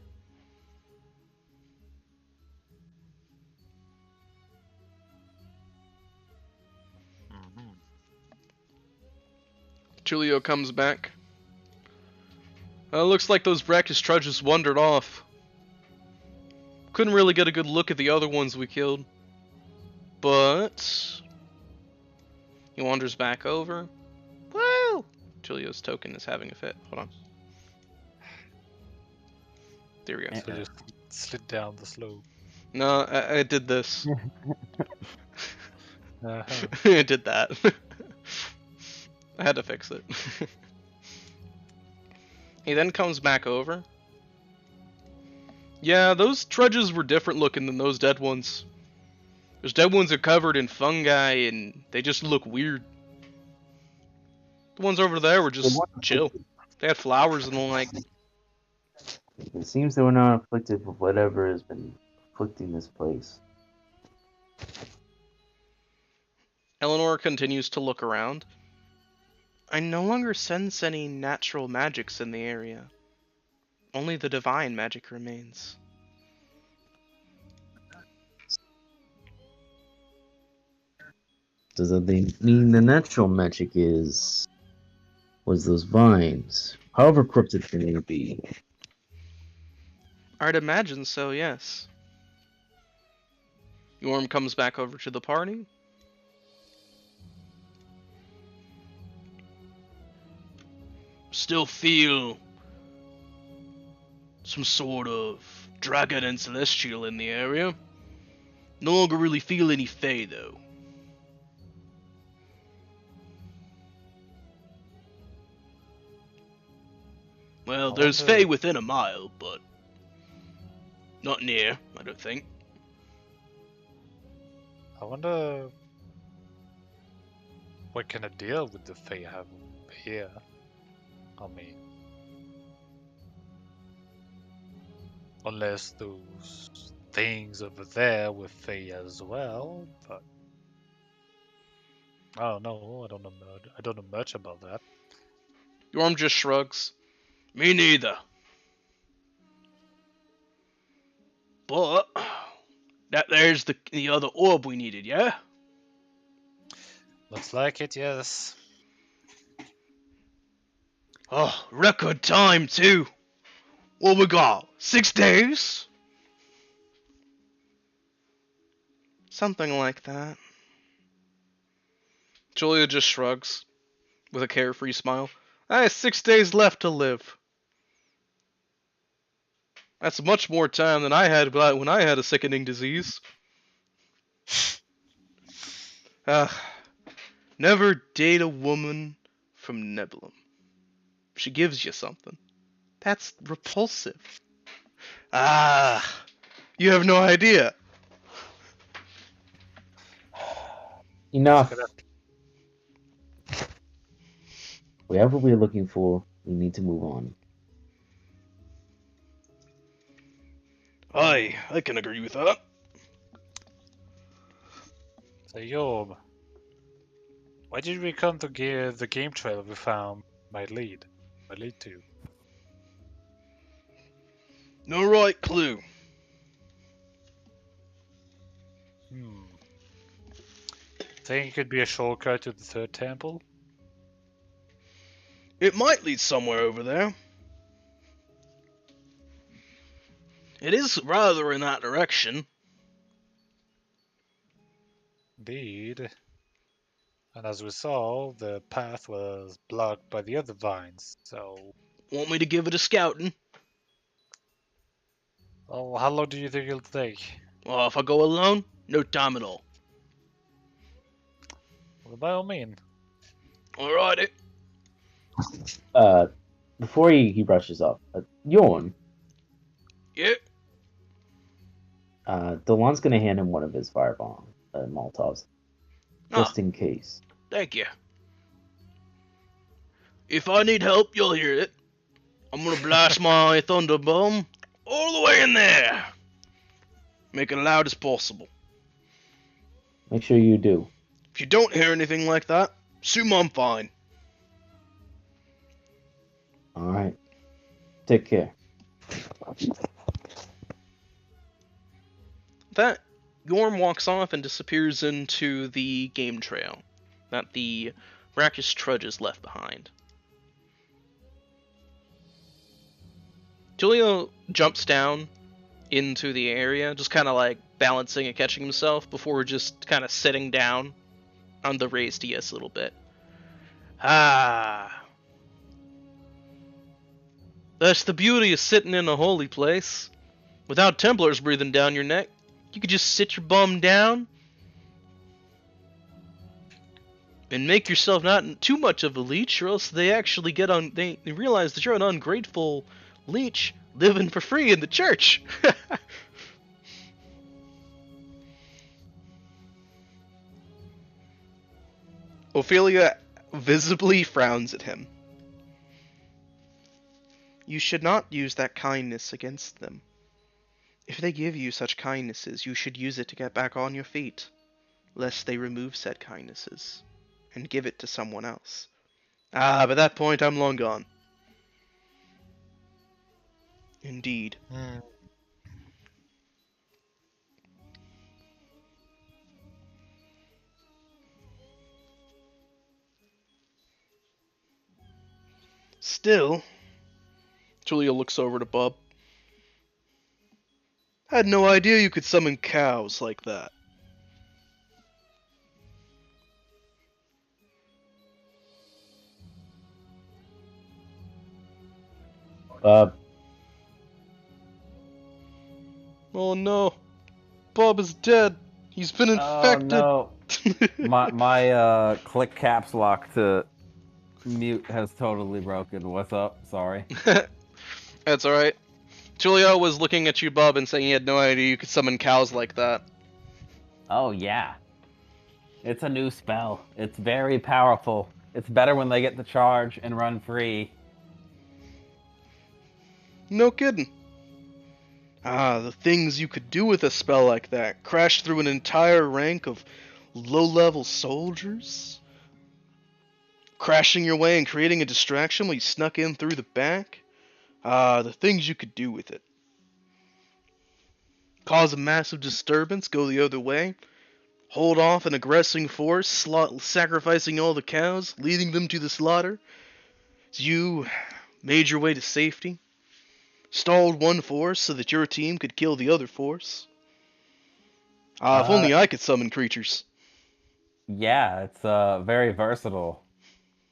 Tulio comes back. Looks like those Bractus trudges wandered off. Couldn't really get a good look at the other ones we killed. But he wanders back over. Woo! Tulio's token is having a fit. Hold on. There we go. So just slid down the slope. No, I did this. Uh-huh. I did that. I had to fix it. He then comes back over. Yeah, those trudges were different looking than those dead ones. Those dead ones are covered in fungi and they just look weird. The ones over there were just chill. They had flowers and the like. It seems they were not afflicted with whatever has been afflicting this place. Eleanor continues to look around. I no longer sense any natural magics in the area. Only the divine magic remains. Does that mean the natural magic was those vines? However corrupted they may be. I'd imagine so, yes. Yorm comes back over to the party. Still feel some sort of dragon and celestial in the area. No longer really feel any fae, though. Well, there's fae within a mile, but not near, I don't think. I wonder what kind of deal would the Fae have here? I mean, unless those things over there were Fae as well, but I don't know. I don't know much about that. Yorm just shrugs. Me neither. But there's the other orb we needed, yeah? Looks like it, yes. Oh, record time too. What we got? 6 days? Something like that. Julia just shrugs with a carefree smile. I have 6 days left to live. That's much more time than I had when I had a sickening disease. Never date a woman from Nebulum. She gives you something. That's repulsive. You have no idea. Enough. We have what we're looking for. We need to move on. I can agree with that. So, Yob, why did we come to give the game trailer we found might lead to? No right clue. Think it could be a shortcut to the third temple? It might lead somewhere over there. It is rather in that direction. Indeed. And as we saw, the path was blocked by the other vines, so... Want me to give it a scouting? Oh, how long do you think it'll take? Well, if I go alone, no time at all. Well, by all means. Alrighty. Before he brushes off, Yorn, Yeah. Delon's gonna hand him one of his firebomb Molotovs, just in case. Thank you. If I need help, you'll hear it. I'm gonna blast my thunder bomb all the way in there. Make it loud as possible. Make sure you do. If you don't hear anything like that, assume I'm fine. All right. Take care. That Yorm walks off and disappears into the game trail that the Brackish trudges left behind. Julio jumps down into the area, just kind of like balancing and catching himself before just kind of sitting down on the raised DS a little bit. Ah. That's the beauty of sitting in a holy place. Without Templars breathing down your neck, you could just sit your bum down and make yourself not too much of a leech, or else they actually get on. They realize that you're an ungrateful leech living for free in the church. Ophelia visibly frowns at him. You should not use that kindness against them. If they give you such kindnesses, you should use it to get back on your feet, lest they remove said kindnesses and give it to someone else. Ah, by that point, I'm long gone. Indeed. Still, Julia looks over to Bub. Had no idea you could summon cows like that. Oh no. Bub is dead. He's been infected. Oh no. my click caps lock to mute has totally broken. What's up? Sorry. That's alright. Julio was looking at you, Bub, and saying he had no idea you could summon cows like that. Oh yeah. It's a new spell. It's very powerful. It's better when they get the charge and run free. No kidding. Ah, the things you could do with a spell like that. Crash through an entire rank of low-level soldiers. Crashing your way and creating a distraction while you snuck in through the back. Ah, the things you could do with it. Cause a massive disturbance, go the other way. Hold off an aggressing force, sacrificing all the cows, leading them to the slaughter. As you made your way to safety. Stalled one force so that your team could kill the other force. Ah, if only I could summon creatures. Yeah, it's very versatile.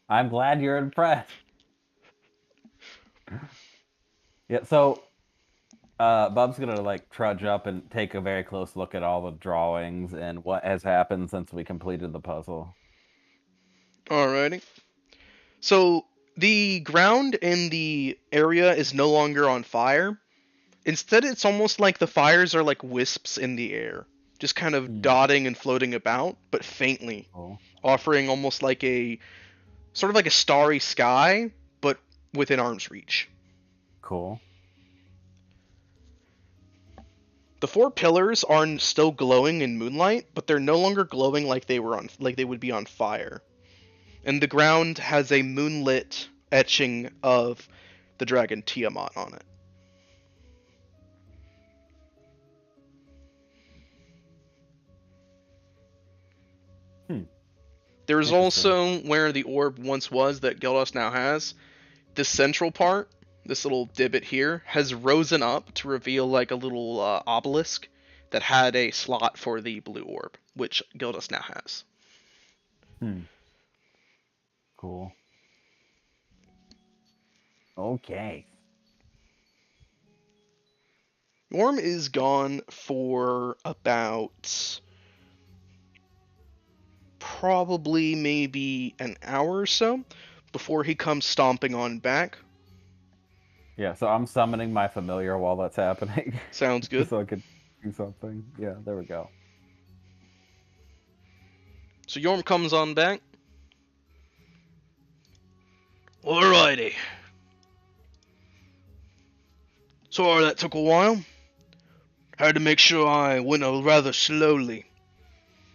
I'm glad you're impressed. Yeah, so Bub's gonna like trudge up and take a very close look at all the drawings and what has happened since we completed the puzzle. Alrighty. So the ground in the area is no longer on fire. Instead, it's almost like the fires are like wisps in the air, just kind of dotting and floating about, but faintly, offering almost like a sort of like a starry sky, but within arm's reach. Cool. The four pillars are still glowing in moonlight, but they're no longer glowing like they would be on fire. And the ground has a moonlit etching of the dragon Tiamat on it. There is also, where the orb once was that Gildos now has, the central part this little divot here, has risen up to reveal like a little obelisk that had a slot for the blue orb, which Gildas now has. Cool. Okay. Yorm is gone for about probably maybe an hour or so before he comes stomping on back. Yeah, so I'm summoning my familiar while that's happening. Sounds good. So I could do something. Yeah, there we go. So Yorm comes on back. Alrighty. Sorry that took a while. Had to make sure I went rather slowly.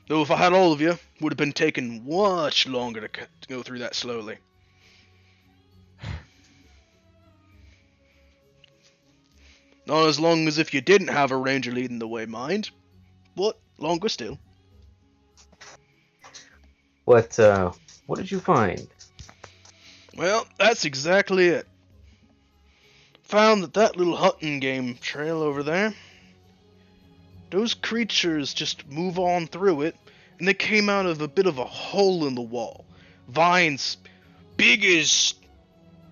Though if I had all of you, would have been taking much longer to go through that slowly. Not as long as if you didn't have a ranger leading the way, mind. But longer still. What did you find? Well, that's exactly it. Found that little hunting game trail over there. Those creatures just move on through it, and they came out of a bit of a hole in the wall. Vines big as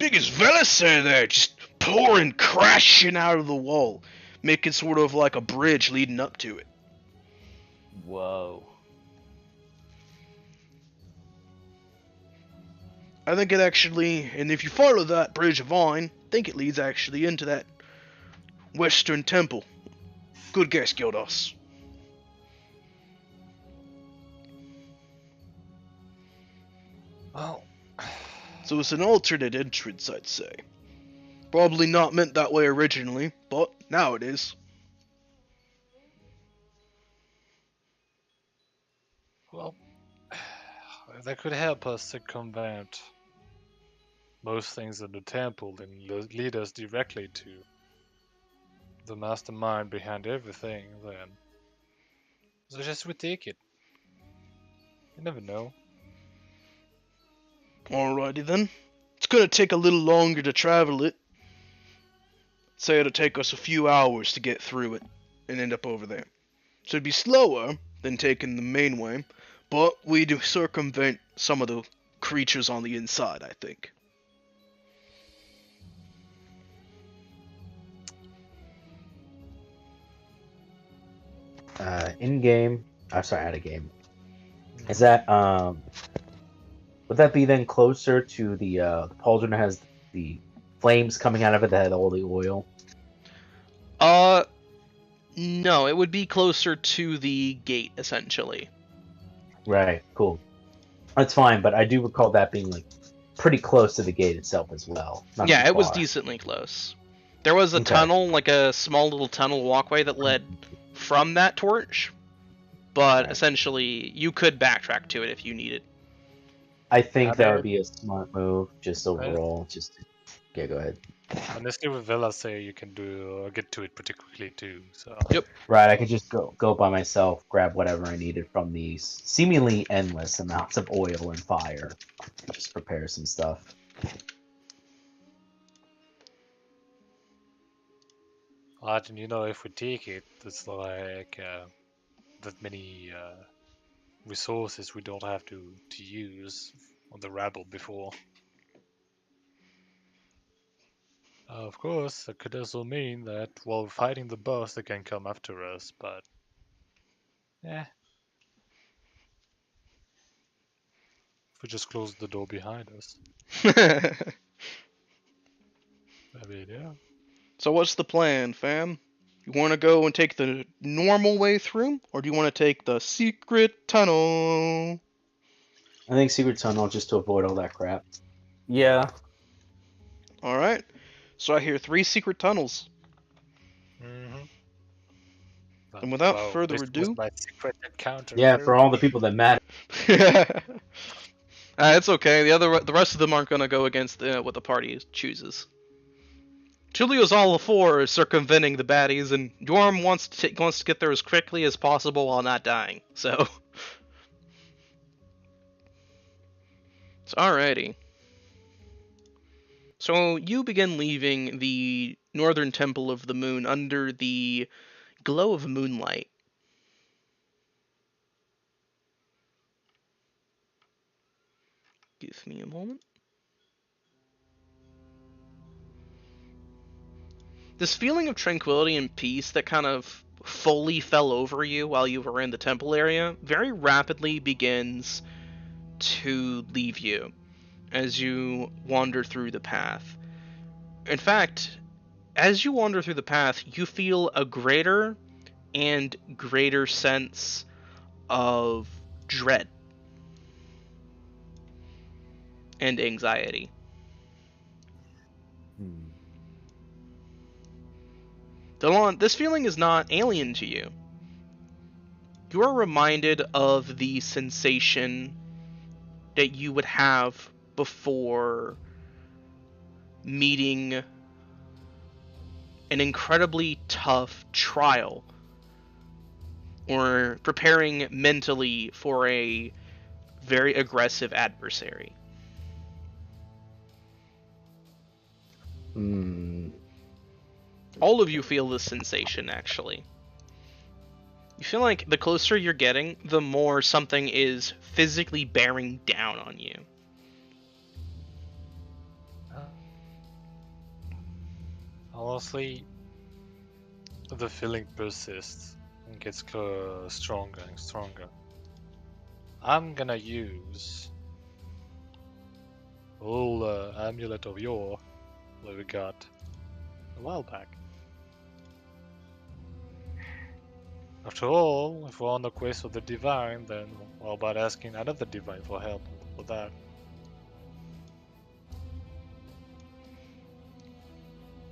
Velisir there, just pouring, crashing out of the wall, making sort of like a bridge leading up to it. Whoa. I think it actually, and if you follow that bridge of vine, I think it leads actually into that western temple. Good guess, Gildas. Well, So it's an alternate entrance, I'd say. Probably not meant that way originally, but now it is. well, that could help us circumvent most things in the temple and lead us directly to the mastermind behind everything, then suggest we take it. You never know. Alrighty then. It's gonna take a little longer to travel it. Say it'll take us a few hours to get through it and end up over there. So it'd be slower than taking the main way, but we do circumvent some of the creatures on the inside, I think. In game. I'm sorry, out of game. Is that would that be then closer to the pauldron that has the flames coming out of it that had all the oil? No, it would be closer to the gate, essentially. Right. Cool. That's fine, but I do recall that being like pretty close to the gate itself as well. Not Yeah, too it was far. decently close. There was a Okay. tunnel, like a small little tunnel walkway that led from that torch, but Right. essentially you could backtrack to it if you needed. I think How that about- would be a smart move, just overall. Yeah, go ahead. Honestly, with Vela say you can get to it pretty quickly too. So Right, I could just go by myself, grab whatever I needed from these seemingly endless amounts of oil and fire, and just prepare some stuff. and if we take it, it's like that many resources we don't have to use on the rabble before. Of course, that could also mean that while we're fighting the boss, they can come after us, but yeah. If we just close the door behind us. I mean, yeah. So what's the plan, fam? You want to go and take the normal way through, or do you want to take the secret tunnel? I think secret tunnel just to avoid all that crap. Yeah. Alright, so I hear 3 secret tunnels. Mm-hmm. And without further this ado- was my secret encounter. Yeah, for all the people that matter. It's okay. The rest of them aren't gonna go against what the party chooses. Tulio's all for circumventing the baddies, and Dorm wants to get there as quickly as possible while not dying. So, alrighty. So you begin leaving the northern temple of the moon under the glow of moonlight. Give me a moment. This feeling of tranquility and peace that kind of fully fell over you while you were in the temple area very rapidly begins to leave you as you wander through the path. In fact, as you wander through the path, you feel a greater and greater sense of dread and anxiety. Delon, this feeling is not alien to you. You are reminded of the sensation that you would have before meeting an incredibly tough trial or preparing mentally for a very aggressive adversary. All of you feel this sensation, actually. You feel like the closer you're getting, the more something is physically bearing down on you. Honestly, the feeling persists and gets stronger and stronger. I'm gonna use whole amulet of yore that we got a while back. After all, if we're on the quest of the divine, then how about asking another divine for help with that?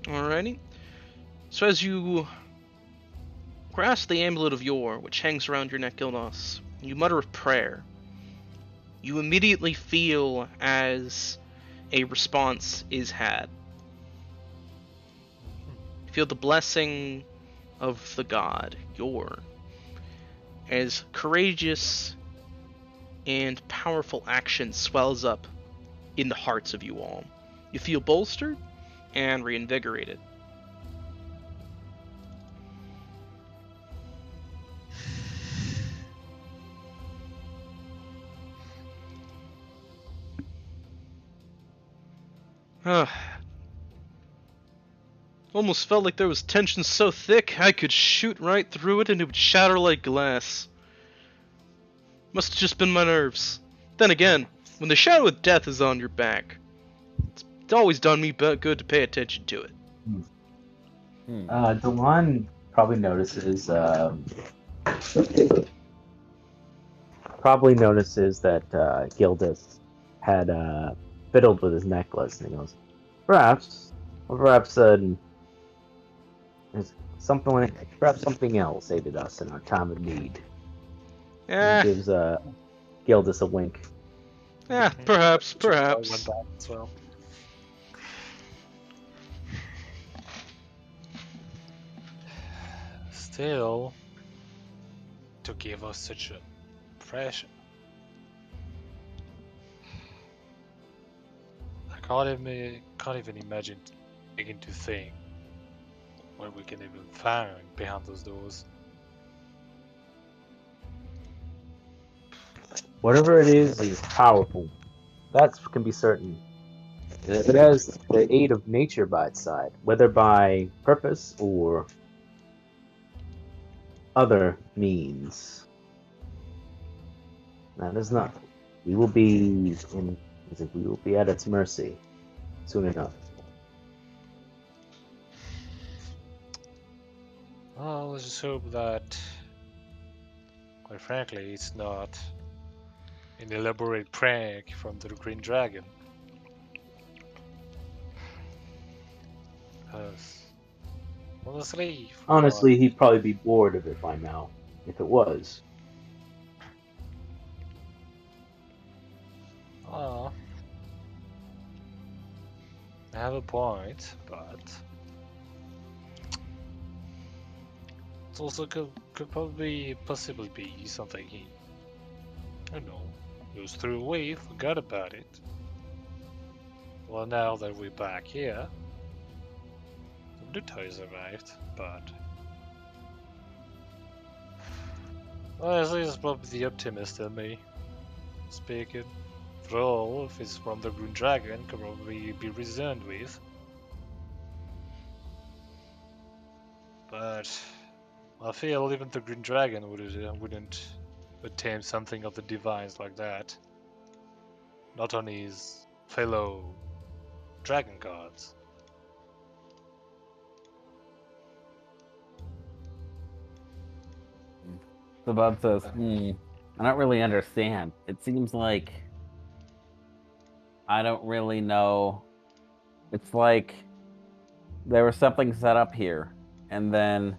Alrighty. So as you grasp the amulet of yore, which hangs around your neck, Gildas, you mutter a prayer. You immediately feel as a response is had. You feel the blessing of the god, yore, as courageous and powerful action swells up in the hearts of you all. You feel bolstered and reinvigorated. Almost felt like there was tension so thick I could shoot right through it and it would shatter like glass. Must have just been my nerves. Then again, when the shadow of death is on your back, it's always done me good to pay attention to it. Delon probably notices that Gildas had fiddled with his necklace, and he goes, perhaps something else aided us in our time of need. And he gives Gildas a wink. Yeah, perhaps. Went back as well. Still, to give us such a impression, I can't even imagine begin to think what we can even find behind those doors. Whatever it is powerful. That can be certain. It has the aid of nature by its side, whether by purpose or other means. That is not. We will be at its mercy soon enough. Well, let's just hope that, quite frankly, it's not an elaborate prank from the Green Dragon. Honestly, he'd probably be bored of it by now, if it was. I have a point, but it also could possibly be something he, I don't know, goes through away, forgot about it. Well, now that we're back here, the toys arrived, but well, this is probably the optimist in me speaking. For all, if it's from the Green Dragon, can probably be reasoned with. But I feel even the Green Dragon wouldn't attempt something of the divines like that. Not on his fellow dragon gods. So Bob says, I don't really understand. It seems like I don't really know. It's like there was something set up here, and then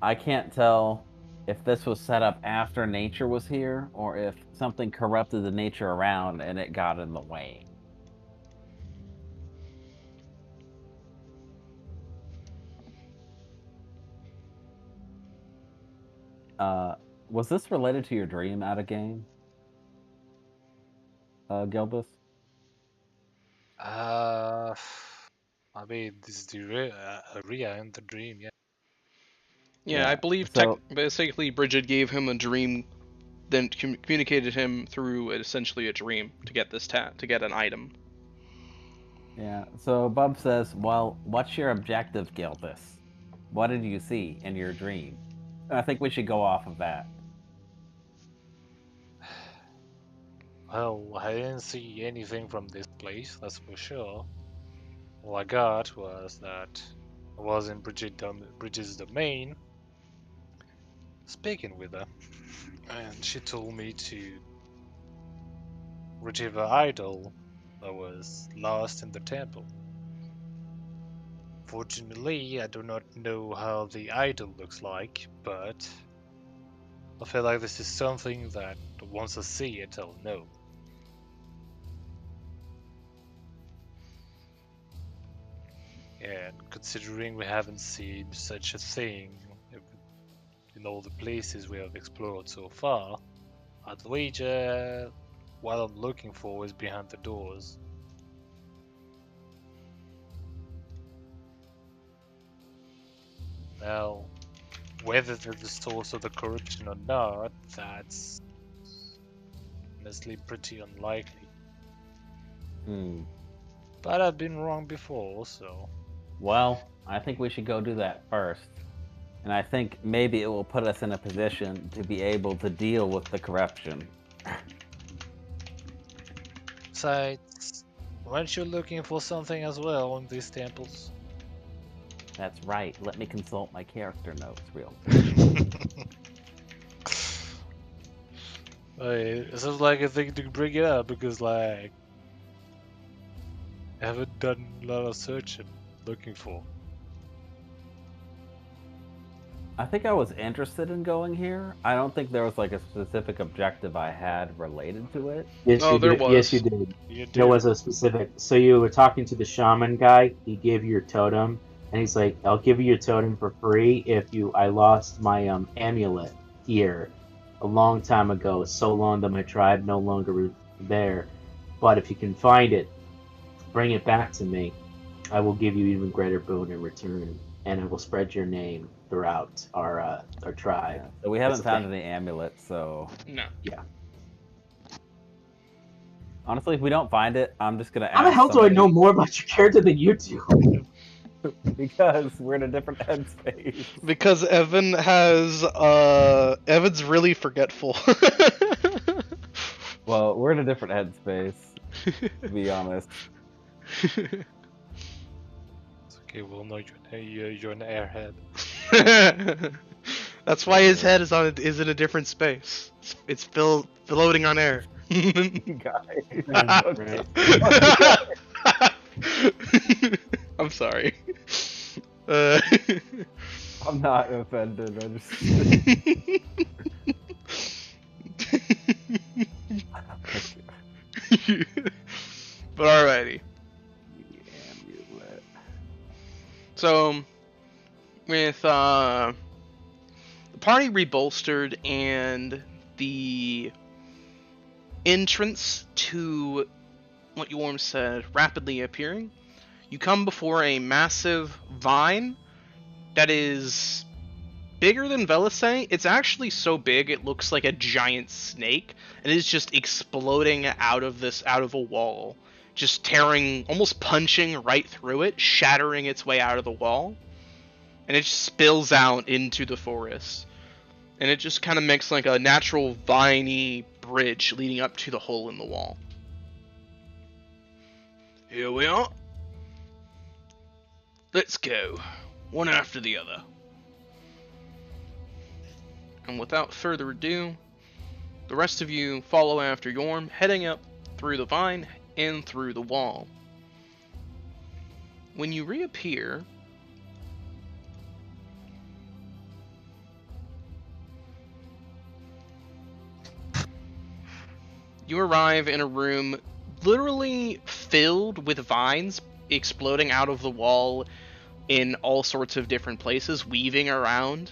I can't tell if this was set up after nature was here, or if something corrupted the nature around and it got in the way. Was this related to your dream out of game, Gilbus? I mean, this is the area in the dream, yeah. Yeah, I believe basically Bridget gave him a dream, then communicated him through essentially a dream to get this to get an item. Yeah, so Bub says, well, what's your objective, Gilbus? What did you see in your dream? I think we should go off of that. Well, I didn't see anything from this place, that's for sure. All I got was that I was in Bridget's domain, speaking with her, and she told me to retrieve her idol that was lost in the temple. Fortunately, I do not know how the idol looks like, but I feel like this is something that once I see it, I'll know. And considering we haven't seen such a thing in all the places we have explored so far, I'd wager what I'm looking for is behind the doors. Now, whether they're the source of the corruption or not, that's honestly pretty unlikely. But I've been wrong before, so... Well, I think we should go do that first. And I think maybe it will put us in a position to be able to deal with the corruption. Besides, weren't you looking for something as well in these temples? That's right. Let me consult my character notes real It sounds like a thing to bring it up because, like, I haven't done a lot of searching looking for. I think I was interested in going here. I don't think there was like a specific objective I had related to it. Yes, Oh, you there did. was. Yes, you did. You There do. was a specific. So you were talking to the shaman guy. He gave you your totem, and he's like, "I'll give you your totem for free if you." I lost my amulet here a long time ago. So long that my tribe no longer is there. But if you can find it, bring it back to me. I will give you even greater boon in return, and I will spread your name throughout our tribe. So we haven't That's found okay. any amulets, so No. honestly, if we don't find it, I'm just gonna ask How the hell do I somebody- know more about your character than you do? Because we're in a different headspace. Because Evan has Evan's really forgetful. Well, we're in a different headspace, to be honest. It's okay, we'll know you're an airhead. That's why his head is in a different space. It's floating on air. Guys. I'm sorry. I'm not offended. I just... But alrighty. Amulet. So, with the party rebolstered and the entrance to what Yorm said, rapidly appearing, you come before a massive vine that is bigger than Velisay. It's actually so big it looks like a giant snake, and it is just exploding out of a wall, just tearing, almost punching right through it, shattering its way out of the wall, and it just spills out into the forest. And it just kind of makes like a natural viney bridge leading up to the hole in the wall. Here we are. Let's go, one after the other. And without further ado, the rest of you follow after Yorm, heading up through the vine and through the wall. When you reappear, you arrive in a room literally filled with vines exploding out of the wall in all sorts of different places, weaving around.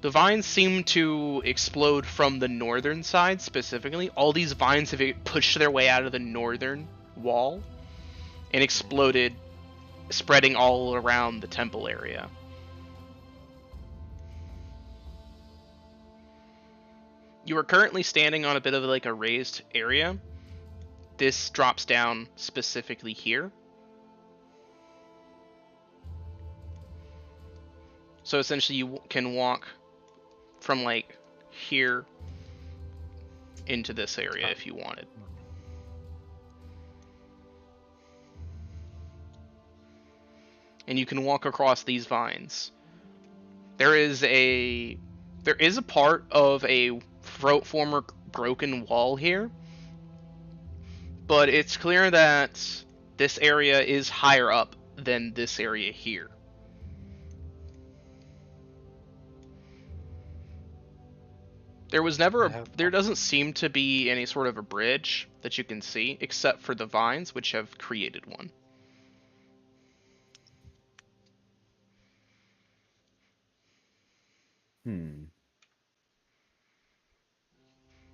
The vines seem to explode from the northern side specifically. All these vines have pushed their way out of the northern wall and exploded, spreading all around the temple area. You are currently standing on a bit of like a raised area. This drops down specifically here. So essentially you can walk from like here into this area if you wanted. And you can walk across these vines. There is a part of a former broken wall here, but it's clear that this area is higher up than this area here. There doesn't seem to be any sort of a bridge that you can see, except for the vines, which have created one.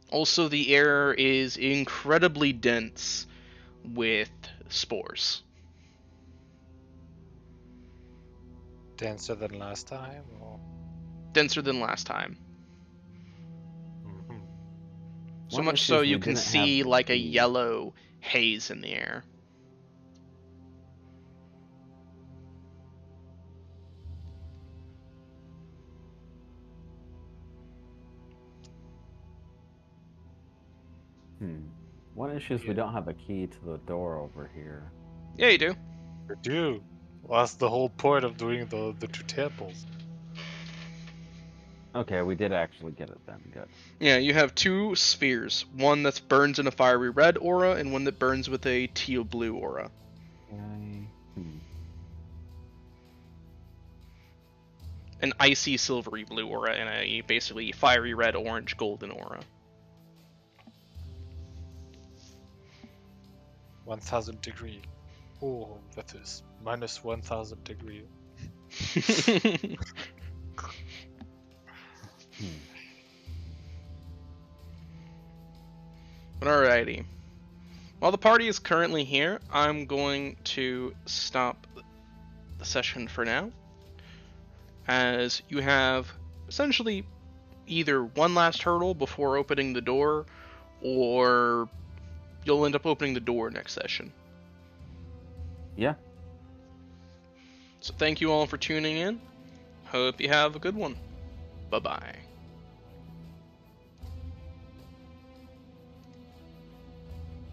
Also, the air is incredibly dense with spores. Denser than last time, or? Denser than last time. So One much issue so is you we can didn't see have like a the- yellow haze in the air. One issue is we don't have a key to the door over here. Yeah, you do. You do. Well, that's the whole point of doing the two temples. Okay, we did actually get it then. Good. Yeah, you have two spheres. One that burns in a fiery red aura, and one that burns with a teal blue aura. An icy silvery blue aura and a basically fiery red orange golden aura. 1000 degree. Oh, that is minus 1000 degree. Alrighty. While the party is currently here, I'm going to stop the session for now, as you have essentially either one last hurdle before opening the door, or you'll end up opening the door next session. Yeah. So thank you all for tuning in. Hope you have a good one. Bye-bye.